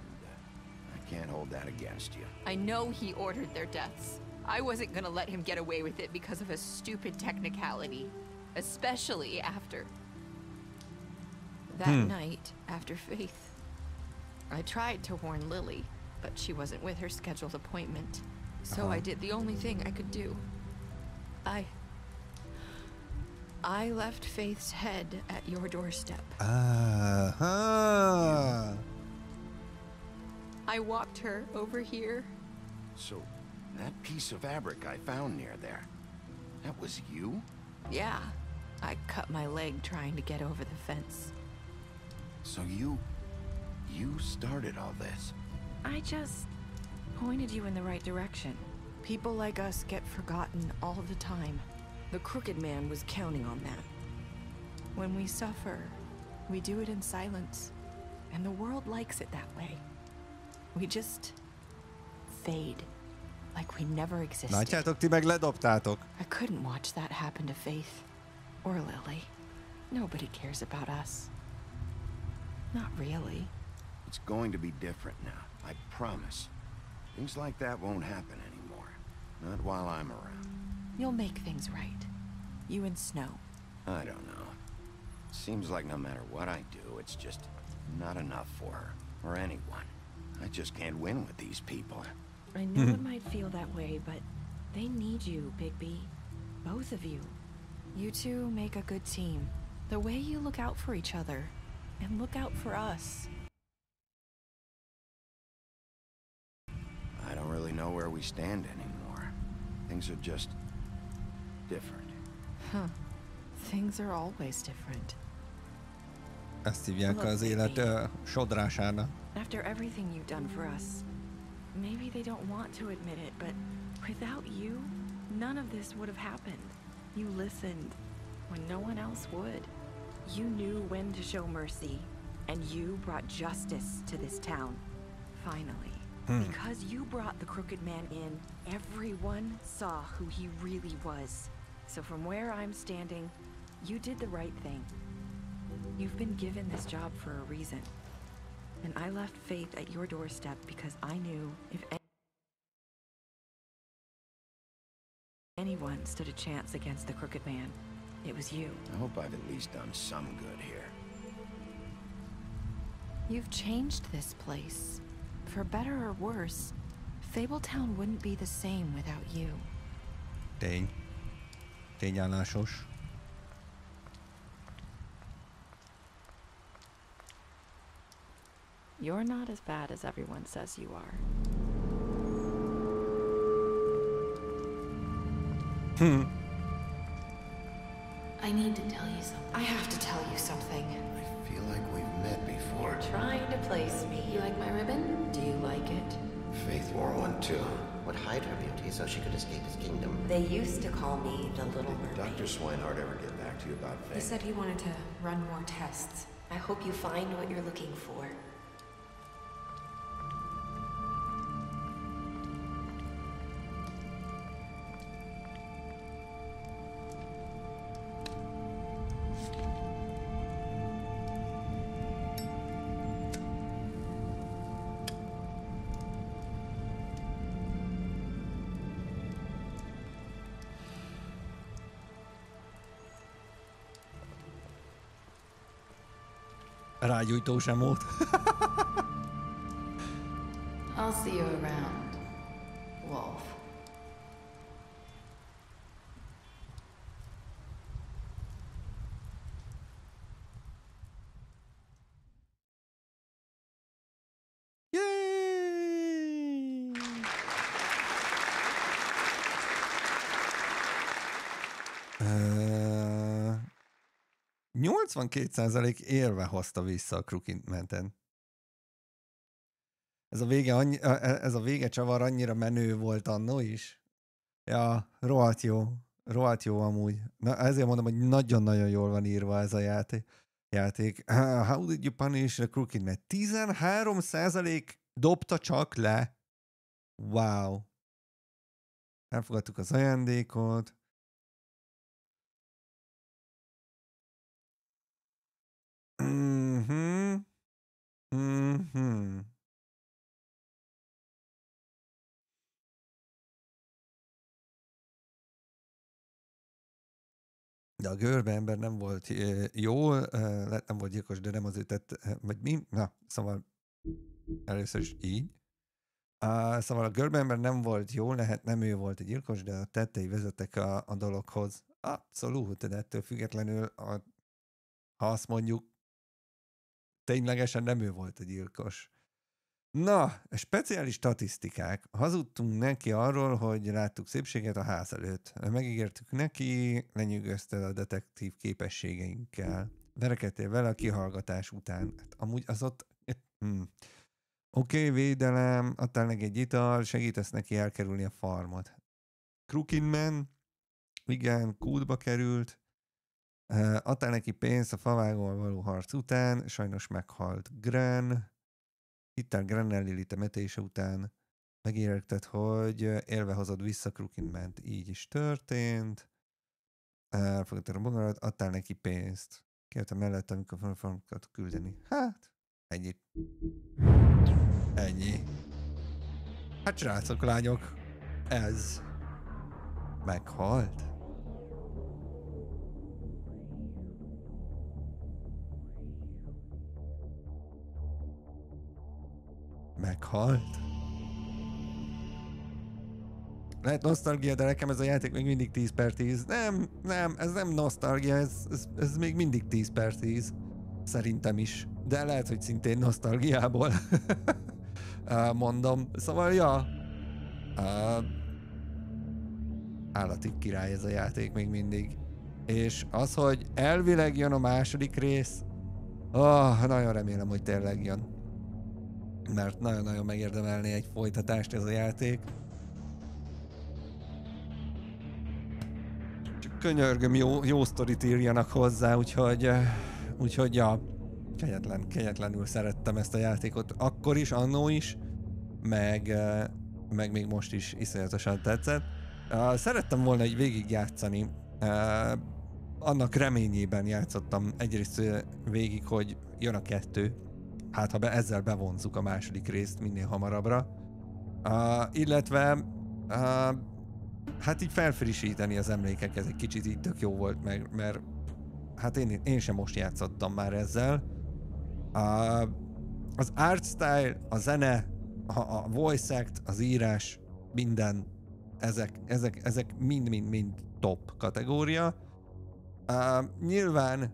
I can't hold that against you. I know he ordered their deaths. I wasn't gonna let him get away with it because of a stupid technicality. Especially after... that night, after Faith. I tried to warn Lily, but she wasn't with her scheduled appointment. So I did the only thing I could do. I left Faith's head at your doorstep. I walked her over here. So, that piece of fabric I found near there, that was you? Yeah. I cut my leg trying to get over the fence. So you started all this? I just pointed you in the right direction. People like us get forgotten all the time. The Crooked Man was counting on that. When we suffer, we do it in silence. And the world likes it that way. We just fade. Like we never existed. Látjátok, ti meg ledobtátok. I couldn't watch that happen to Faith. Or Lily. Nobody cares about us. Not really. It's going to be different now, I promise. Things like that won't happen anymore. Not while I'm around. You'll make things right. You and Snow. I don't know. Seems like no matter what I do, it's just not enough for her, or anyone. I just can't win with these people. I know it might feel that way, but they need you, Bigby. Both of you. You two make a good team. The way you look out for each other and look out for us. I don't really know where we stand anymore. Things are just different. Huh. Things are always different. Ezt hívják az élet sodrásának. After everything you've done for us, maybe they don't want to admit it, but without you, none of this would have happened. You listened when no one else would. You knew when to show mercy, and you brought justice to this town. Finally. Because you brought the Crooked Man in, everyone saw who he really was. So from where I'm standing, you did the right thing. You've been given this job for a reason. And I left Faith at your doorstep because I knew if anyone stood a chance against the Crooked Man, it was you. I hope I've at least done some good here. You've changed this place. For better or worse, Fabletown wouldn't be the same without you. Tény. Tényállásos. You're not as bad as everyone says you are. I need to tell you something. I have to tell you something. I feel like we've met before. You're trying to place me. You like my ribbon? Do you like it? Faith wore one too. Would hide her beauty so she could escape his kingdom. They used to call me the Little Mermaid. Dr. Swinehart ever get back to you about Faith? He said he wanted to run more tests. I hope you find what you're looking for. Rágyújtós emót. I'll see you around, Wolf. Yay! 82% érve hozta vissza a Crooked Man-en. Ez a vége csavar annyira menő volt annó is. Ja, rohadt jó amúgy. Na, ezért mondom, hogy nagyon-nagyon jól van írva ez a játék. How did you punish the Crooked Man? 13% dobta csak le. Wow. Elfogadtuk az ajándékot. De a görbe ember nem volt jó, nem volt gyilkos, de nem az ő tett, vagy mi? Na, szóval először is így. Szóval a görbe ember nem volt jó, lehet nem ő volt a gyilkos, de a tettei vezettek a dologhoz. Abszolút, de ettől függetlenül, ha azt mondjuk, ténylegesen nem ő volt a gyilkos. Na, speciális statisztikák. Hazudtunk neki arról, hogy láttuk szépséget a ház előtt. Megígértük neki, lenyűgözte a detektív képességeinkkel. Verekedtél vele a kihallgatás után. Hát, amúgy az ott... Oké, védelem, adtál neki egy ital, segítesz neki elkerülni a farmot. Crooked Man, igen, kútba került. Adtál neki pénzt a favágóval való harc után, sajnos meghalt Gren. Hittel Grennel Lili temetése után. Megígérted, hogy élve hozod vissza Crooked Man-t. Így is történt. Elfogadtad a bogarat, adtál neki pénzt. Kérte mellett, amikor farmokat küldeni. Hát, ennyi. Ennyi. Hát srácok, lányok, ez meghalt. Meghalt? lehet nosztalgia, de nekem ez a játék még mindig 10/10. Nem, ez nem nosztalgia, ez még mindig 10/10. Szerintem is. De lehet, hogy szintén nosztalgiából mondom. Szóval, ja. Állati király ez a játék még mindig. És az, hogy elvileg jön a második rész, nagyon remélem, hogy tényleg jön. Mert nagyon-nagyon megérdemelné egy folytatást ez a játék. Csak könyörgöm, jó sztorit írjanak hozzá, úgyhogy ja, kegyetlenül szerettem ezt a játékot. Akkor is, annó is, meg még most is iszonyatosan tetszett. Szerettem volna egy végigjátszani. Annak reményében játszottam egyrészt végig, hogy jön a 2. Hát ha ezzel bevonzuk a második részt minél hamarabbra. Illetve hát így felfrissíteni az emlékeket, egy kicsit így tök jó volt, mert hát én sem most játszottam már ezzel. Az art style, a zene, a voice act, az írás, minden, ezek mind top kategória. Nyilván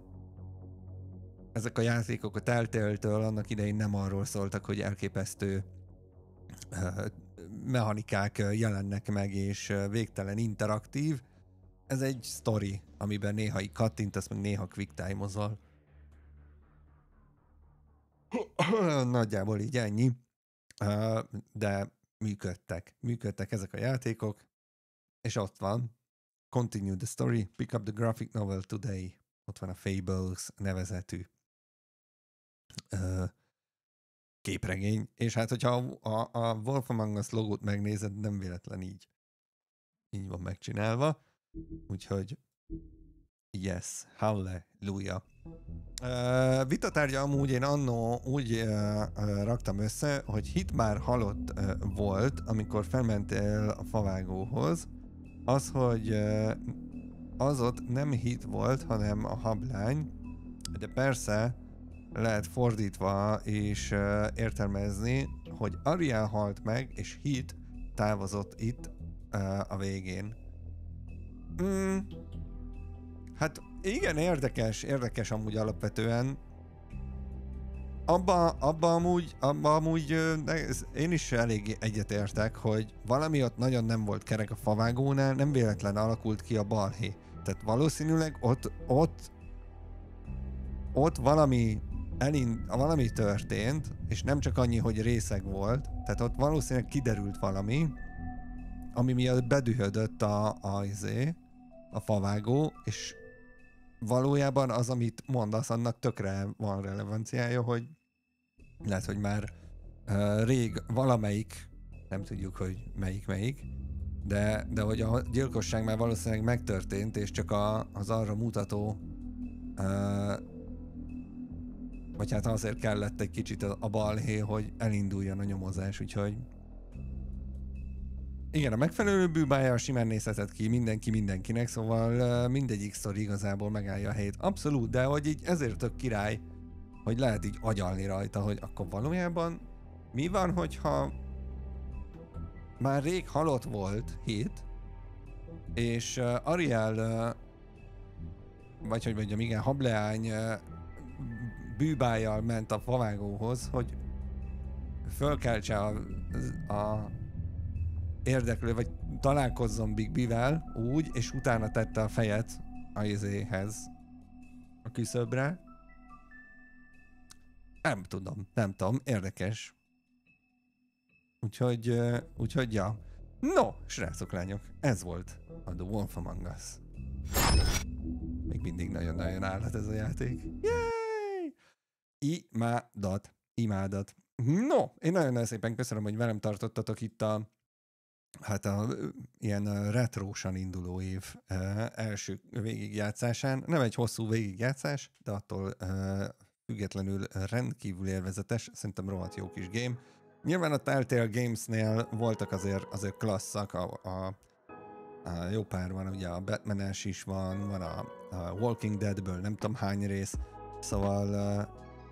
ezek a játékok a Telltale-től annak idején nem arról szóltak, hogy elképesztő mechanikák jelennek meg, és végtelen interaktív. Ez egy sztori, amiben néha így kattintasz, meg néha quick time-ozol. Nagyjából így ennyi. De működtek ezek a játékok, és ott van. Continue the story, pick up the graphic novel today. Ott van a Fables nevezetű képregény, és hát hogyha a Wolf Among Us logót megnézed, nem véletlen így van megcsinálva, úgyhogy yes, hallelujah. Vitatárgya amúgy én annó úgy raktam össze, hogy Hit már halott volt, amikor felmentél a favágóhoz, az, hogy az ott nem Hit volt, hanem a hablány, de persze lehet fordítva és értelmezni, hogy Ariel halt meg, és Hit távozott itt a végén. Hát igen, érdekes amúgy alapvetően. Abba amúgy én is elég egyetértek, hogy valami ott nagyon nem volt kerek a favágónál, nem véletlen alakult ki a balhé. Tehát valószínűleg ott valami történt, és nem csak annyi, hogy részeg volt, tehát ott valószínűleg kiderült valami, ami miatt bedühödött a favágó, és valójában az, amit mondasz, annak tökre van relevanciája, hogy lehet, hogy már rég valamelyik, nem tudjuk, hogy melyik, de hogy a gyilkosság már valószínűleg megtörtént, és csak az arra mutató, vagy hát azért kellett egy kicsit a balhé, hogy elinduljon a nyomozás, úgyhogy igen, a megfelelő bűbája simán nézhetett ki mindenkinek, szóval mindegyik sztori igazából megállja a helyét. Abszolút, de hogy így ezért tök király, hogy lehet így agyalni rajta, hogy akkor valójában mi van, hogyha már rég halott volt Hit, és Ariel, vagy hogy mondjam, igen, hableány bűbájjal ment a favágóhoz, hogy fölkeltse a érdeklő, vagy találkozzon Big B-vel úgy, és utána tette a fejet a izéhez, a küszöbre. Nem tudom, érdekes. Úgyhogy ja. No, srácok, lányok, ez volt a The Wolf Among Us. Még mindig nagyon-nagyon állat ez a játék. Yay! Imádat. No, én nagyon szépen köszönöm, hogy velem tartottatok itt a ilyen retrósan induló év első végigjátszásán. Nem egy hosszú végigjátszás, de attól függetlenül rendkívül élvezetes, szerintem rohadt jó kis game. Nyilván a Telltale Games-nél voltak azért klasszak, a jó pár van, ugye a Batman-es is van a Walking Deadből nem tudom hány rész, szóval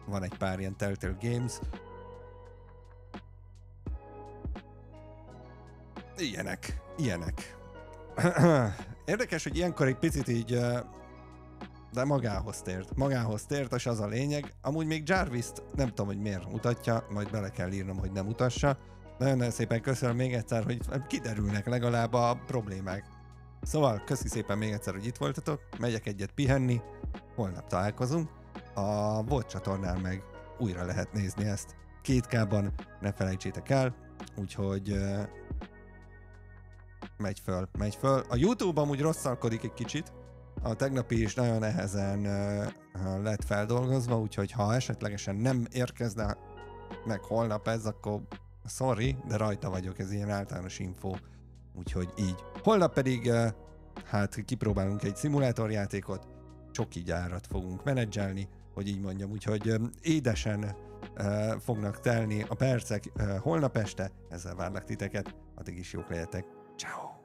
van egy pár ilyen Telltale Games. Ilyenek. ilyenek. Érdekes, hogy ilyenkor egy picit így, de magához tért, és az a lényeg. Amúgy még Jarvis-t nem tudom, hogy miért mutatja, majd bele kell írnom, hogy nem mutassa. Nagyon szépen köszönöm még egyszer, hogy kiderülnek legalább a problémák. Szóval köszi szépen még egyszer, hogy itt voltatok, megyek egyet pihenni, holnap találkozunk. A Volt csatornán meg újra lehet nézni ezt 2K-ban, ne felejtsétek el, úgyhogy megy föl. A YouTube amúgy rosszalkodik egy kicsit, a tegnapi is nagyon nehezen lett feldolgozva, úgyhogy ha esetlegesen nem érkezne meg holnap ez, akkor sorry, de rajta vagyok, ez ilyen általános info, úgyhogy így. Holnap pedig hát kipróbálunk egy szimulátorjátékot, csoki gyárat fogunk menedzselni, hogy így mondjam, úgyhogy édesen fognak telni a percek holnap este, ezzel várlak titeket, addig is jók legyetek. Ciao.